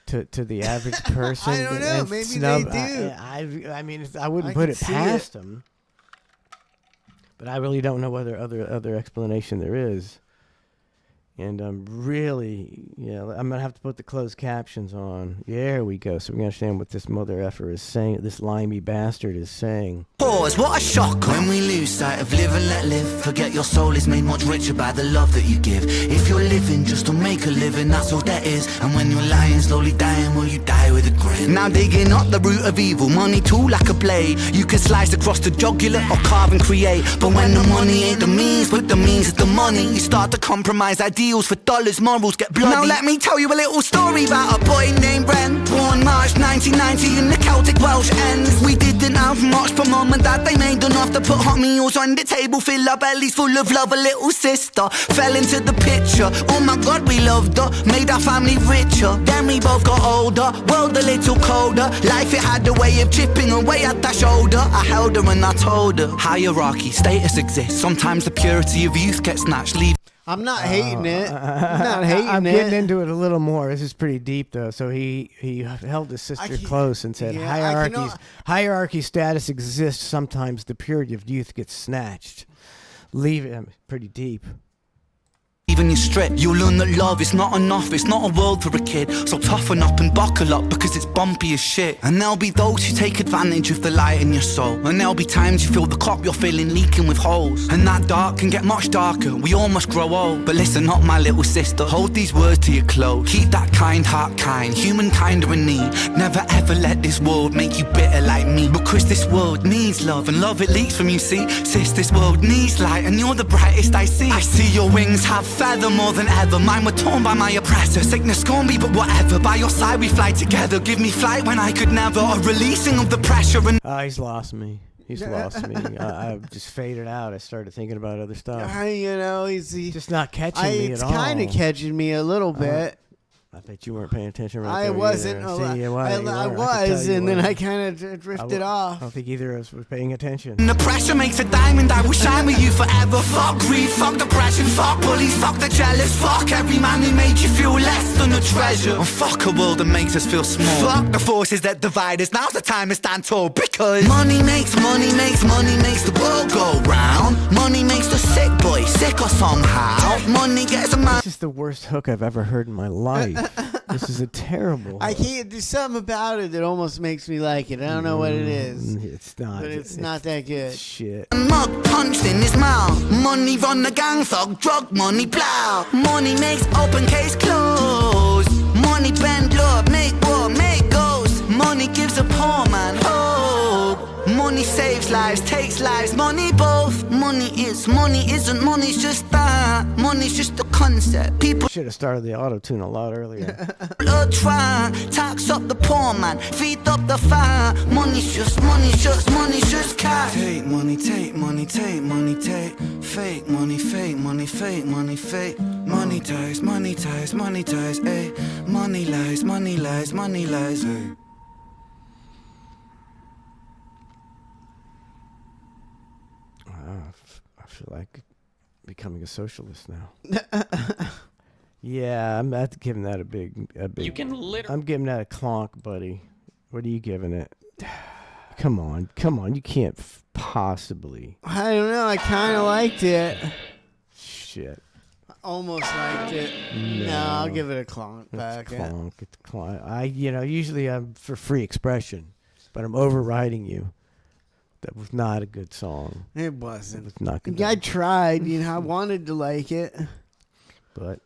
To the average person. I don't know. Maybe they do. I mean, I wouldn't put it past them. But I really don't know whether other explanation there is. And I'm gonna have to put the closed captions on. There we go, so we can understand what this mother effer is saying. This limey bastard is saying. Pause, what a shock when we lose sight of live and let live. Forget your soul is made much richer by the love that you give. If you're living just to make a living, that's all that is. And when you're lying, slowly dying, will you die with a grin? Now digging up the root of evil, money too like a blade. You can slice across the jugular or carve and create. But when the money ain't the means, but the means is the money, you start to compromise ideals for dollars, morals get bloody. Now let me tell you a little story about a boy named Bren. Born March 1990 in the Celtic Welsh ends. We didn't have much, but mum and dad, they made enough to put hot meals on the table, fill our bellies full of love. A little sister fell into the picture. Oh my God, we loved her, made our family richer. Then we both got older, world a little colder. Life, it had a way of chipping away at that shoulder. I held her and I told her. Hierarchy, status exists. Sometimes the purity of youth gets snatched. I'm not hating it. I'm not hating I'm it. getting into it a little more. This is pretty deep, though. So he held his sister close and said, hierarchy status exists. Sometimes the purity of youth gets snatched. Leave it. Pretty deep. Even you strip, you'll learn that love is not enough, it's not a world for a kid. So toughen up and buckle up because it's bumpy as shit. And there'll be those who take advantage of the light in your soul. And there'll be times you feel the cup you're filling leaking with holes. And that dark can get much darker, we all must grow old. But listen up my little sister, hold these words to your close. Keep that kind heart kind, humankind are in need. Never ever let this world make you bitter like me. Because this world needs love and love it leaks from you, see. Sis, this world needs light and you're the brightest I see. I see your wings have feather more than ever. Mine were torn by my oppressor. Sickness scorn me, but whatever. By your side we fly together. Give me flight when I could never. A releasing of the pressure and he's lost me. He's lost me. I just faded out. I started thinking about other stuff. He's just not catching me at all. It's kind of catching me a little bit. I bet you weren't paying attention right I there wasn't. See, I was, and then I kind of drifted off. I don't think either of us was paying attention. the pressure makes a diamond. I will shine with you forever. Fuck greed, fuck depression, fuck bullies, fuck the jealous. Fuck every man who made you feel less than a treasure. And fuck a world that makes us feel small. Fuck the forces that divide us. Now's the time to stand tall. Because money makes the world go round. Money makes the sick boy sicker somehow. Money gets a man. This is the worst hook I've ever heard in my life. This is a terrible hook. I can't. There's something about it that almost makes me like it. I don't know what it is. It's not. But it's not that good. Shit. Mug punched in his mouth. Money run the gang thug, drug money plow. Money makes open case close. Money bend love, make war, make goals. Money gives a poor man hope. Money saves lives, takes lives, money both. Money isn't, money's just that. Money's just a concept. People should have started the auto-tune a lot earlier. try, tax up the poor man, feed up the fire. Money's just cash. Take money, take money, take money, take. Fake money, fake money, fake money, fake. Money ties, money ties, money ties, eh. Money lies, money lies, money lies, eh. I feel like becoming a socialist now. Yeah, I'm not giving that a big. You can literally. I'm giving that a clonk, buddy. What are you giving it? Come on. You can't possibly. I don't know. I kind of liked it. Shit. I almost liked it. No, I'll give it a clonk back. It's clonk. Usually I'm for free expression, but I'm overriding you. That was not a good song. It wasn't. It was not good. Yeah, I tried. I wanted to like it, but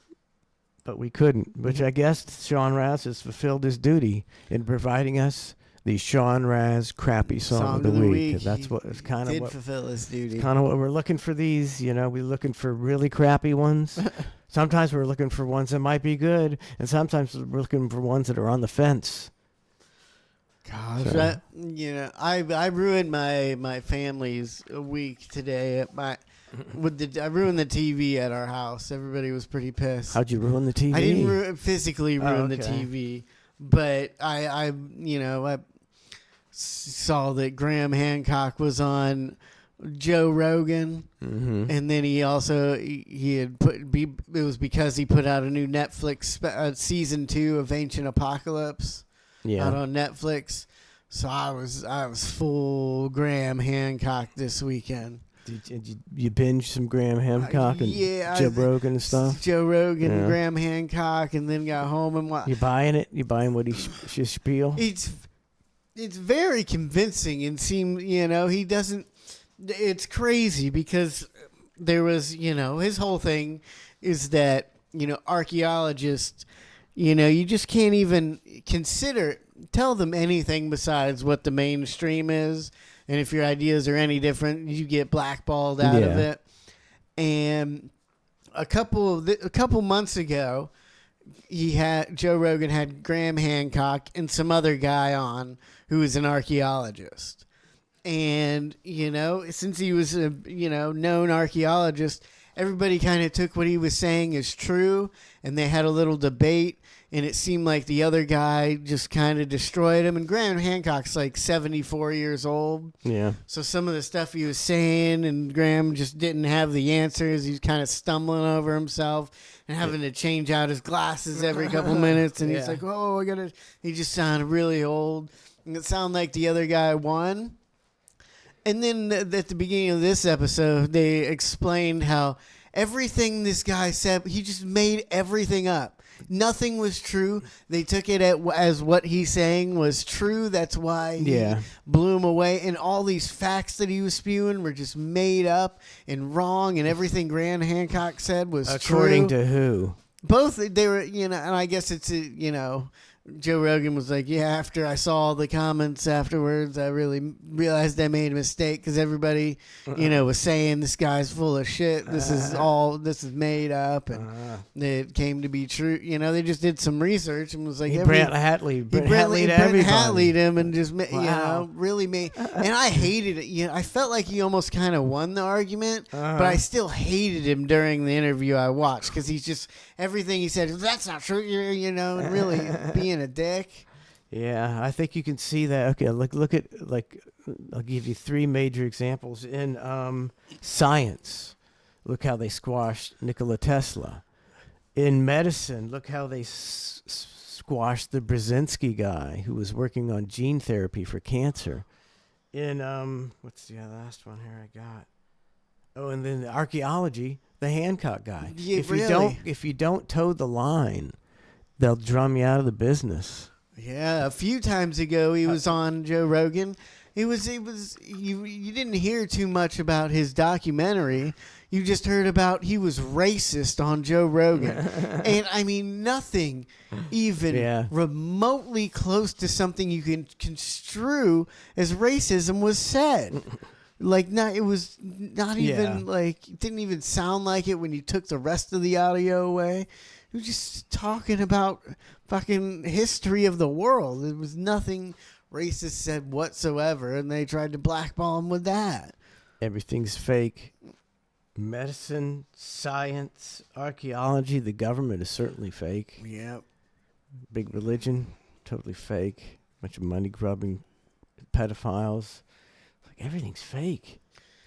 we couldn't. Which I guess Sean Raz has fulfilled his duty in providing us the Sean Raz crappy song of the week. That's what it's kind of. Did fulfill his duty. Kind of what we're looking for. These, we're looking for really crappy ones. Sometimes we're looking for ones that might be good, and sometimes we're looking for ones that are on the fence. Gosh, I ruined my family's week today. I ruined the TV at our house. Everybody was pretty pissed. How'd you ruin the TV? I didn't physically ruin the TV, but I saw that Graham Hancock was on Joe Rogan, and then he also it was because he put out a new Netflix season 2 of Ancient Apocalypse. Out on Netflix, so I was full Graham Hancock this weekend. Did you binge some Graham Hancock and Joe Rogan and stuff? Joe Rogan, and Graham Hancock, and then got home and what? You buying it? You buying what he spiel? It's very convincing and he doesn't. It's crazy because there was his whole thing is that archaeologists. You just can't even tell them anything besides what the mainstream is. And if your ideas are any different, you get blackballed out of it. And a couple months ago, Joe Rogan had Graham Hancock and some other guy on who was an archaeologist. And, since he was a, known archaeologist, everybody kind of took what he was saying as true, and they had a little debate. and it seemed like the other guy just kind of destroyed him. And Graham Hancock's like 74 years old. Yeah. So some of the stuff he was saying, and Graham just didn't have the answers. He's kind of stumbling over himself and having to change out his glasses every couple minutes. And he's Yeah. like, oh, I got to. He just sounded really old. And it sounded like the other guy won. And then at the beginning of this episode, they explained how everything this guy said, he just made everything up. Nothing was true. They took it as what he's saying was true. That's why he blew him away. And all these facts that he was spewing were just made up and wrong. And everything Graham Hancock said was According true. to who? Both, they were, and I guess it's, Joe Rogan was like, yeah, after I saw the comments afterwards, I really realized I made a mistake because everybody, was saying this guy's full of shit. This is made up, and it came to be true. They just did some research and was like, Brent Hatley'd him and just, really made. And I hated it. I felt like he almost kind of won the argument, but I still hated him during the interview I watched because he's just everything he said. That's not true. And really being a dick. Yeah, I think you can see that. Okay, look at I'll give you 3 major examples in science. Look how they squashed Nikola Tesla. In medicine, look how they squashed the Brzezinski guy who was working on gene therapy for cancer. In what's the last one here I got? Oh, and then archaeology, the Hancock guy. Yeah, if you don't toe the line, they'll drum you out of the business. Yeah, a few times ago he was on Joe Rogan. You didn't hear too much about his documentary. You just heard about he was racist on Joe Rogan. And I mean nothing even remotely close to something you can construe as racism was said. It was not even it didn't even sound like it when you took the rest of the audio away. He was just talking about fucking history of the world. It was nothing racist said whatsoever, and they tried to blackball him with that. Everything's fake. Medicine, science, archaeology, the government is certainly fake. Yep. Big religion, totally fake. Bunch of money grubbing pedophiles. Everything's fake.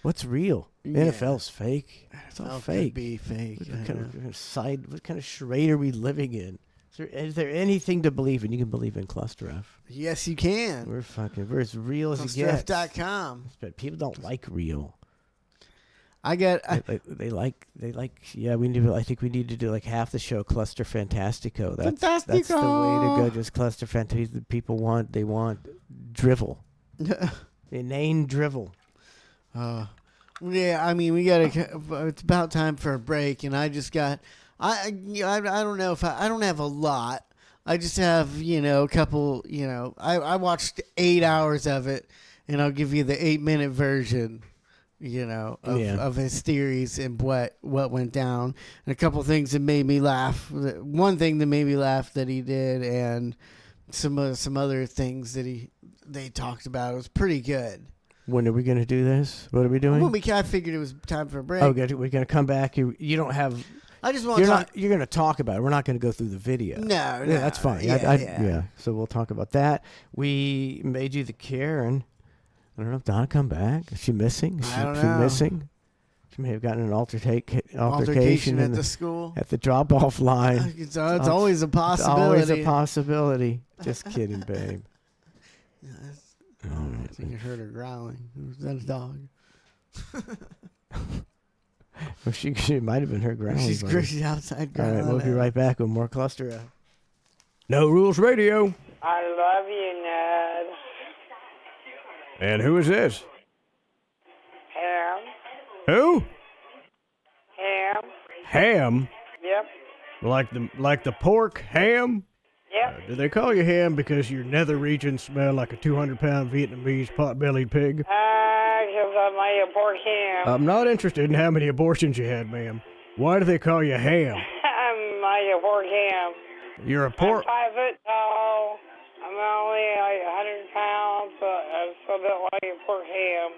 What's real? Yeah. NFL's fake. It's all fake. Could be fake. What kind of charade are we living in? Is there anything to believe in? You can believe in ClusterF. Yes, you can. We're as real as it gets. ClusterF.com. But people don't like real. They like. I think we need to do like half the show Cluster Fantastico. That's the way to go. Just Cluster Fantastico. People want drivel. Inane drivel. Yeah, I mean, we gotta. It's about time for a break, and I just got. I don't know if I don't have a lot. I just have a couple. I watched 8 hours of it, and I'll give you the 8-minute version. Of his theories and what went down, and a couple things that made me laugh. One thing that made me laugh that he did, and some other things that they talked about. It was pretty good. When are we going to do this? What are we doing? I figured it was time for a break. Oh, good. We're going to come back. You don't have. I just want to talk. You're going to talk about it. We're not going to go through the video. No, that's fine. Yeah. So we'll talk about that. We made you the Karen. I don't know if Donna come back. Is she missing? I don't know. Missing? She may have gotten an altercation at the school. At the drop-off line. It's always a possibility. It's always a possibility. Just kidding, babe. I think you heard her growling. Was that a dog? Well, she might have been her growling. She's outside growling. All right, we'll be right back with more ClusterF. No Rules Radio. I love you, Ned. And who is this? Ham. Who? Ham. Ham? Yep. Like the pork ham? Yep. Do they call you ham because your nether regions smell like a 200-pound Vietnamese pot-bellied pig? Because I'm a pork ham. I'm not interested in how many abortions you had, ma'am. Why do they call you ham? I'm a pork ham. You're a pork... I'm 5 foot tall. I'm only like 100 pounds, but I'm still built like a pork ham.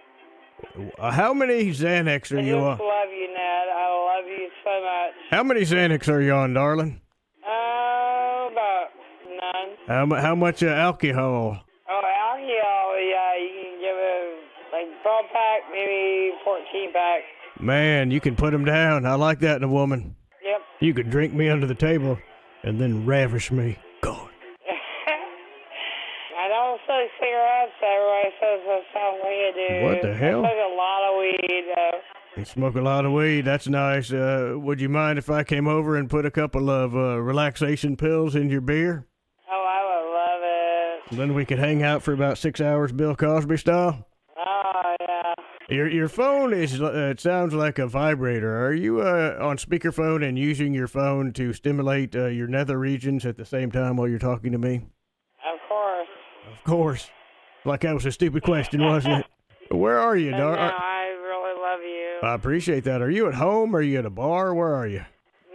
How many Xanax are you on? I just love you, Ned. I love you so much. How many Xanax are you on, darling? About How much alcohol? Oh, alcohol, yeah, you can give it like 12 pack, maybe 14 pack. Man, you can put 'em down. I like that in a woman. Yep. You could drink me under the table and then ravish me. I don't smoke cigarettes. Everybody says that sounds like I do. What the hell? I smoke a lot of weed, though. You smoke a lot of weed. That's nice. Would you mind if I came over and put a couple of relaxation pills in your beer? Oh, I would love it. Then we could hang out for about 6 hours, Bill Cosby style. Oh, yeah. Your phone is. It sounds like a vibrator. Are you on speakerphone and using your phone to stimulate your nether regions at the same time while you're talking to me? Of course. Of course. Like that was a stupid question, wasn't it? Where are you, No, darling? I really love you. I appreciate that. Are you at home? Are you at a bar? Where are you?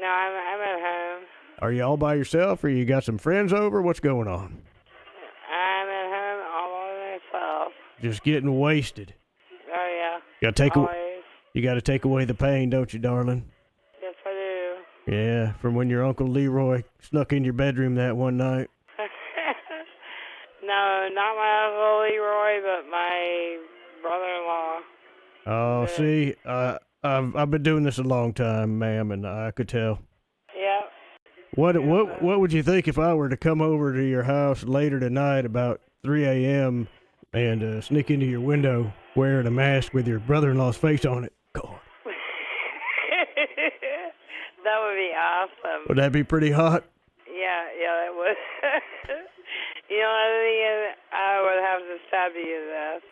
No, I'm at home. Are you all by yourself, or you got some friends over? What's going on? I'm at home all by myself. Just getting wasted. Oh, yeah. You got to take away the pain, don't you, darling? Yes, I do. Yeah, from when your Uncle Leroy snuck in your bedroom that one night. No, not my Uncle Leroy, but my brother-in-law. Oh, see, I've been doing this a long time, ma'am, and I could tell. Yep. What would you think if I were to come over to your house later tonight about 3 a.m. and sneak into your window wearing a mask with your brother-in-law's face on it? That would be awesome. Would that be pretty hot? Yeah, that would. You know, I think I would have to stab you to death.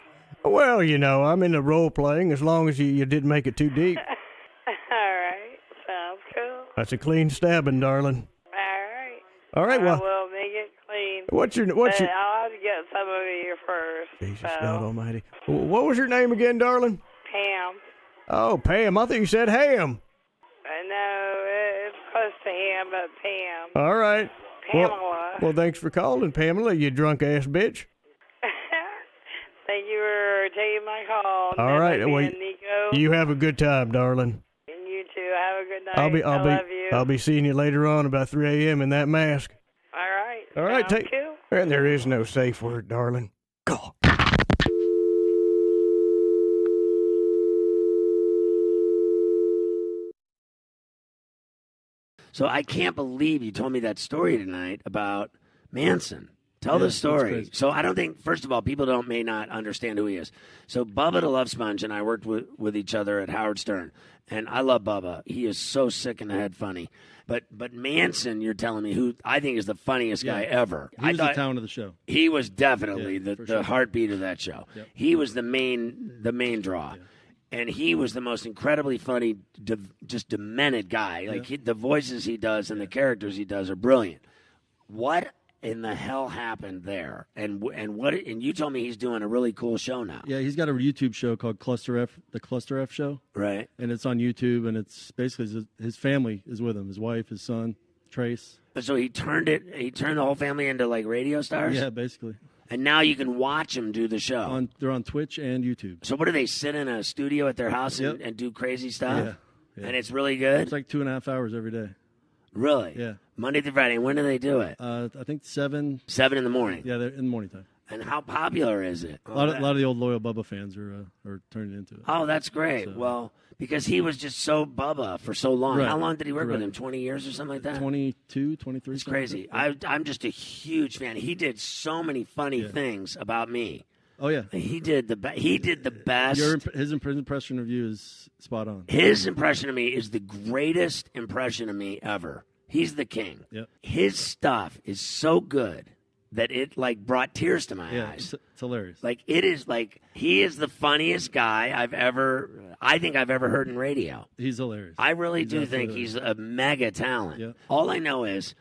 Well, you know, I'm into role-playing as long as you didn't make it too deep. All right. Sounds cool. That's a clean stabbing, darling. All right, well, I will make it clean. What's your- I'll have to get some of you first. Jesus God Almighty. What was your name again, darling? Pam. Oh, Pam. I thought you said ham. I know it's close to him, but Pam. All right. Pamela. Well, thanks for calling, Pamela, you drunk-ass bitch. Thank you for taking my call. All right. Nico. Well, you have a good time, darling. And you too. Have a good night. I love you. I'll be seeing you later on about 3 a.m. in that mask. All right. All right. Sounds cool. And there is no safe word, darling. So I can't believe you told me that story tonight about Manson. Tell the story. So I don't think, first of all, people may not understand who he is. So Bubba the Love Sponge and I worked with each other at Howard Stern, and I love Bubba. He is so sick in the head funny. But Manson, you're telling me, who I think is the funniest guy ever. He was the talent of the show. He was definitely the sure. heartbeat of that show. Yep. He was the main draw. And he was the most incredibly funny, just demented guy. Like the voices he does and the characters he does are brilliant. What in the hell happened there? And you told me he's doing a really cool show now. Yeah, he's got a YouTube show called ClusterF, the ClusterF Show. Right. And it's on YouTube, and it's basically his family is with him, his wife, his son, Trace. So he turned the whole family into like radio stars? Yeah, basically. And now you can watch him do the show. They're on Twitch and YouTube. So what do they sit in a studio at their house and do crazy stuff? Yeah. And it's really good? It's like 2.5 hours every day. Really? Yeah. Monday through Friday. When do they do it? I think 7. 7 in the morning? Yeah, they're in the morning time. And how popular is it? A lot of the old loyal Bubba fans are turning into it. Oh, that's great. So- Well, because he was just so Bubba for so long. Right. How long did he work with Correct. him? 20 years or something like that? 22, 23. It's crazy. I'm just a huge fan. He did so many funny things about me. Oh yeah, he did the best. His impression of you is spot on. His impression of me is the greatest impression of me ever. He's the king. Yep. His stuff is so good that it like brought tears to my It's eyes. hilarious. Like it is like he is the funniest guy I think I've ever heard in radio. He's hilarious. I really He's do absolutely think he's a mega talent. Yeah. All I know is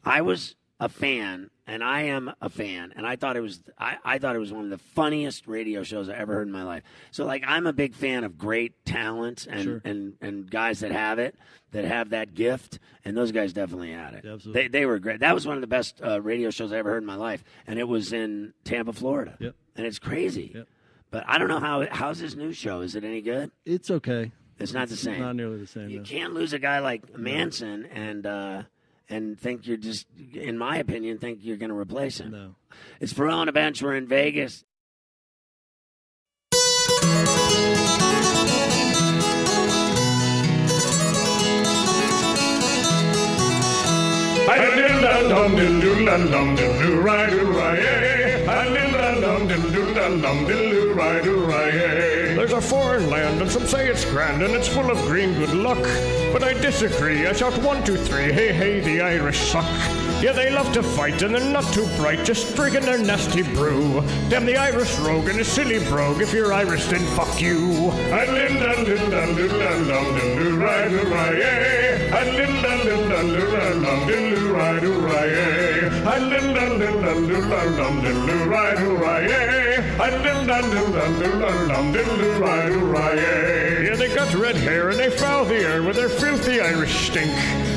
I was a fan, and I am a fan, and I thought it was one of the funniest radio shows I ever heard in my life. So like I'm a big fan of great talent and Sure. and guys that have it, that have that gift, and those guys definitely had it. Yeah, absolutely. They were great. That was one of the best radio shows I ever heard in my life, and it was in Tampa, Florida. Yep. And it's crazy. Yep. But I don't know how's his new show. Is it any good? It's okay. It's not the same. Not nearly the same. You no. can't lose a guy like Manson and think you're just, in my opinion, think you're going to replace him. No. It's Pharrell and a Bench. We're in Vegas. There's a foreign land, and some say it's grand, and it's full of green good luck. But I disagree. I shout 1, 2, 3, hey, hey, the Irish suck. Yeah, they love to fight, and they're not too bright, just drinking their nasty brew. Damn the Irish rogue and his silly brogue. If you're Irish, then fuck you. Yeah, they got red hair and they foul the air with their filthy Irish stink.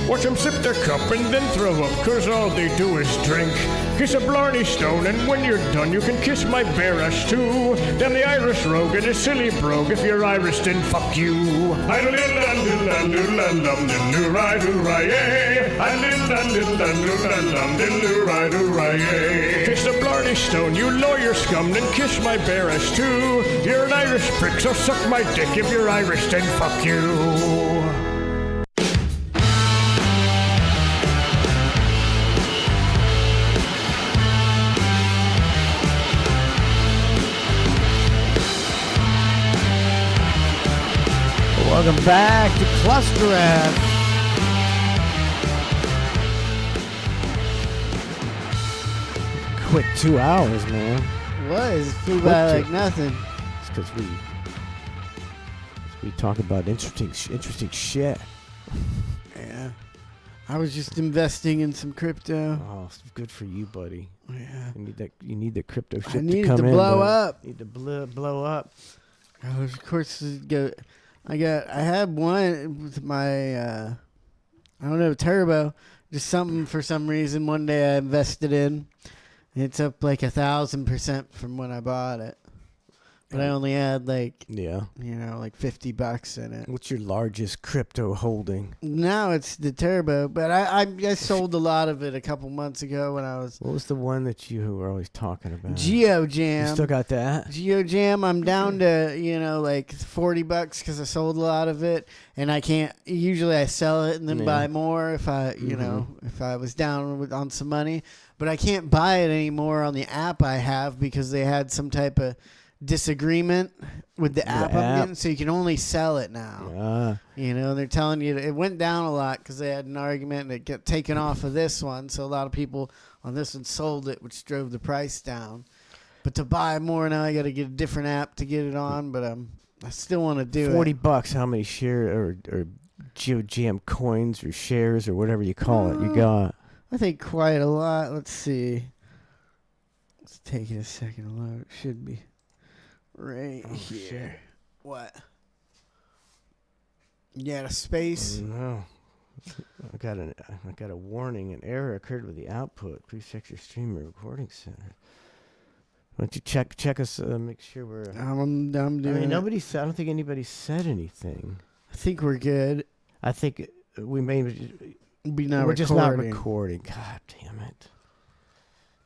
Watch them sip their cup and then throw up, 'cause all they do is drink. Kiss a Blarney Stone, and when you're done, you can kiss my bare ass too. Damn the Irish rogue and his silly brogue. If you're Irish, then fuck you. Kiss the Blarney Stone, you lawyer scum, then kiss my bare ass too. You're an Irish prick, so suck my dick. If you're Irish, then fuck you. Welcome back to ClusterF. Quick 2 hours, man. Was flew by like nothing. It's because we talk about interesting shit. Yeah, I was just investing in some crypto. Oh, good for you, buddy. Yeah, you need that crypto shit I need to come to in. blow up. Need to blow up. Oh, of course, I had one with my I don't know, turbo, just something for some reason. One day I invested in. It's up like 1,000% from when I bought it. But I only had like like $50 in it. What's your largest crypto holding? Now it's the turbo, but I sold a lot of it a couple months ago when I was. What was the one that you were always talking about? GeoJam. You still got that? GeoJam. I'm down to like $40 because I sold a lot of it, and I can't. Usually I sell it and then buy more if I if I was down on some money, but I can't buy it anymore on the app I have because they had some type of disagreement with the app I'm getting, so you can only sell it now. They're telling you it went down a lot because they had an argument and it got taken off of this one, so a lot of people on this one sold it, which drove the price down. But to buy more now, I got to get a different app to get it on, but I still want to do $40. How many share or GeoJam coins or shares or whatever you call it you got? I think quite a lot. Let's see. Let's take it a second to load. It should be right here. Shit. What? You got a space? No. I got a warning. An error occurred with the output. Please check your stream or recording center. Why don't you check us? Make sure we're. I'm doing. I don't think anybody said anything. I think we're good. I think we may be not. We're just not recording. God damn it.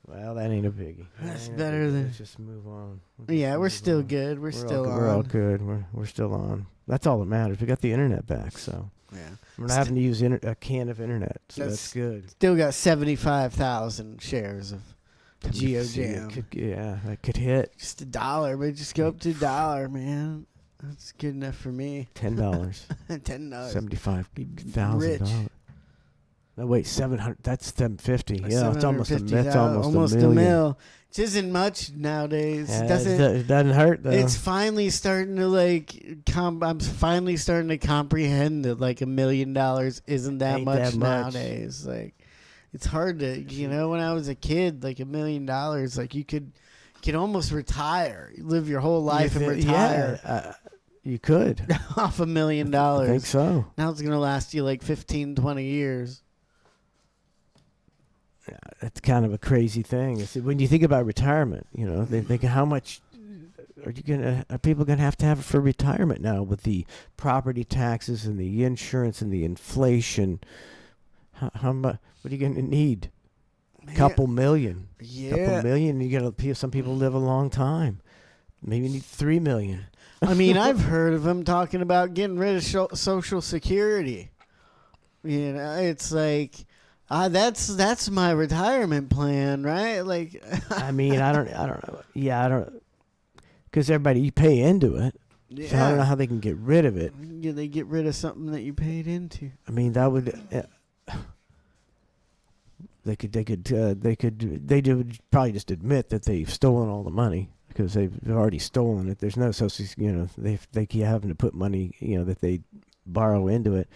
Well, that ain't a biggie. That's better than. Let's just move on. We're still good. We're still on. We're all good. We're still on. That's all that matters. We got the internet back, so we're not having to use a can of internet. So that's good. Still got 75,000 shares of GeoJam. That could hit just $1, but just go up to $1, man. That's good enough for me. $10. $10. $75,000. No, wait, 700. That's 750. Yeah, it's almost a mil. Which isn't much nowadays. Yeah, it doesn't hurt though. It's finally starting to I'm finally starting to comprehend that like $1 million isn't that much nowadays. Like, it's hard to when I was a kid, like $1 million, like you could almost retire, live your whole life and retire. Yeah, you could off $1 million. I think so. Now it's gonna last you like 15, 20 years. Yeah, that's kind of a crazy thing. When you think about retirement, they think how much are people gonna have to have for retirement now with the property taxes and the insurance and the inflation? How much? What are you going to need? Couple million. Yeah. Couple million. You got to. Some people live a long time. Maybe you need 3 million. I mean, I've heard of them talking about getting rid of Social Security. You know, it's like, that's my retirement plan, right? Like, I mean, I don't know. Yeah, I don't. Because you pay into it. yeah. So I don't know how they can get rid of it. Yeah, they get rid of something that you paid into. I mean, that would. They would probably just admit that they've stolen all the money because they've already stolen it. There's no social, they keep having to put money, that they borrow into it.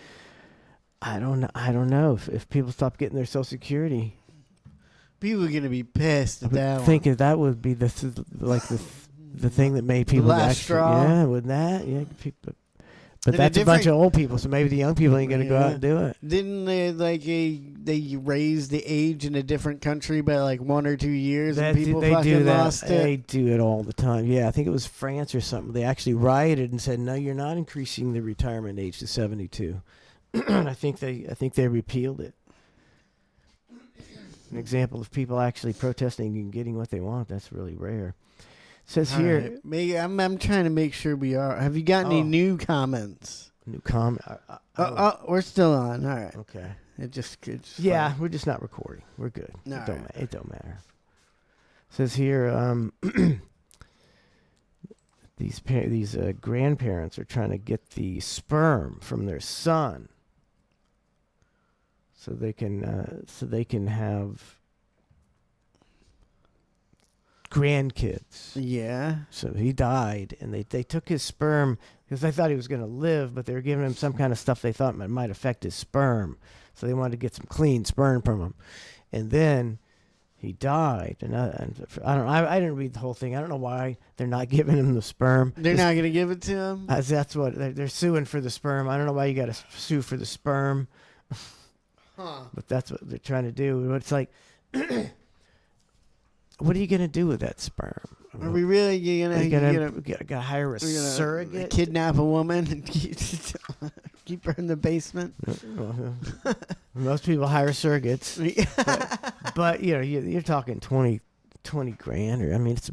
I don't know if people stop getting their Social Security. People are gonna be pissed at that. I think that would be the thing that made people the last actually, straw. yeah, wouldn't that? Yeah, people. But And that's a bunch of different- old people, so maybe the young people ain't gonna go out and do it. Didn't they they raise the age in a different country by like 1 or 2 years, and people They fucking do that. lost They it? do it all the time. Yeah, I think it was France or something. They actually rioted and said, "No, you're not increasing the retirement age to 72." I think they repealed it. An example of people actually protesting and getting what they want. That's really rare. It says All here. right. Maybe I'm trying to make sure we are. Have you got any new comments? New comment. We're still on. All right. Okay. It just Yeah, we're just not recording. We're good. All right. It don't matter. It says here, these grandparents are trying to get the sperm from their son, so they can have grandkids. Yeah. So he died, and they took his sperm because they thought he was going to live, but they were giving him some kind of stuff they thought might affect his sperm. So they wanted to get some clean sperm from him, and then he died. And I didn't read the whole thing. I don't know why they're not giving him the sperm. They're not going to give it to him? That's what they're suing for, the sperm. I don't know why you got to sue for the sperm. Huh. But that's what they're trying to do. It's like, what are you going to do with that sperm? Are we really gonna hire a surrogate? Kidnap a woman and keep her in the basement? Most people hire surrogates. but you're talking 20 grand. Or, I mean, it's,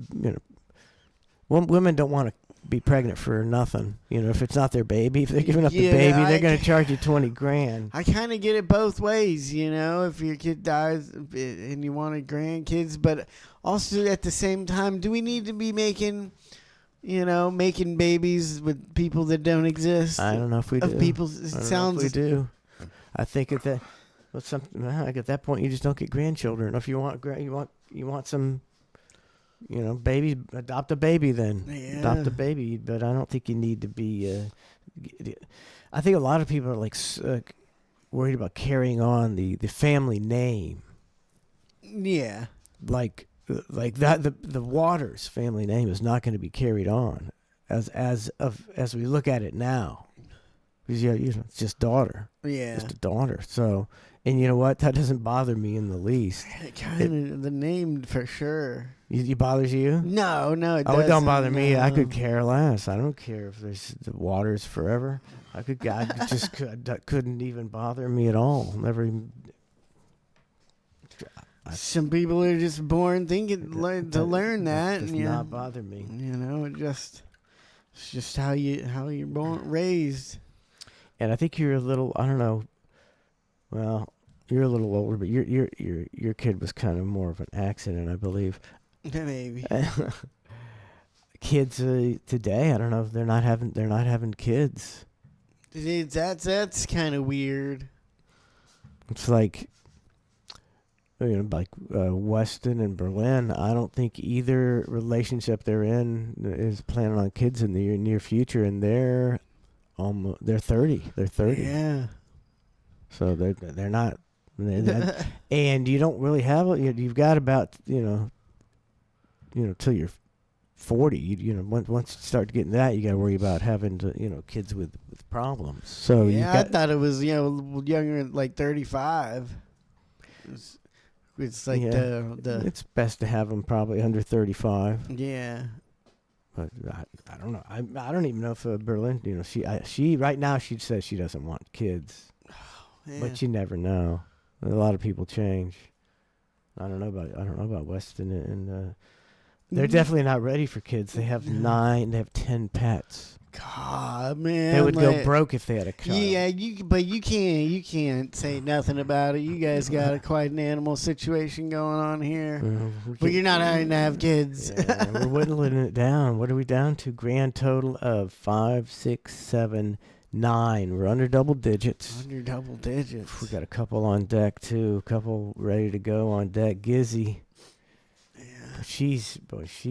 women don't want to be pregnant for nothing. If it's not their baby, if they're giving up the baby, they're going to charge you 20 grand. I kind of get it both ways, if your kid dies and you wanted grandkids, but also at the same time, do we need to be making babies with people that don't exist? I don't know if we do. We do. I think at that point you just don't get grandchildren. If you want some, babies, adopt a baby then. Yeah. Adopt a baby, but I don't think you need to be. I think a lot of people are like worried about carrying on the family name. Yeah. Like that, the Waters family name is not going to be carried on as we look at it now. Because it's just daughter. Yeah. Just a daughter. So, and you know what? That doesn't bother me in the least. Kind of the name for sure. It bothers you? No, it doesn't. Oh, it don't bother me. I could care less. I don't care if there's the Waters forever. That couldn't even bother me at all. Never even. Some people are just born thinking to learn that. Does not bother me. It's just how you're born, raised. And I think you're a little. I don't know. Well, you're a little older, but your kid was kind of more of an accident, I believe. Maybe. Kids today, I don't know if they're not having kids. That's kind of weird. It's like. Like Weston and Berlin, I don't think either relationship they're in is planning on kids in the near future, and they're 30. They're 30. Yeah. So they're not, and you don't really have you've got about till you're 40. Once you start getting that, you got to worry about having kids with problems. So I thought it was younger, like 35. It's like the. It's best to have them probably under 35. Yeah. But I don't know. I don't even know if Berlin. She right now she says she doesn't want kids. Yeah. But you never know. A lot of people change. I don't know about Weston and they're definitely not ready for kids. They have 10 pets. God, man, they would go broke if they had a child. Yeah, but you can't say nothing about it. You guys got quite an animal situation going on here. But you're not having to have kids. Yeah, we're whittling it down. What are we down to? Grand total of 5, 6, 7, 9. We're under double digits. Under double digits. We got a couple on deck too. A couple ready to go on deck. Gizzy. Yeah. She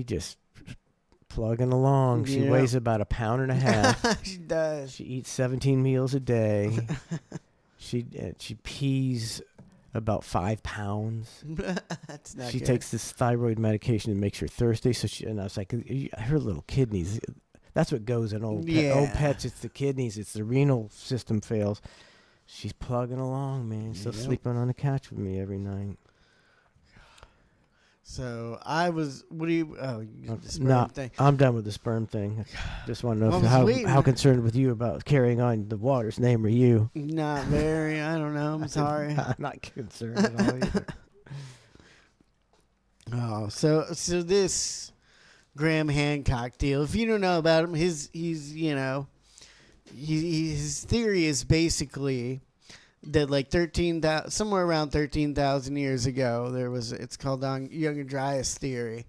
just plugging along. She weighs about 1.5 pounds. She does. She eats 17 meals a day. She pees about 5 pounds. That's not She good. takes this thyroid medication that makes her thirsty. And I was like, her little kidneys. That's what goes in old pets. It's the kidneys. It's the renal system fails. She's plugging along, man. Still sleeping on the couch with me every night. So I was. What do you? Oh, the sperm No, thing. I'm done with the sperm thing. Just want to know how concerned with you about carrying on the water's name are you? Not very. I don't know. I'm sorry. I'm not concerned at all either. Oh, so this Graham Hancock deal. If you don't know about him, his theory is basically that like 13,000, somewhere around 13,000 years ago, it's called Young and Dryas theory.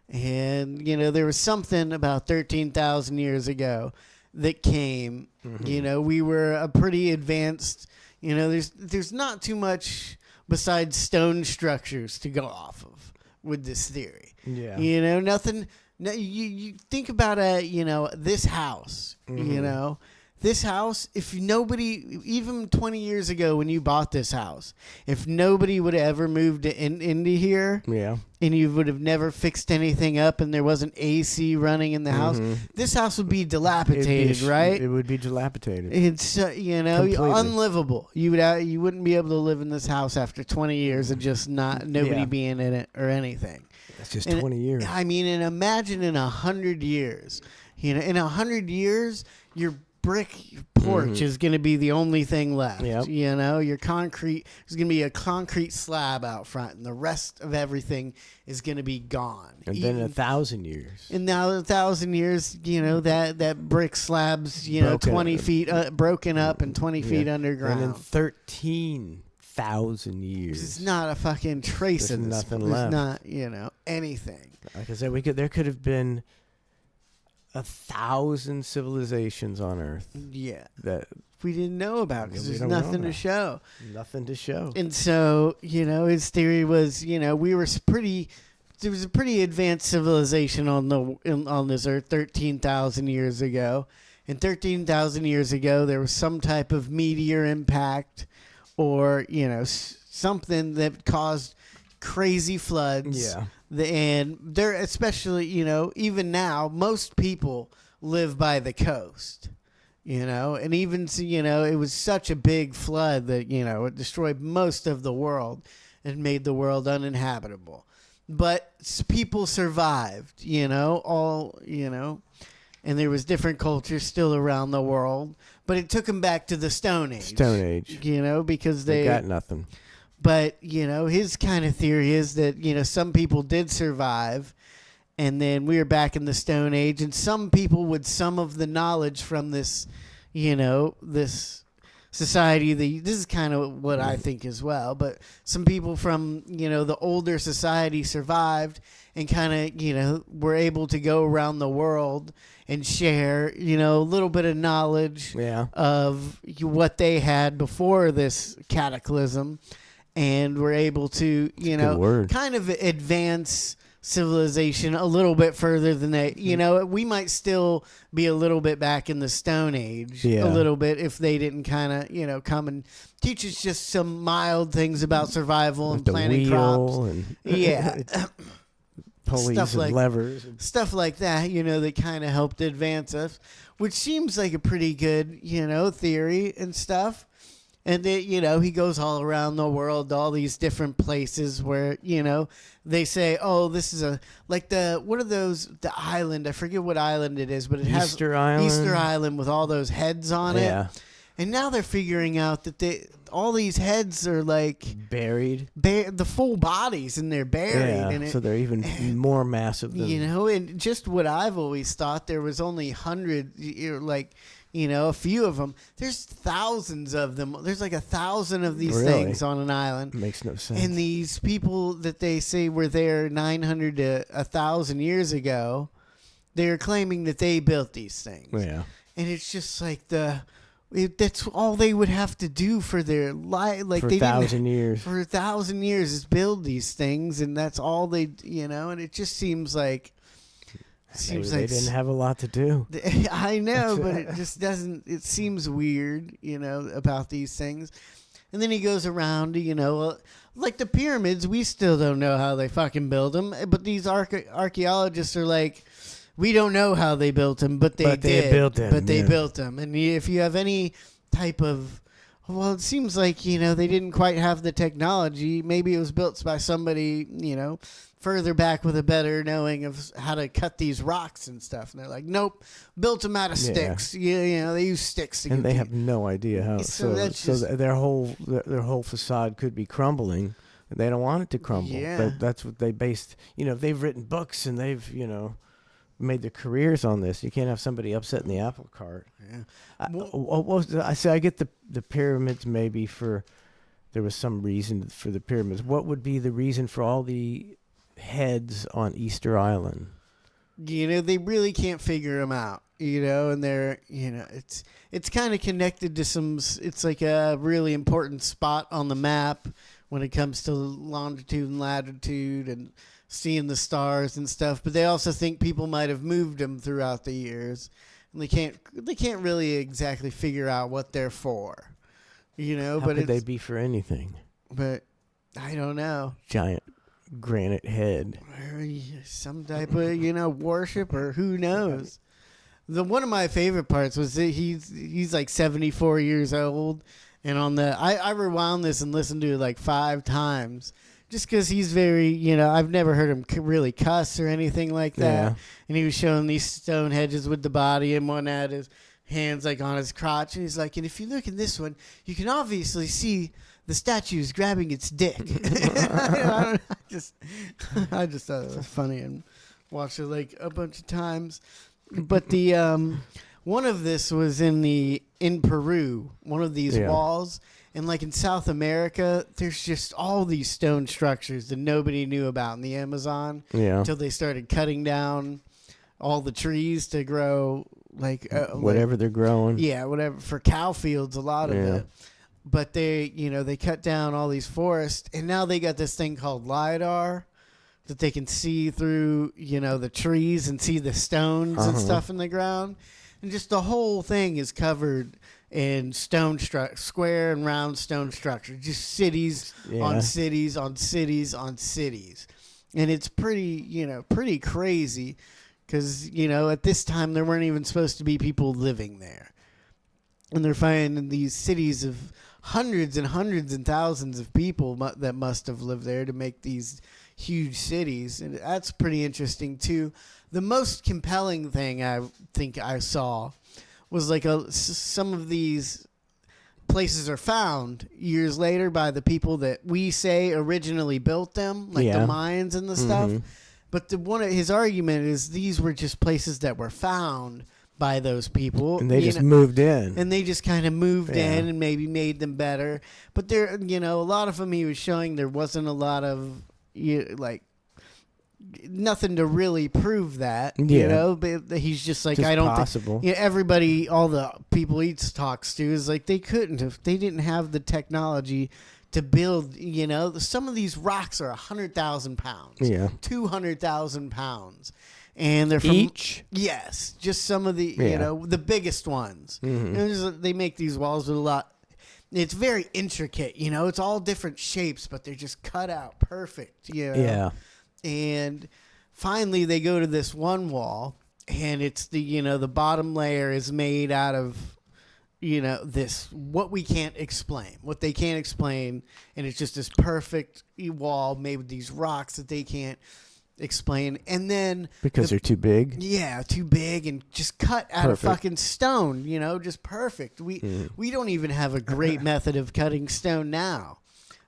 And, there was something about 13,000 years ago that came, we were a pretty advanced, there's not too much besides stone structures to go off of with this theory. Yeah. Nothing, you think about this house, This house, if nobody, even 20 years ago when you bought this house, if nobody would have ever moved into here, and you would have never fixed anything up and there wasn't AC running in the house, this house would be dilapidated, right? It would be dilapidated. It's, unlivable. You wouldn't be able to live in this house after 20 years of just nobody being in it or anything. That's just 20 years. I mean, and imagine in 100 years, in 100 years, your brick porch is going to be the only thing left. Yep. Your concrete is going to be a concrete slab out front, and the rest of everything is going to be gone. And then 1,000 years. And now 1,000 years, that brick slab's, 20 feet broken up and 20 feet underground. And in 13,000 years. It's not a fucking trace of this. Nothing left. There's not, anything. Like I said, there could have been 1,000 civilizations on Earth. Yeah. That we didn't know about because there's nothing to show. Nothing to show. And so, his theory was, there was a pretty advanced civilization on this Earth 13,000 years ago. And 13,000 years ago, there was some type of meteor impact or, something that caused crazy floods. Yeah. And they're especially, even now, most people live by the coast, and even, it was such a big flood that, it destroyed most of the world and made the world uninhabitable. But people survived, and there was different cultures still around the world, but it took them back to the Stone Age. Because they got nothing. But, his kind of theory is that, some people did survive, and then we were back in the Stone Age, and some people with some of the knowledge from this, this society, this is kind of what I think as well, but some people from, the older society survived and kind of, were able to go around the world and share, a little bit of knowledge of what they had before this cataclysm. And we're able to, kind of advance civilization a little bit further than that. We might still be a little bit back in the Stone Age, a little bit, if they didn't kind of, come and teach us just some mild things about survival and planting crops. Pulleys stuff and levers. Stuff like that, that kind of helped advance us, which seems like a pretty good, theory and stuff. And then, he goes all around the world, all these different places where, they say, oh, this is the island, I forget what island it is, but it has Easter Island with all those heads on it. And now they're figuring out that all these heads are like buried. The full bodies, and they're buried. Yeah, And so they're even more massive than... and just what I've always thought, there was only hundreds, a few of them. There's thousands of them. There's like 1,000 of these things on an island. Makes no sense. And these people that they say were there 900 to 1,000 years ago, they're claiming that they built these things. Yeah. And it's just like that's all they would have to do for their life. Like for they 1,000 years. For 1,000 years is build these things, and that's all they, and it just seems like. Maybe they didn't have a lot to do. I know, but it just doesn't. It seems weird, about these things. And then he goes around, like the pyramids. We still don't know how they fucking build them, but these archaeologists are like, we don't know how they built them, but they did. Built them. But they built them. And if you have any type of, well, it seems like, they didn't quite have the technology. Maybe it was built by somebody, further back with a better knowing of how to cut these rocks and stuff. And they're like, nope, built them out of sticks. Yeah, they use sticks. And they have no idea how. So their whole facade could be crumbling. They don't want it to crumble. Yeah. But that's what they based. They've written books and they've, made their careers on this. You can't have somebody upsetting the apple cart. Yeah. I get the pyramids maybe there was some reason for the pyramids. What would be the reason for all the heads on Easter Island? They really can't figure them out, and they're, it's kind of connected to it's like a really important spot on the map when it comes to longitude and latitude and seeing the stars and stuff. But they also think people might have moved them throughout the years, and they can't really exactly figure out what they're for, How but could they be for anything? But I don't know. Giant granite head. Some type of, worship, or who knows. One of my favorite parts was that he's like 74 years old, and I rewound this and listened to it like 5 times. Just because he's very, I've never heard him really cuss or anything like that. Yeah. And he was showing these stone hedges with the body, and one had his hands like on his crotch. And he's like, and if you look in this one, you can obviously see the statue is grabbing its dick. I just thought it was funny and watched it like a bunch of times. But the one of this was in Peru, one of these walls. And like in South America, there's just all these stone structures that nobody knew about in the Amazon until they started cutting down all the trees to grow whatever they're growing. Yeah, whatever, for cow fields, a lot of it. But they cut down all these forests, and now they got this thing called LiDAR that they can see through, the trees and see the stones and stuff in the ground. And just the whole thing is covered in square and round stone structures, just cities on cities on cities on cities. And it's pretty crazy because, at this time there weren't even supposed to be people living there. And they're finding these cities of hundreds and hundreds and thousands of people that must have lived there to make these huge cities. And that's pretty interesting too. The most compelling thing I think I saw was like some of these places are found years later by the people that we say originally built them, like the Mayans and the stuff. But one of his argument is these were just places that were found by those people, and they just moved in, and they just kind of moved in and maybe made them better. But there, a lot of them he was showing there wasn't a lot of nothing to really prove that, but he's just like, I don't possible. think everybody, all the people he talks to is like, they didn't have the technology to build, some of these rocks are 100,000 pounds, 200,000 pounds. And they're from each? Yes, just some of the, the biggest ones. Mm-hmm. They make these walls with a lot. It's very intricate, it's all different shapes, but they're just cut out perfect, Yeah. And finally they go to this one wall, and it's the bottom layer is made out of, this, what they can't explain. And it's just this perfect wall made with these rocks that they can't explain. And then Because they're too big? Yeah, too big and just cut out of fucking stone, just perfect. We don't even have a great method of cutting stone now.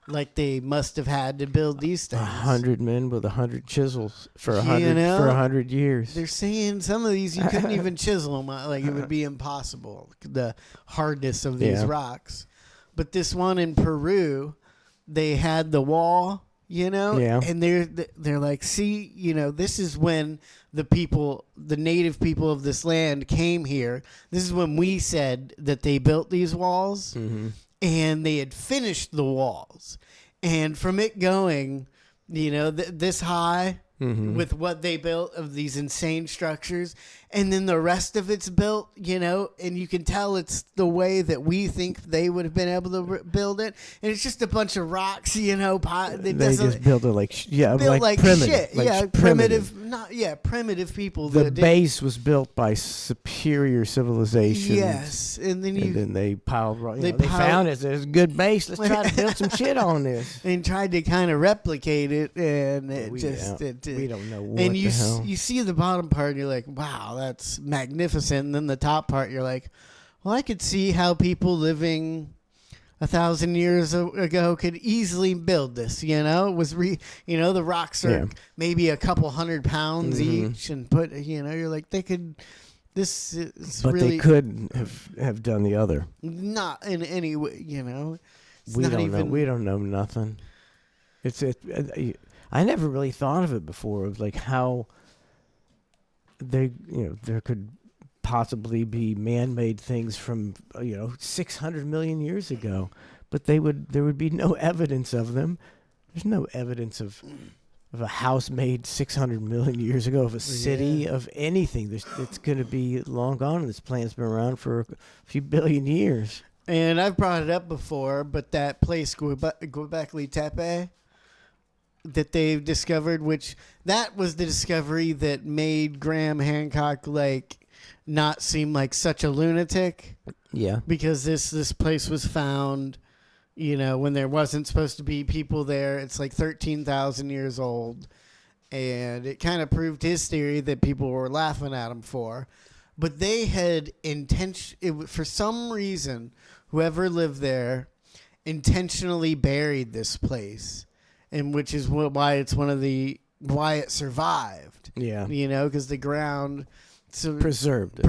Like they must have had to build these things. 100 men with 100 chisels for 100 years. They're saying some of these you couldn't even chisel them. Like it would be impossible. The hardness of these rocks. But this one in Peru, they had the wall, and they're like, see, this is when the native people of this land came here. This is when we said that they built these walls. Mm-hmm. And they had finished the walls. And from it going, this high with what they built of these insane structures, and then the rest of it's built, and you can tell it's the way that we think they would have been able to build it. And it's just a bunch of rocks, they just built it like primitive. Shit. Like primitive people. The base was built by superior civilization. Yes, and then they piled. They found it. There's a good base. Let's try to build some shit on this. And tried to kind of replicate it, and we don't know what and the hell. You see the bottom part, and you're like, wow, that's magnificent. And then the top part, you're like, well, I could see how people living 1,000 years ago could easily build this. It was the rocks are maybe a couple 100 pounds each, and put you're like they could. This is but really, they could have done the other. Not in any way, We don't know. We don't know nothing. I never really thought of it before, of like how there could possibly be man-made things from 600 million years ago, but there would be no evidence of them. There's no evidence of a house made 600 million years ago, of a city, of anything. It's going to be long gone. This planet's been around for a few billion years. And I've brought it up before, but that place, Göbekli Tepe, that they've discovered, which that was the discovery that made Graham Hancock not seem like such a lunatic. Yeah. Because this place was found, when there wasn't supposed to be people there. It's like 13,000 years old. And it kind of proved his theory that people were laughing at him for. But they had for some reason, whoever lived there intentionally buried this place. And which is why it's why it survived. Yeah. Because the ground preserved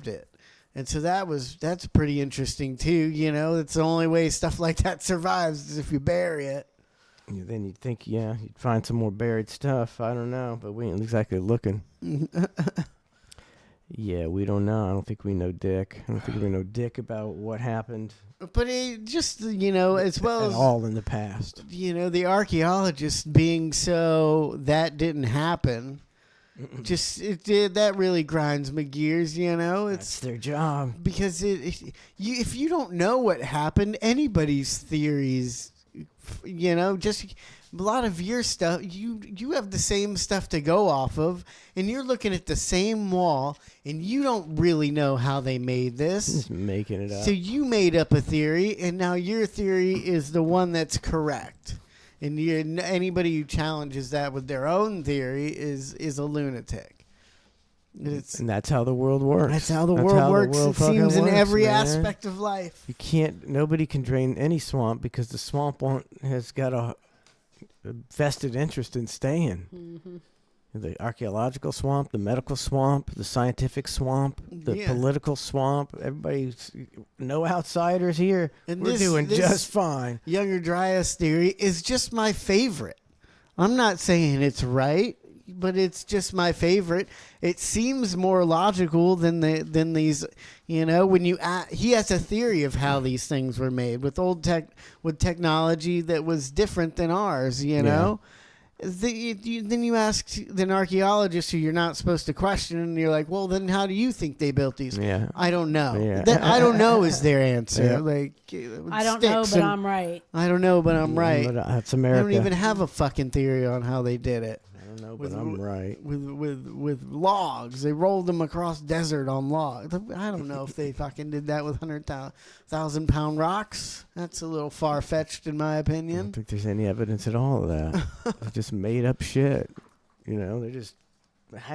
it. And so that's pretty interesting too. It's the only way stuff like that survives is if you bury it. Then you'd think, you'd find some more buried stuff. I don't know, but we ain't exactly looking. Yeah, we don't know. I don't think we know dick. I don't think we know dick about what happened. But it just, as well as all in the past. The archaeologists being so that didn't happen. That really grinds my gears. It's their job. Because if you don't know what happened, anybody's theories, just a lot of your stuff, you have the same stuff to go off of, and you're looking at the same wall, and you don't really know how they made this. Just making it up. So you made up a theory, and now your theory is the one that's correct. And anybody who challenges that with their own theory is a lunatic. And that's how the world works. That's how the world works. It seems in every aspect of life. Nobody can drain any swamp because the swamp has got a vested interest in staying. Mm-hmm. The archaeological swamp, the medical swamp, the scientific swamp, the political swamp. Everybody's no outsiders here. And we're doing just fine. Younger Dryas theory is just my favorite. I'm not saying it's right, but it's just my favorite. It seems more logical than these. When he has a theory of how these things were made with with technology that was different than ours. Then you ask an archaeologist who you're not supposed to question, and you're like, well, then how do you think they built these? Yeah. I don't know. Yeah. I don't know is their answer. Yeah. I don't know, but I'm right. I don't know, but I'm right. But that's America. I don't even have a fucking theory on how they did it. I don't know, but I'm right. With logs. They rolled them across desert on logs. I don't know if they fucking did that with 100,000 pound rocks. That's a little far-fetched in my opinion. I don't think there's any evidence at all of that. They just made up shit. You know, they're just.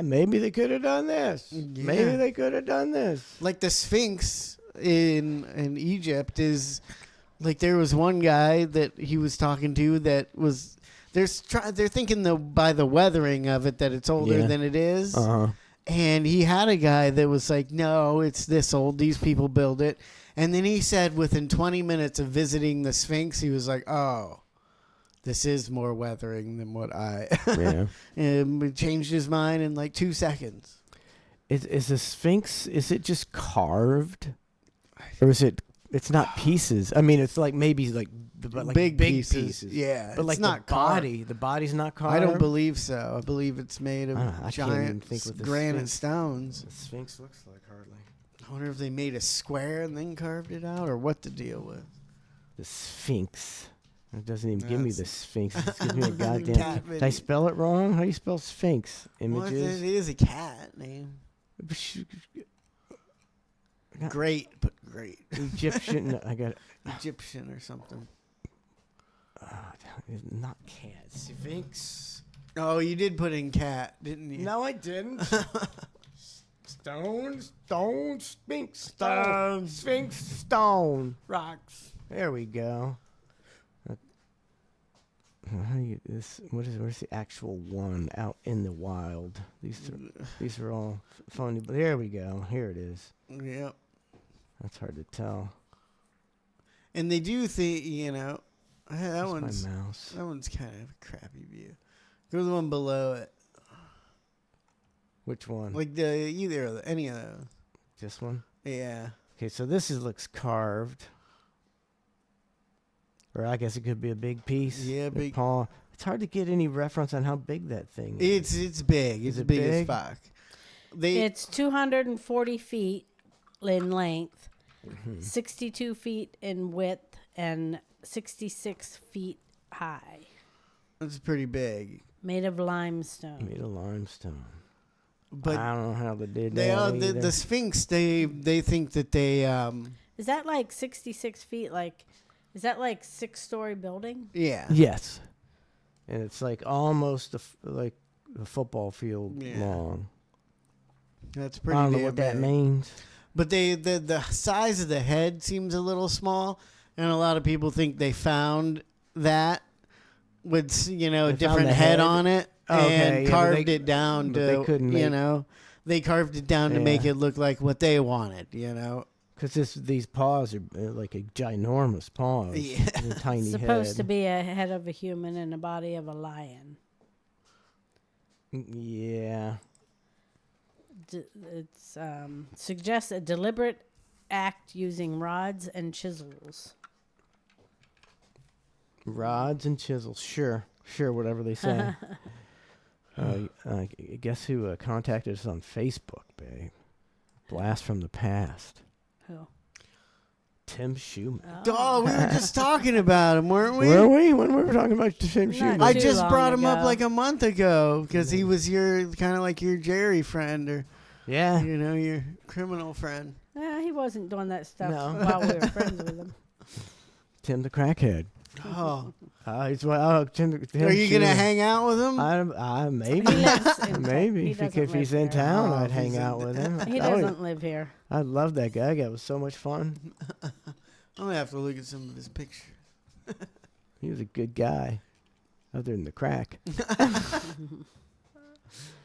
Maybe they could have done this. Yeah. Maybe they could have done this. Like the Sphinx in Egypt is like there was one guy that he was talking to that was they're thinking by the weathering of it that it's older than it is. Uh-huh. And he had a guy that was like, no, it's this old. These people build it. And then he said within 20 minutes of visiting the Sphinx, he was like, oh, this is more weathering than what I... Yeah. And he changed his mind in like 2 seconds. Is the Sphinx, is it just carved? Or is it, it's not pieces? I mean, it's like maybe like, like big pieces. Yeah. But like it's not the body's not carved? I don't believe so. I believe it's made of I can't even giant think what the granite Sphinx- stones. The Sphinx looks like hardly. I wonder if they made a square and then carved it out or what the deal was. The Sphinx. It doesn't even give me That's- the Sphinx. It just gives me a Cat goddamn... Did video. I spell it wrong? How do you spell Sphinx? Well, Images? it is a cat name. Great, but great. Egyptian. No, I got it. Egyptian or something. Not cat. Sphinx. Oh, you did put in cat, didn't you? No, I didn't. Stone, Sphinx, Stone. Sphinx, stone. Rocks. There we go. How do you, where's the actual one out in the wild? These are all funny, but there we go. Here it is. Yep. That's hard to tell. And they do think, that That's one's my mouse. That one's kind of a crappy view. Go to the one below it. Which one? Like any of those. This one? Yeah. Okay, so this looks carved. Or I guess it could be a big piece. Yeah, big. Paw. It's hard to get any reference on how big that thing is. It's big. Is It's it big as big? fuck. It's 240 feet in length, Mhm. 62 feet in width, and 66 feet high. It's pretty big. Made of limestone. Made of limestone. But I don't know how they did They that are either. the Sphinx. They think that they Is that like 66 feet? Is that like 6-story building? Yeah. Yes. And it's like almost like a football field Yeah. long. That's pretty. I don't know damn what that big. means. But the size of the head seems a little small, and a lot of people think they found that with a found different the head head? on it Okay, yeah, and but carved they- it down but to they couldn't make- they carved it down to Yeah. make it look like what they wanted. Because these paws are like a ginormous paws. Yeah. And a tiny Supposed head. to be a head of a human and a body of a lion. Yeah. It suggests a deliberate act using rods and chisels. Rods and chisels. Sure, whatever they say. Guess who contacted us on Facebook, babe? Blast from the past. Who? Tim Schumann. Oh, we were just talking about him, weren't we? Were we? When we were talking about Tim Schumann? I just brought him up like a month ago because he was kind of like your Jerry friend or yeah, your criminal friend. He wasn't doing that stuff No. while we were friends with him. Tim the crackhead. Oh. Tim Are you gonna hang out with him? Maybe. He lives in Maybe he if doesn't he's live in here. town, Oh, I'd if hang he's in out with him. He I would- doesn't live here. I love that guy. That was so much fun. I'm gonna have to look at some of his pictures. He was a good guy, other than the crack.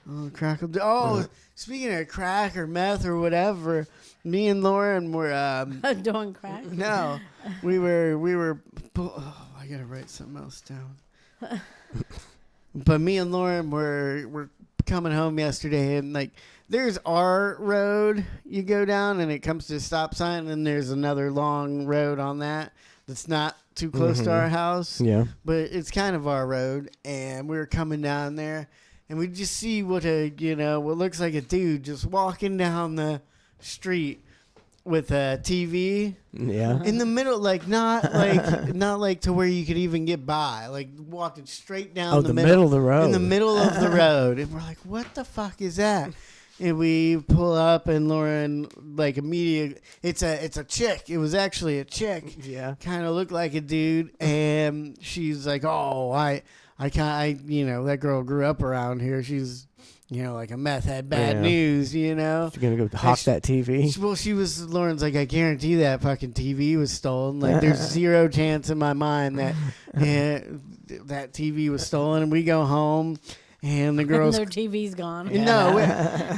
Oh, crack. Speaking of crack or meth or whatever, me and Lauren were doing crack. No, we were. Oh, I gotta write something else down. But me and Lauren were coming home yesterday, and there's our road you go down, and it comes to a stop sign, and there's another long road on that's not too close to our house. Yeah. But it's kind of our road, and we were coming down there, and we just see what looks like a dude just walking down the street with a TV. Yeah. In the middle, not like to where you could even get by, walking straight down the middle of the road. In the middle of the road. And we're like, what the fuck is that? And we pull up, and Lauren immediately, it's a chick. It was actually a chick. Yeah. Kind of looked like a dude, and she's like, oh, that girl grew up around here. She's, like a meth head, bad news, She's gonna go hawk that TV. Well, Lauren's like, I guarantee that fucking TV was stolen. Like, there's zero chance in my mind that that TV was stolen. And we go home, and the girls... their TV's gone. No,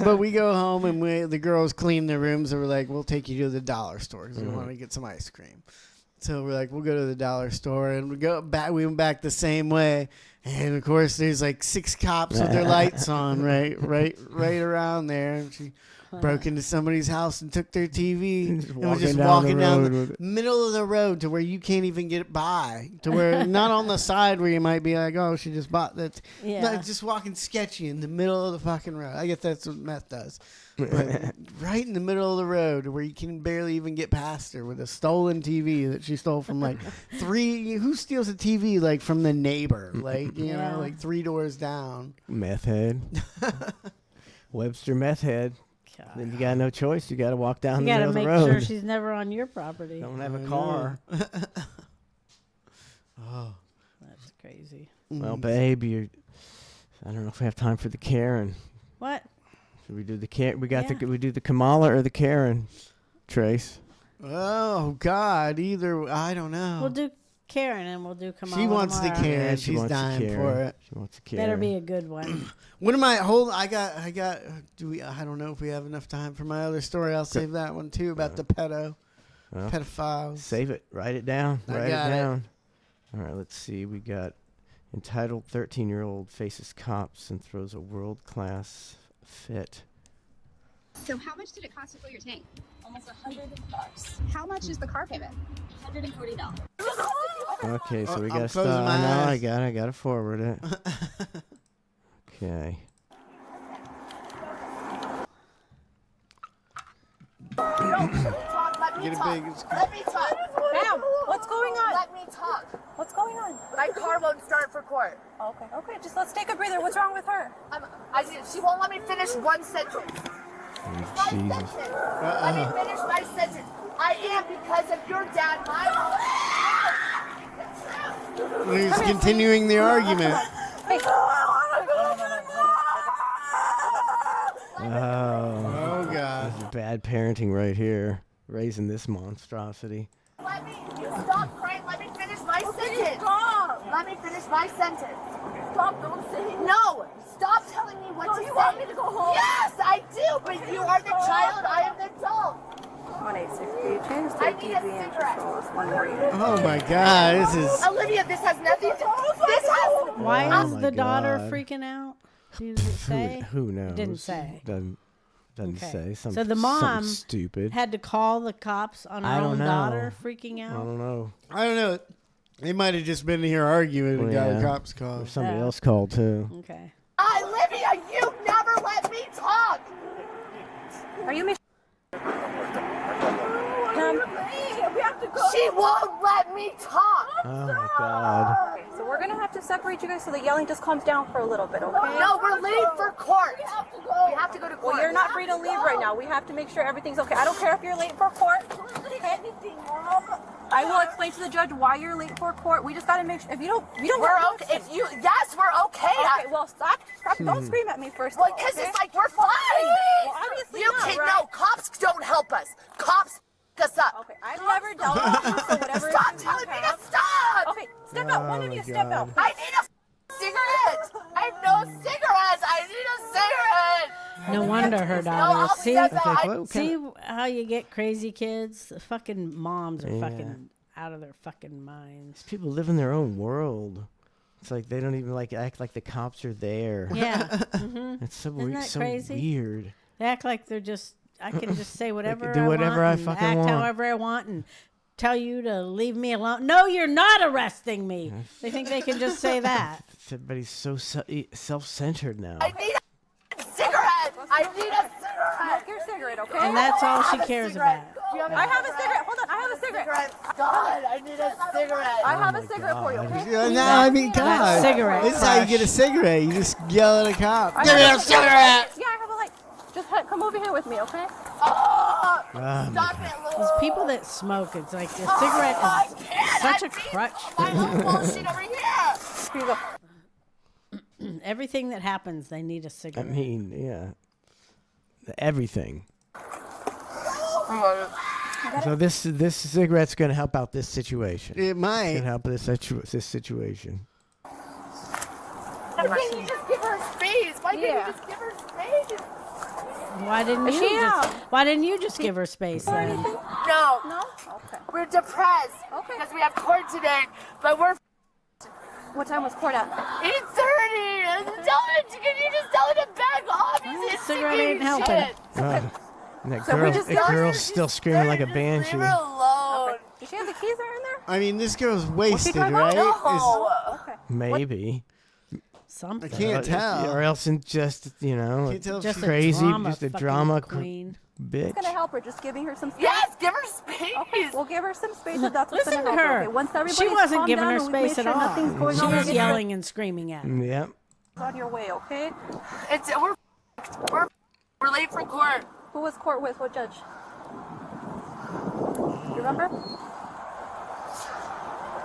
but we go home, and the girls clean their rooms, and we're like, we'll take you to the dollar store because we want to get some ice cream. So we're like, we'll go to the dollar store, and we went back the same way. And of course, there's like 6 cops with their lights on right around there. And she broke into somebody's house and took their TV and was just walking down the middle of the road to where you can't even get by. To where not on the side where you might be like, oh, she just bought that. No, just walking sketchy in the middle of the fucking road. I guess that's what meth does. But right in the middle of the road where you can barely even get past her with a stolen TV that she stole from like 3. Who steals a TV like from the neighbor? Like, like 3 doors down. Meth head. Webster meth head. God. Then you got no choice. You got to walk down the middle of the road. You got to make sure she's never on your property. Don't have a car. Oh, that's crazy. Well, babe, I don't know if we have time for the Karen. What? Should we do the Karen? We do the Kamala or the Karen, Trace. Oh God, either I don't know. We'll do Karen and we'll do Kamala. She wants tomorrow. the Karen. Yeah, she's dying for it. She wants the Karen. Better be a good one. What am I? Hold. I got. I don't know if we have enough time for my other story. I'll save that one too about the pedophiles. Save it. Write it down. Write it down. All right. Let's see. We got entitled 13-year-old faces cops and throws a world-class fit. So how much did it cost to fill your tank? Almost $100. How much is the car payment? $140. Okay, so we gotta stop. No, I gotta forward it. Okay. Let me talk. Ma'am, what's going on? Let me talk. What's going on? My car won't start for court. Okay, just let's take a breather. What's wrong with her? She won't let me finish one sentence. Jesus. Let me finish my sentence. I am because of your dad. He's continuing the argument. Hey. Oh God. This is bad parenting right here. Raising this monstrosity. You stop crying. Let me finish my sentence. Stop. Let me finish my sentence. Stop. Don't say it. No. Stop telling me what to say. You want me to go home? Yes, I do. But you are the child. I am the adult. 1-860. Change the TV and Oh my God. This is. Olivia, this has nothing to do. This has. Why is the daughter freaking out? Did it say? Who knows? It didn't say. Doesn't say. So the mom stupid had to call the cops on her own daughter freaking out. I don't know. They might have just been here arguing and got the cops called. Or somebody else called too. Okay. Olivia, you never let me talk. Are you Miss? We have to go. She won't let me talk. Oh my God. Okay, so we're gonna have to separate you guys so the yelling just calms down for a little bit, okay? No, we're late for court. We have to go to court. Well, you're not free to leave right now. We have to make sure everything's okay. I don't care if you're late for court. Okay? I will explain to the judge why you're late for court. We just gotta make sure. If you don't. We're okay. Yes, we're okay. Okay. Well, stop. Don't scream at me first. Well, because it's like we're fine. Well, obviously you not, can right? no. Cops don't help us. Cops us up. Okay, I've never dealt with you, so whatever. Stop telling me to stop. Okay, step out. One of you step out. I need a cigarette. I have no cigarettes. I need a cigarette. No wonder her daughter. I'll step out. See how you get crazy kids? The fucking moms are fucking out of their fucking minds. These people live in their own world. It's like they don't even act like the cops are there. Yeah. Mm-hmm. It's so Isn't that so crazy? weird. They act like they're just. I can just say whatever do whatever I I want and fucking act want. however I want and tell you to leave me alone. No, you're not arresting me. They think they can just say that. Everybody's so self-centered now. I need a cigarette. I need a cigarette. Smoke your cigarette, okay? And that's all she cares about. I have a cigarette. Hold on. I have a cigarette. God, I need a cigarette. I have a cigarette for you, okay? No, I mean, God. Cigarette This is how you get a cigarette. You just yell at a cop. Give me a cigarette. Yeah, I have a light. Just come over here with me, okay? Stop it, These people that smoke, it's like a cigarette is such a crutch. My own bullshit over here. Here you go. everything that happens, they need a I cigarette. mean, yeah. Everything. So this cigarette's going to help out this situation. It might. It's going to help this situation. Why can't you just give her space? Why can't you just give her space? Why didn't Is you? she out? Why didn't you just give her space then? No. No? Okay. We're depressed. Okay. Because we have court today, but we're. What time was court at? 8:30. Can you just tell her to back off? He's cigarette ain't helping. shit. And that So we girl, just that got her- girl's still screaming like a banshee. Leave her alone. Does she have the keys are in there? I mean, this girl's wasted, talking right? about? Is- Maybe. Something. I can't tell. Or else just, Can't tell if Just she's a crazy, drama just a fucking drama queen. bitch. What's gonna help her? Just giving her some space. Yes, give her space. Okay, we'll give her some space. If that's what's Listen gonna to help her. Okay, once She everybody's wasn't calmed giving down her and we've made space at sure all. nothing's going She on, was we'll get her yelling and screaming at her. Yep. on your way. Okay. We're late for court. Who was court with? What judge? You remember?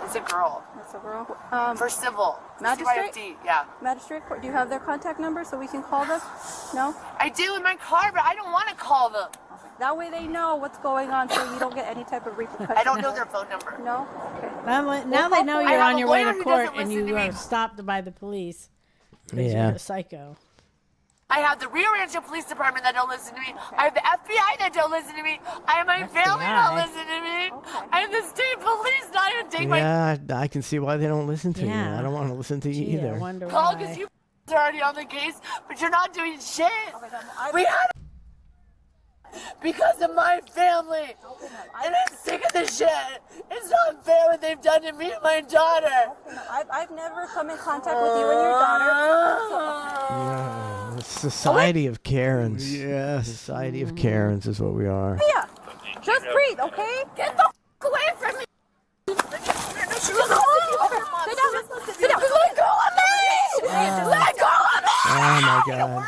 It's a girl. That's a girl. For civil. Magistrate? CYFD, yeah. Magistrate court. Do you have their contact number so we can call them? No? I do in my car, but I don't want to call them. That way they know what's going on so you don't get any type of repercussion. I don't know their phone number. No? Okay. Now they know I you're have on a your way lawyer to who court doesn't and listen you to me. are stopped by the police. 'Cause Yeah. You're a psycho. I have the Rio Rancho Police Department that don't listen to me. I have the FBI that don't listen to me. I have my family not FBI? listen to me. I have the state police not even take my Yeah, I can see why they don't listen to you. Yeah. I don't want to listen to you Gee, I either. wonder call why. because you are already on the case, but you're not doing shit. We had because of my family. And I'm sick of this shit. It's not fair what they've done to me and my daughter. I've never come in contact with you and your daughter. Yeah, the Society of Karens. Yes. Society of Karens is what we are. Yeah. Just breathe, okay? Get the away from me. Sit down. Sit down. Let go of me. Let go of me. Oh my God.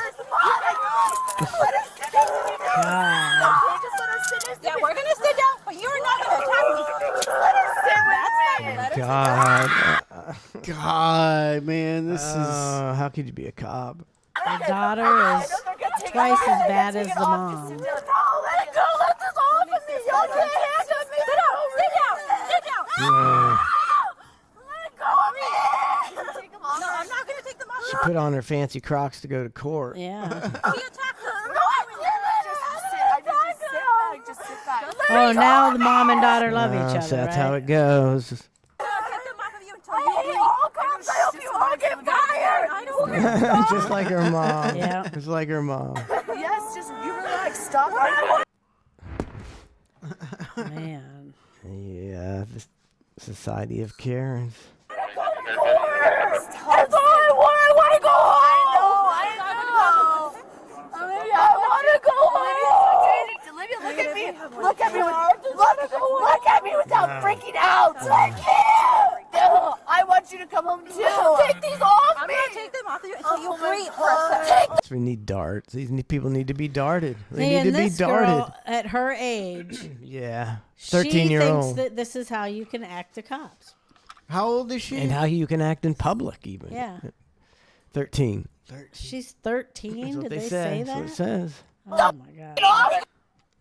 Yeah, we're gonna sit down, but you're not gonna attack me. That's God. God, man, this is. How could you be a cop? The daughter is twice as bad as the mom. Let go. Let this off of me. Y'all can't handcuff me. Sit down. Sit down. Let go of me. No, I'm not gonna take them off. She put on her fancy Crocs to go to court. Yeah. He attacked us. Just sit back. Oh, now the mom and daughter love each other, So that's right? how it goes. Take them off of you until I hate all cops. I hope you all get fired. I don't Just like her mom. Yeah. Just like her mom. Yes, just you relax. Stop. Man. Yeah, the Society of Karens. That's all I want. I want to go home. I know. I want to go home. Olivia, look at me. Look at me. Look at me without freaking out. Look here. I want you to come home too. Take these off I'm me. gonna take them off of you until you breathe for a second. So we need darts. These people need to be darted. They Hey, need and to be this darted. girl, at her age, Yeah. she 13-year-old. thinks that this is how you can act to cops. How old is she? And how you can act in public, even. Yeah. 13. She's 13. That's what Did they say. say That's what that? it says. Oh my God.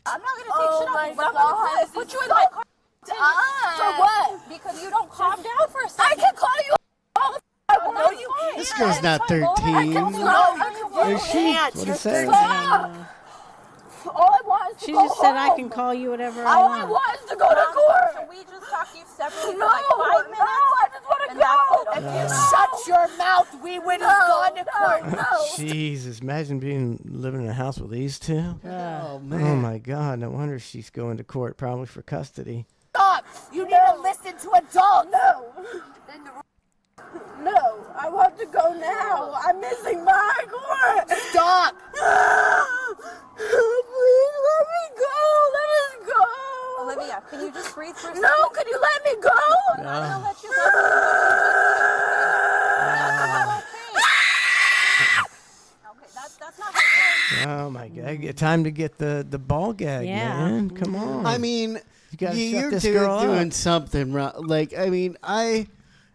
I'm not gonna take shit off you, but I'm gonna put you in my car. For For what? Because you don't calm down for a second. I can call you all the No, you can't. This girl's not 13. No, you Is she? can't. What You're it says. All I want is to She go just said I home. can call you whatever I All I want. want is to go to court. Can we just talk to you separately No, for like 5 minutes? no, I just want to And go. that's it, If okay? you shut your mouth, we would have gone to court. Jesus, imagine living in a house with these two. Oh, Oh man. my God, no wonder she's going to court probably for custody. Stop. You need to listen to adults. No, I want to go now. I'm missing my court. Stop. Please let me go. Let us go. Olivia, can you just breathe for a second? No, could you let me go? I'm not gonna let you go. Okay, that's not how Oh my God, time to get the ball gag, Yeah. man. Come on. I mean, You gotta shut you're this girl doing up. something wrong. Like, I mean,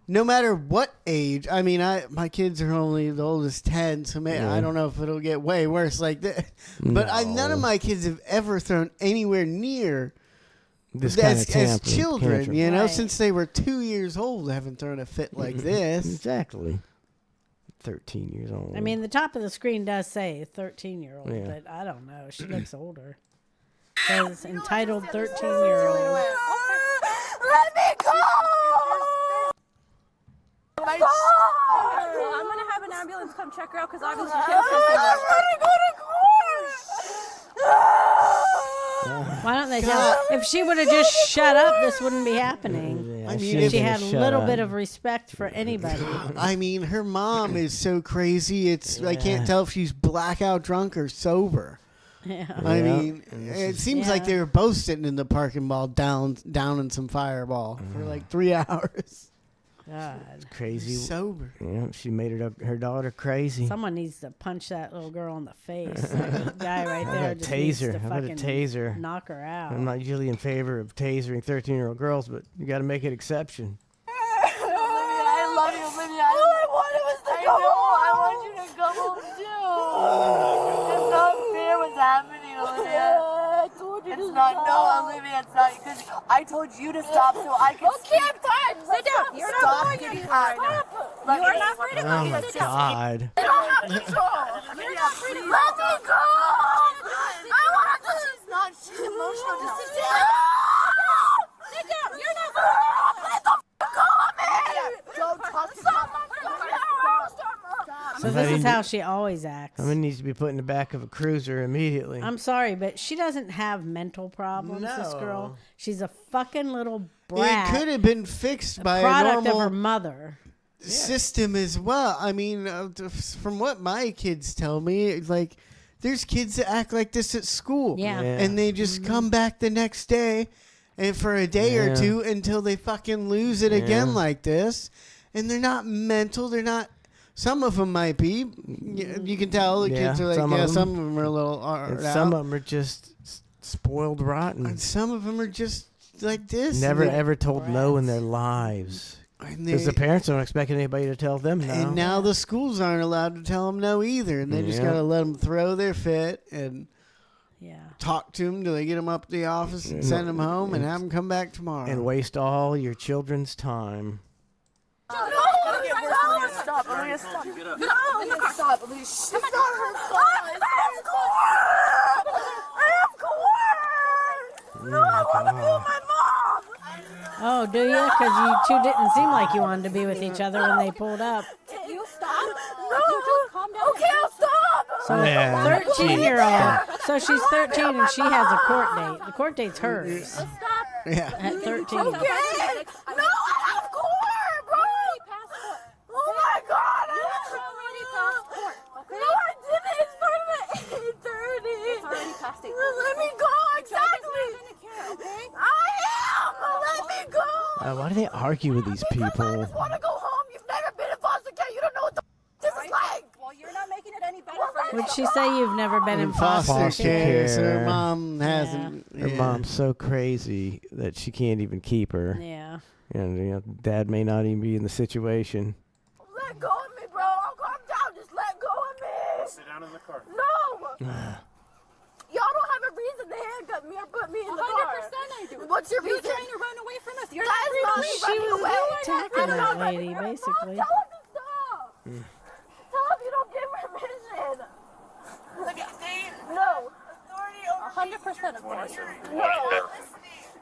no matter what age. I mean, my kids are only the oldest 10, so I don't know if it'll get way worse like that. But none of my kids have ever thrown anywhere near this as kind of children. tantrum. You know, since they were 2 years old, haven't thrown a fit like this. Exactly. 13 years old. I mean, the top of the screen does say 13-year-old, Yeah. but I don't know. She looks older. It says entitled 13-year-old. Let me go! I'm gonna have an ambulance come check her out because obviously she has something. I'm gonna go to court! Why don't they tell? If she would have just shut up, this wouldn't be happening. I mean, if she had a little bit of respect for anybody. I mean, her mom is so crazy. I can't tell if she's blackout drunk or sober. Yeah. I mean, it seems like they were both sitting in the parking lot down in some Fireball for like 3 hours. God. It's crazy. Sober. Yeah, she made her daughter crazy. Someone needs to punch that little girl in the face. That guy right there just Tase needs her. to How about a fucking taser? knock her out. I'm not usually in favor of tasering 13-year-old girls, but you got to make an exception. I love you, Olivia. All I wanted was to go home. I want you to come home too. It's not fair what's happening, Olivia. I told you it's not. No, Olivia, it's not. Because I told you to stop so I can. Okay, I'm fine. Sit down. You're not going anywhere. You are not free to go. Oh my God. You don't have control. You're not free to go. Let me go. I want to. She's emotional. Just sit down. Sit down. You're not Let the f go of me. Don't talk to me. So this is how she always acts. Someone needs to be put in the back of a cruiser immediately. I'm sorry, but she doesn't have mental problems, this No. girl. She's a fucking little brat. It could have been fixed by a product normal of her mother. system as well. I mean, from what my kids tell me, like, there's kids that act like this at school. Yeah. And they just come back the next day and for a day or two until they fucking lose it again like this. And they're not mental. They're not. Some of them might be. You can tell the kids are like, some of them are a little. Some of them are just spoiled rotten. And some of them are just like this. Never ever told no in their lives. Because the parents don't expect anybody to tell them no. And now the schools aren't allowed to tell them no either. And they just got to let them throw their fit and talk to them till they get them up to the office and send them home and have them come back tomorrow. And waste all your children's time. Stop, Olivia, stop. No, stop, Olivia. It's not her fault. I have court. No, I want to be with my mom. Oh, do you? Because you two didn't seem like you wanted to be with each other when they pulled up. You stop. No. You just calm down. Okay, I'll stop. So 13-year-old. So she's 13 and she has a court date. The court date's hers. Stop. Yeah. At 13. Okay. No, I have court, bro. Oh my God. No, I didn't. It started at 8:30. It's already past 8:30. Let me go. Exactly. I am. Let me go. Why do they argue with these people? I just want to go home. You've never been in foster care. You don't know what the this is like. Well, you're not making it any better for Would she say you've never been in foster care. So her care. mom hasn't. Her mom's so crazy that she can't even keep her. Yeah. And dad may not even be in the situation. Let go of me, bro. I'll calm down. Just let go of me. Sit down in the car. No. Y'all don't have a reason to handcuff me or put me in the car. 100% I do. What's your You're reason? trying to run away from us. You're That is not me She running was away. attacking I'm that not lady, running away. basically. Mom, tell him to stop. Tell him you don't give permission. No. 100% authority. No.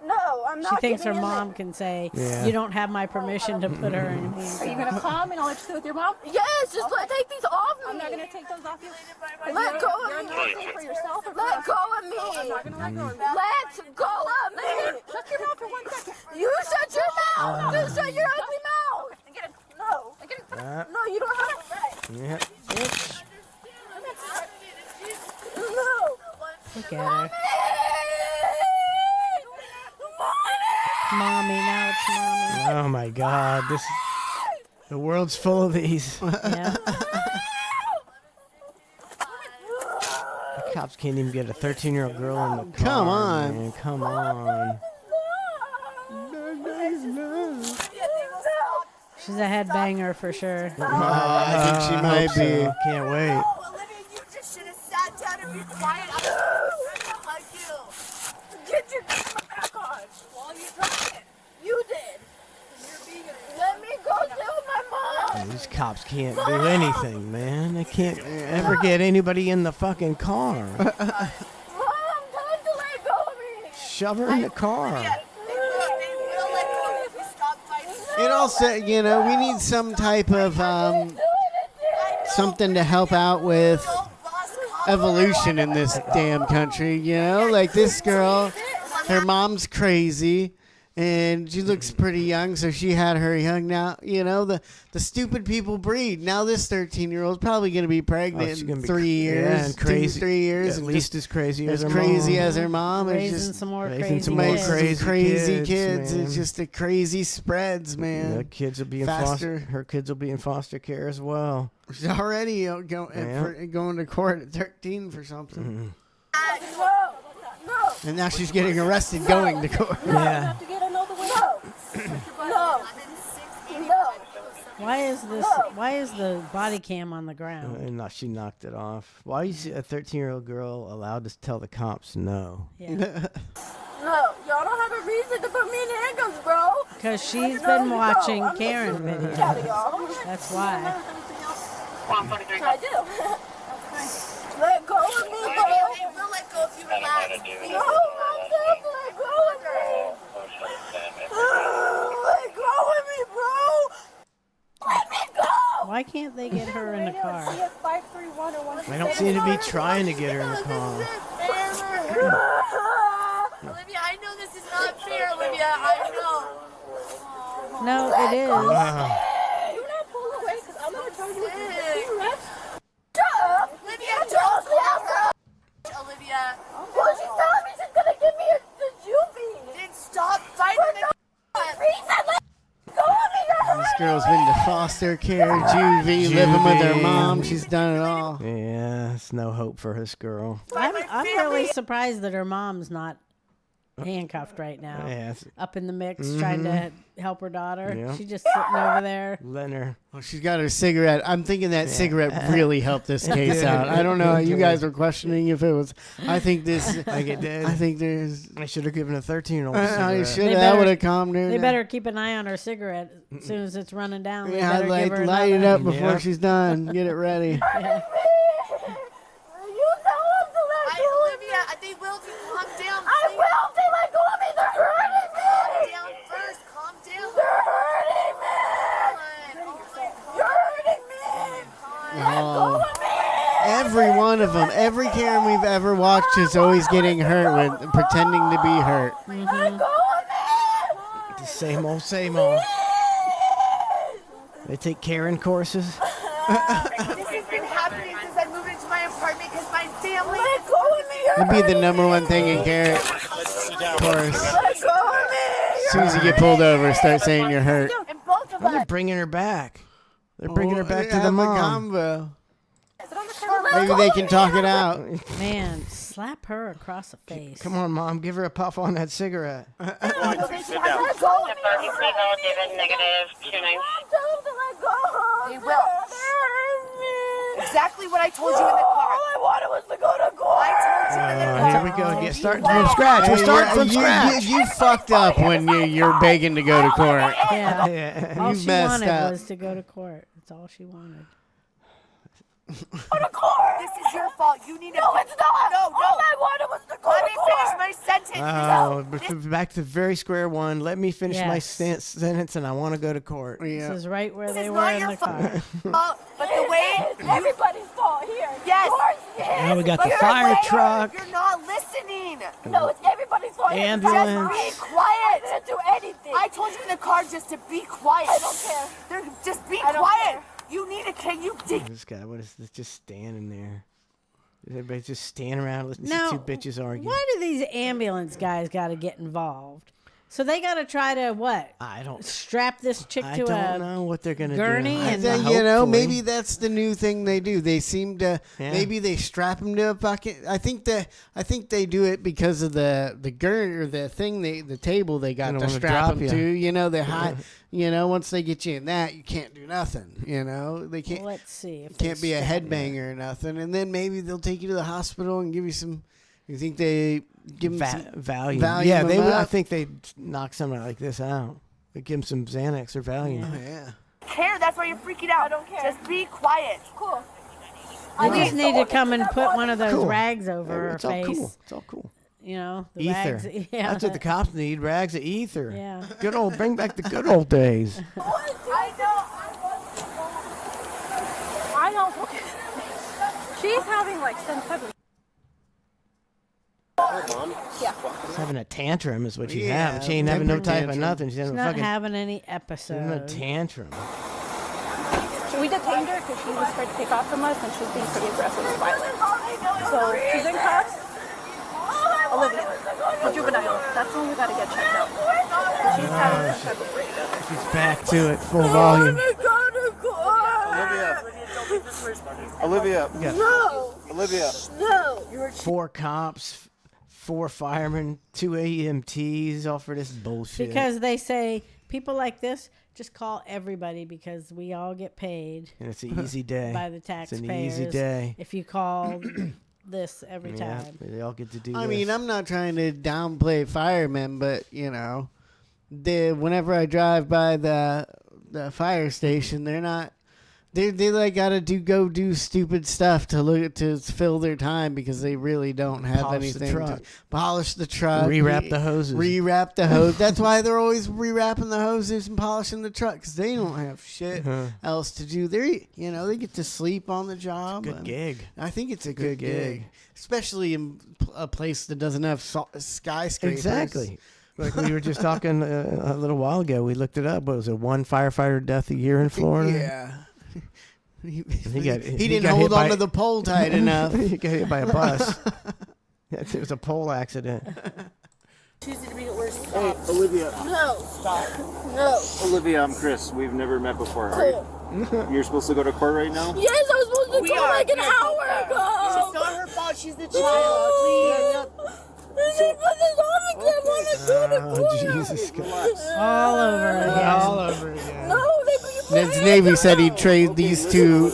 No, I'm She not. thinks her giving in mom it. can say, Yeah. you don't have my permission to put her in handcuffs. Are you going to come and I'll let you sit with your mom? Yes, just take these off me. I'm not going to take those off you. Let go You're of me. not safe for yourself or for Let us. go of me. I'm not going to let go of you. Let go of me. Shut your mouth for 1 second. You shut your mouth. You shut your ugly mouth. No. No, you don't have a right. Yeah. Bitch. No. Look at her. Mommy, now it's mommy. Oh my God! The world's full of these. Yeah. The cops can't even get a 13-year-old girl in the car. Come on. Man. Come on. She's a headbanger for sure. I think she might be. Can't wait. Olivia, you just should have sat down and be quiet. I'm not like you. Get your camera back on. Well, you tried it. You did. Let me go tell my mom. These cops can't do anything, man. They can't ever get anybody in the fucking car. Mom, tell him to let go of me. Shove her in the car. It also, we need some type of something to help out with evolution in this damn country. Like this girl, her mom's crazy. And she looks pretty young, so she had her young. Now, the stupid people breed. Now this 13-year-old's probably going to be pregnant in 3 years. Yeah, and crazy. 3 years. At least as crazy as her crazy mom. as her mom. Raising It's just some more raising crazy kids. Man. It's just the crazy spreads, man. The kids will be in Faster. her kids will be in foster care as well. She's already going to court at 13 for something. And now she's getting arrested going to court. Yeah. Why is the body cam on the ground? No, she knocked it off. Why is a 13-year-old girl allowed to tell the cops no? Yeah. No, y'all don't have a reason to put me in handcuffs, bro. Because she's been watching Karen videos. That's why. I do. Let go of me, bro. It will let go if you relax. No, Mom, don't let go of me. Let go of me, bro. Let me go. Why can't they get her in the car? They don't seem to be trying to get her in the car. Olivia, I know this is not fair, Olivia. I know. No, it is. Do not pull away because I'm going to tell you what to do. Olivia, don't call her. Olivia. Well, she's telling me she's going to give me the juvie. Then stop fighting the reason. Let go of me. This girl's been to foster care, juvie, living with her mom. She's done it all. Yeah, it's no hope for this girl. I'm really surprised that her mom's not handcuffed right now. Yeah, up in the mix, trying to help her daughter. Yeah. She's just sitting over there. Letting her. Well, she's got her cigarette. I'm thinking that cigarette really helped this case out. I don't know. You guys were questioning if it was. I think this. Like it did. I think there's. I should have given a 13-year-old. I should have. That would have calmed her. They down. better keep an eye on her cigarette as soon as it's running down. They Yeah, better give her light it another. up before she's done. Get it ready. Olivia, they will do. Calm down. I will. They let go of me. They're hurting me. Calm down first. Calm down. They're hurting me. You're hurting me. Let go of me. Every one of them, every Karen we've ever watched is always getting hurt with pretending to be hurt. Let go of me. The same old, same old. They take Karen courses. This has been happening since I moved into my apartment because my family. Let go of me. It'd be the number one thing in Karen. Of course. Let go of me. As soon as you get pulled over, start saying you're hurt. And both of Oh, they're us. bringing her back. They're bringing her back to the Have a mom. combo. Maybe they can talk it out. Man, slap her across the face. Come on, Mom. Give her a puff on that cigarette. Sit down. Let go of me. They will. Exactly what I told you in the car. All I wanted was to go to court. I told you in the car. Here we go. Get starting from scratch. We're starting from scratch. You fucked up when you're begging to go to court. Yeah. Yeah. All You she messed wanted up. was to go to court. That's all she wanted. Go to court. This is your fault. You need to. No, it's not. No. All I wanted was to go to court. Let me finish my sentence. Oh, back to very square one. Let me finish my Yes. sentence, and I want to go to court. This is right where This they is were not in your the car. fault. But the way everybody's fault here. Yes. Now we got the You're fire aware. truck. You're not listening. No, it's everybody's fault. Ambulance. Just be quiet. I didn't do anything. I told you in the car just to be quiet. I don't care. Just be quiet. You need a can you dig? This guy, what is this? Just standing there. Everybody's just standing around listening Now, to two bitches argue. why do these ambulance guys got to get involved? So they got to try to what? I don't strap this chick I to don't a know what they're gonna gurney, do. and You know, maybe that's the new thing they do. They seem to maybe they strap him to a bucket. I think they do it because of the gurney or the thing the table they got They don't to wanna strap drop him you. to. You know, they high. You know, once they get you in that, you can't do nothing. You know, they can't. Let's see. If Can't they be a strap- headbanger or nothing. And then maybe they'll take you to the hospital and give you some. You think they give them some Valium. Valium Yeah, they them would. I up? think they knock something like this out. They give him some Xanax or Valium. Yeah. Care, that's why you're freaking out. I don't care. Just be quiet. Cool. I just need to come and put one of those Cool. rags over her It's all face. cool. It's all cool. You know, the Ether. rags. Yeah. That's what the cops need. Rags of ether. Yeah. Good old. Bring back the good old days. I don't. She's having like some type of. Yeah. She's having a tantrum is what she's Yeah, having. She ain't having no temper type of tantrum. nothing. She's She's having a not fucking having any she's having a episode. tantrum. So we detained her because she was trying to take off from us and she's being pretty aggressive and violent. So she's in cuffs. Olivia, for juvenile. That's when we got to get checked out. She's having some type of breakdown. She's back to it, full volume. Olivia. Yeah. No. Olivia. No. 4 cops, 4 firemen, 2 EMTs, all for this bullshit. Because they say people like this just call everybody because we all get paid. And it's an easy day. by the It's taxpayers. an easy day. If you call this every Yeah, time. they all get to do I this. mean, I'm not trying to downplay firemen, but you know, whenever I drive by the fire station, they're not. They like gotta go do stupid stuff to fill their time because they really don't have Polish the anything truck. to polish the truck, Rewrap the hoses. rewrap the hose. That's why they're always rewrapping the hoses and polishing the truck because they don't have shit else to do. They get to sleep on the job. Good and gig. I think it's a good gig, especially in a place that doesn't have skyscrapers. Exactly. Like we were just talking a little while ago. We looked it up. What was it? 1 firefighter death a year in Florida? Yeah. He didn't got hold hit by- on to the pole tight enough. He got hit by a bus. It was a pole accident. Tuesday to be at worst. Hey, Olivia. No. Stop. No. Olivia, I'm Chris. We've never met before. Are you? You're supposed to go to court right now? Yes, I was supposed to go like an hour ago. It's not her fault. She's the child. Please. Jesus Christ. All over again. All over again. Ned's Navy said he'd trade these two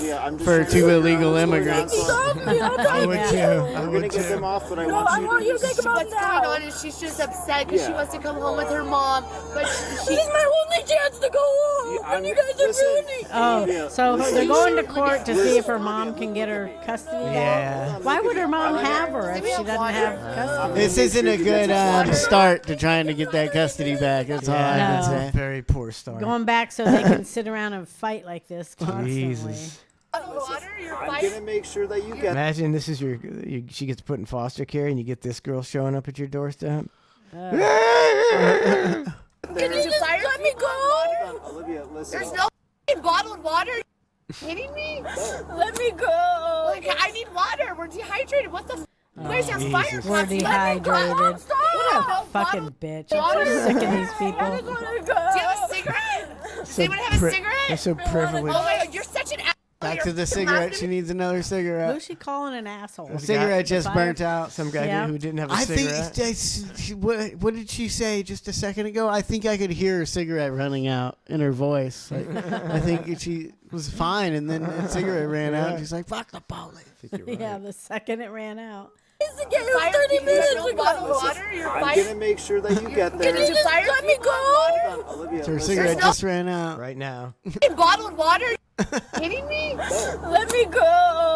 for 2 illegal immigrants. I would too. I I'm would gonna get them too. off, but I want you to What's going on is she's just upset because she wants to come home with her mom, but This is my only chance to go home, and you guys are ruining. Oh, so they're going to court to see if her mom can get her custody back? Yeah. Why would her mom have her if she doesn't have custody? This isn't a good start to trying to get that custody back. That's all I can No. say. Very poor start. Going back so they can sit around and fight like this constantly. Jesus. I'm gonna make sure that you get. Imagine this is she gets put in foster care and you get this girl showing up at your doorstep. can you just let me go? Olivia, listen. There's no bottled water. Are you kidding me? Let me go. Like, I need water. We're dehydrated. What the? Where's your fire? We're trucks? Let me go. dehydrated. Stop. What a fucking bitch. I'm so sick of these people. Do you have a cigarette? Does anyone have a cigarette? They're so privileged. Oh my God, you're such an asshole. Back to the cigarette. She needs another cigarette. Who's she calling an asshole? The cigarette just Fire? burnt out. Some guy Yeah. who didn't have a I cigarette. think what did she say just a second ago? I think I could hear her cigarette running out in her voice. Like, I think she was fine, and then the cigarette ran out. She's like, "Fuck the police." Yeah, the second it ran out. It's again 30 minutes ago. Water, your I'm fire. gonna make sure that you get there. Can you just let me go? Olivia, So her listen. cigarette just ran out. Right now. Bottled water? Kidding me? Let me go.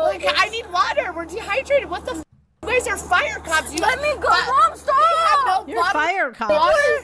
Like, I need water. We're dehydrated. What the? Where's our fire cops? Let me go. Mom, stop. We have no You're fire cops. water.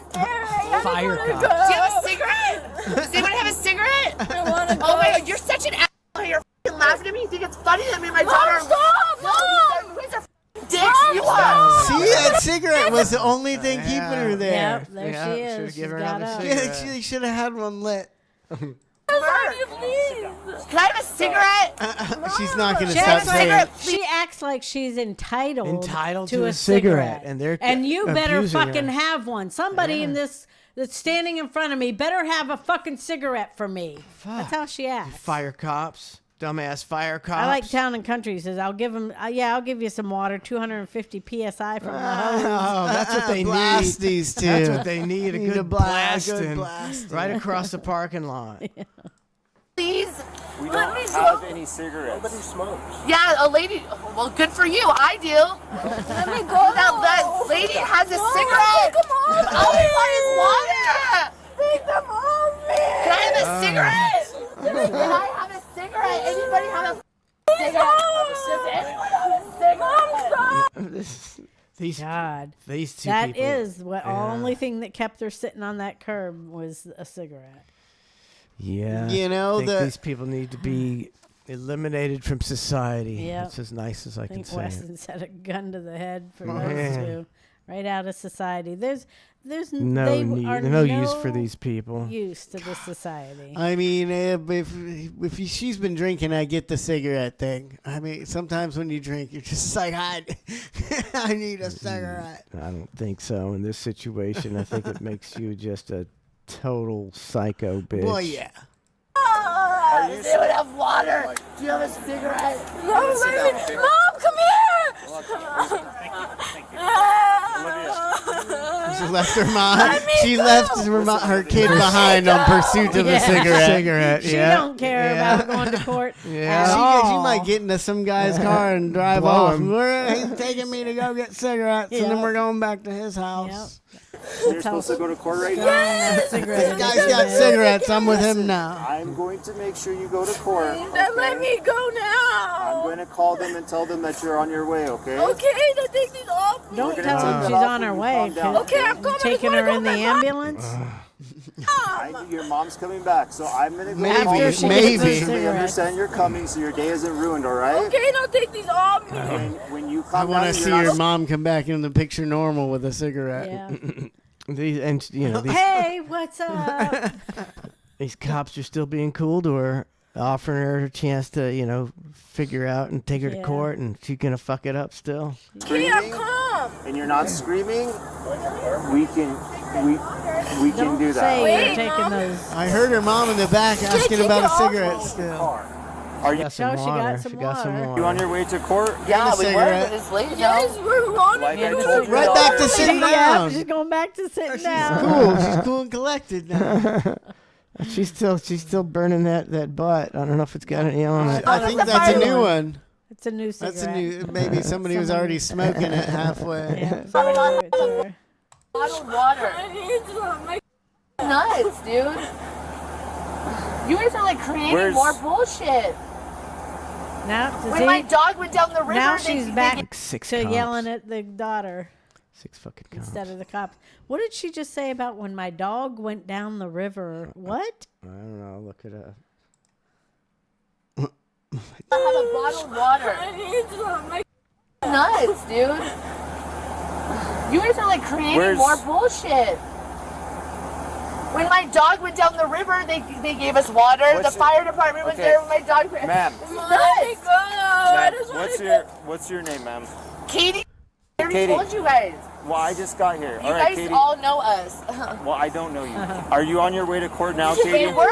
Fire Do cops. you have a cigarette? Does anyone have a cigarette? I want to go. Oh my God, you're such an asshole. You're f***ing laughing at me. You think it's funny that me and my daughter are... Stop! No, these are f***ing dicks. You are. See, that cigarette was the only thing keeping her there. Yep, there Yeah, she should've is. given She's her got another up. cigarette. Yeah, she should have had one lit. What Can I have a cigarette? She's not going to She stop acts, saying like, it. she acts like she's entitled to a cigarette, and they're you better abusing fucking her. have one. Somebody in this that's standing in front of me better have a fucking cigarette for me. That's how she acts. Fire cops, dumbass fire cops. I like Town and Country. He says, I'll give him, I'll give you some water, 250 PSI from the hose. Oh, that's what they Blast need. these two. That's what they need. A Need good a blast, blasting, good blasting. right across the parking lot. Please. We Let don't me have smoke. any cigarettes. Nobody smokes. Yeah, a lady. Well, good for you. I do. Let me go. That lady has a cigarette. Come on. All I want is water. Take them off me. Can I have a cigarette? Can I have a cigarette? Anybody have a cigarette? Does anyone have a cigarette? These two That people. is what only thing that kept her sitting on that curb was a cigarette. Yeah. You know, I think the- these people need to be eliminated from society. Yep. That's as nice as I can think say. Weston said a gun to the head for Oh, those man. two. Right out of society. There's No they need- are no use for these people. Use to this society. I mean, if she's been drinking, I get the cigarette thing. I mean, sometimes when you drink, you're just like, I need a cigarette. I don't think so. In this situation, I think it makes you just a total psycho bitch. Well, yeah. Does anyone have water? Do you have a cigarette? No, let me. Mom, come here. She left her mom. She left her kid behind on pursuit of a cigarette. She don't care about going to court. She might get into some guy's car and drive Blow off. him. He's taking me to go get cigarettes, and then we're going back to his house. You're supposed to go to court right now? This guy's got cigarettes. I'm with him now. I'm going to make sure you go to court. Then let me go now. I'm going to call them and tell them that you're on your way, okay? Okay, then take these off. Don't We're tell gonna them take she's that off on her when you way. calm down, 'cause okay? I'm coming. Taking her in the ambulance. Your mom's coming back, so I'm going to go Maybe, call them she maybe. so they understand you're coming so your day isn't ruined, all right? Okay, now take these off me. When you I come want down, to you're see not- your mom come back in the picture normal with a cigarette. Yeah. These Hey, what's up? these cops are still being cool to her, offering her a chance to, figure out and take her to Yeah. court, and she's gonna fuck it up still. screaming, and you're not screaming, we can do that. Say you're taking those. I heard her mom in the back asking about a cigarette still. Are you, Got some she water. got some water. you on your way to court? Yeah, a we were, cigarette. but it's late now. Yes, we're on Like it. I told you. Right back to sitting Yeah, down. she's going back to sitting down. Cool. She's cool and collected now. She's still burning that butt. I don't know if it's got any on it. I think that's a new one. It's a new cigarette. That's a new. Maybe somebody was already smoking it halfway. Yeah, somebody gave it to her. Bottled water. I need some. Nuts, dude. You guys are like creating more bullshit. Now, When my dog went down the river, now they- she's they back Like 6 to cops. yelling at the daughter 6 fucking cops. instead of the cops. What did she just say about when my dog went down the river? What? I don't know. Look it up. I have a bottled water. I need some. Nuts, dude. You guys are like creating more bullshit. When my dog went down the river, they gave us water. What's The fire department was there when my dog. Ma'am. This is nuts. Ma'am, what's your name, ma'am? Katie. I already Katie. told you guys. Well, I just got here. You All right, guys Katie. all know us. Well, I don't know you. Are you on your way to court now, We Katie? were.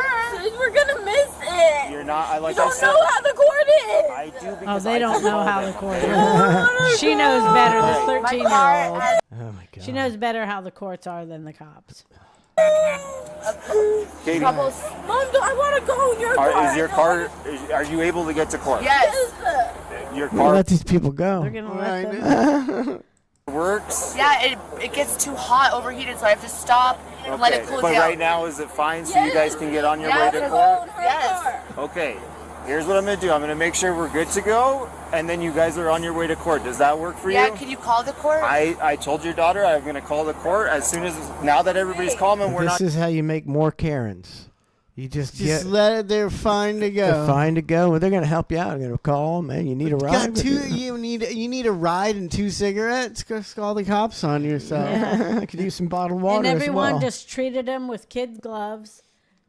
We're gonna miss it. You're not. I like You I don't said. know how the court is. I do Oh, because they I don't do know how them. the court is. She knows better, this 13-year-old. Oh my god. She knows better how the courts are than the cops. Katie, Mom, I want to go in your car. is your car? Are you able to get to court? Yes. Your We'll car let these people go. They're gonna let them. works. Yeah, it gets too hot, overheated, so I have to stop and let it cool but down. right now, is it fine so you guys can get on your way to Yes. court? Yes. Okay. Here's what I'm gonna do. I'm gonna make sure we're good to go, and then you guys are on your way to court. Does that work for Yeah, you? can you call the court? I told your daughter I'm gonna call the court as soon as now that everybody's calm and we're This not. is how you make more Karens. You just Just get. let it. They're fine to go. They're fine to go. Well, they're gonna help you out. They're gonna call, man. You need a ride. Got two. You need a ride and 2 cigarettes. Go call the cops on yourself. I could use some bottled water And everyone as well. just treated him with kid gloves.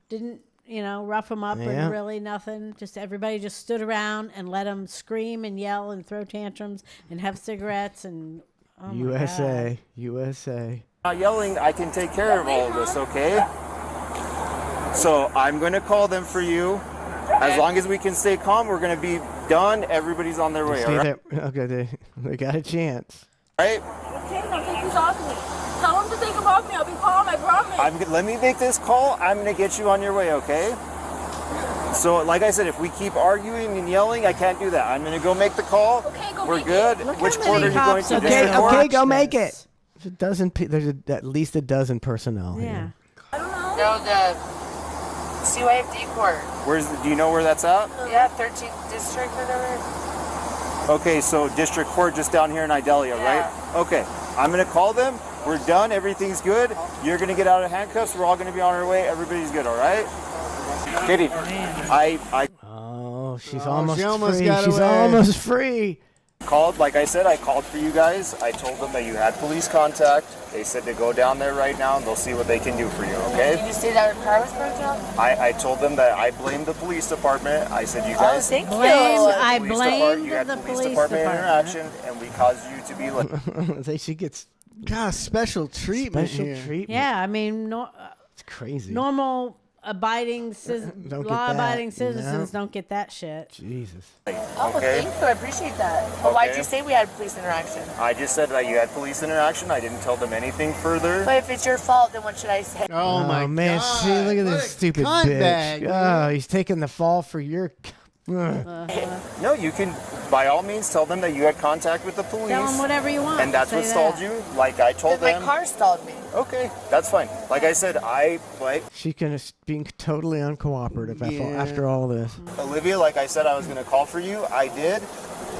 Didn't rough them up Yeah. and really nothing. Just everybody just stood around and let them scream and yell and throw tantrums and have cigarettes and oh my God. USA. Not yelling, I can take care of all of this, okay? So I'm going to call them for you. As long as we can stay calm, we're going to be done. Everybody's on their way, all right? Okay, they got a chance. Right? Okay, now take these off me. Tell him to take them off me. I'll be calm, I promise. Let me make this call. I'm going to get you on your way, okay? So, like I said, if we keep arguing and yelling, I can't do that. I'm going to go make the call. Okay, go We're make good. it. Which court are you going to? Okay, Court? okay, go make it. There's at least a dozen personnel here. No, the CYFD court. Do you know where that's at? Yeah, 13th district or whatever. Okay, so district court just down here in Idalia, right? Okay, I'm going to call them. We're done. Everything's good. You're going to get out of handcuffs. We're all going to be on our way. Everybody's good, all right? Katie, Oh, she's almost free. got She's away. almost free. like I said, I called for you guys. I told them that you had police contact. They said to go down there right now and they'll see what they can do for you, okay? Did you say that her car was broken down? I told them that I blamed the police department. I said, you guys... thank you. I police blamed you had the police police department department. interaction and we caused you to be late. She gets God, special treatment special here. treatment. Yeah, I mean, It's crazy. normal abiding Don't get law-abiding that. citizens No. don't get that shit. Jesus. Oh, Okay. thank you. I appreciate that. But why'd Okay. you say we had police interaction? I just said that you had police interaction. I didn't tell them anything further. But if it's your fault, then what should I say? Oh, my man, God. see, look at What this a stupid cunt bitch. bag, Oh, he's taking the fall for your. No, you can, by all means, tell them that you had contact with the police. Tell them whatever you want. And that's Say what stalled that. you. Like I told But them. my car stalled me. Okay, that's fine. Like I said, She can being totally uncooperative Yeah. after all this. Olivia, like I said, I was going to call for you. I did.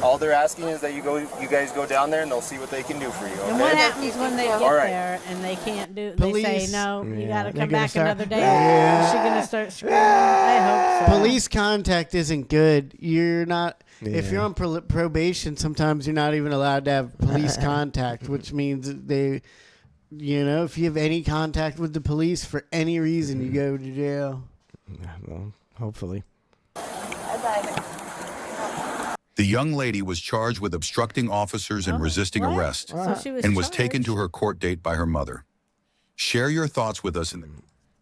All they're asking is that you guys go down there and they'll see what they can do for you. Okay? And what happens when they get All right. there and they can't do? Police. They say no. You got to they're come gonna back start- another day. Yeah. Is she gonna start screaming? I hope so. Police contact isn't good. You're not. If Yeah. you're on probation, sometimes you're not even allowed to have police contact, which means they, if you have any contact with the police for any reason, you go to jail. Well, hopefully. The young lady was charged with obstructing officers and resisting arrest So she was and was charged. taken to her court date by her mother. Share your thoughts with us in the...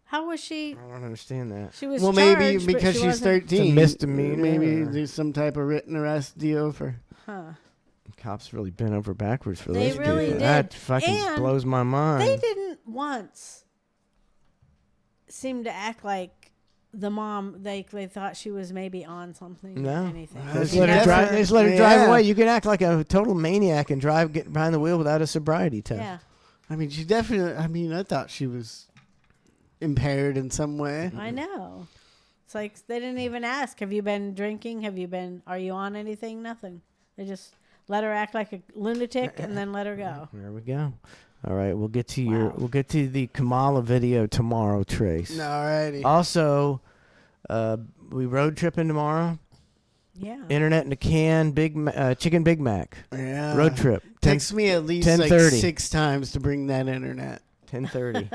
How was she? I don't understand that. She was Well, charged, maybe but because she she's wasn't- 13. It's a misdemeanor, Maybe or- there's some type of written arrest deal for. Huh. Cops really bent over backwards for They those really people. did. That fucking And blows my mind. They didn't once seem to act like the mom. They thought she was maybe on something. No. Or anything. They just She let her never- drive. They just let her drive Yeah. away. You can act like a total maniac and get behind the wheel without a sobriety test. Yeah, I mean, she definitely. I mean, I thought she was impaired in some way. I know. It's like they didn't even ask. Have you been drinking? Are you on anything? Nothing. They just let her act like a lunatic and then let her go. There we go. All right, we'll get to we'll get to the Kamala video tomorrow, Trace. Alrighty. Also, we road tripping tomorrow. Yeah. Internet in a can, chicken Big Mac. Yeah. Road trip. Text me at least like 10:30. 6 times to bring that internet. 10:30.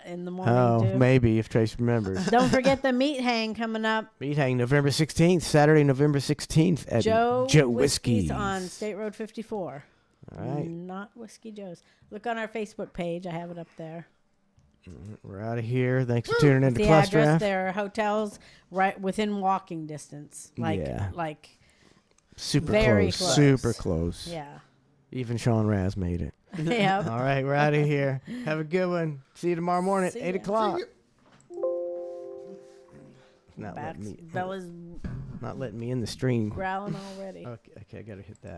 In the morning, Oh, too. maybe if Trace remembers. Don't forget the meat hang coming up. Meat hang November 16th, Saturday, November 16th at Joe Whiskey's. Whiskey's on State Road 54. All right. Not Whiskey Joe's. Look on our Facebook page. I have it up there. We're out of here. Thanks for tuning in to The address, ClusterF. there are hotels right within walking distance. Like Super very close. Super close. Yeah. Even Sean Raz made it. Yep. All right, we're out of here. Have a good one. See you tomorrow morning at See 8 ya. o'clock. Not Backs, letting me. Bella's Not letting me in the stream. growling already. Okay, I gotta hit that.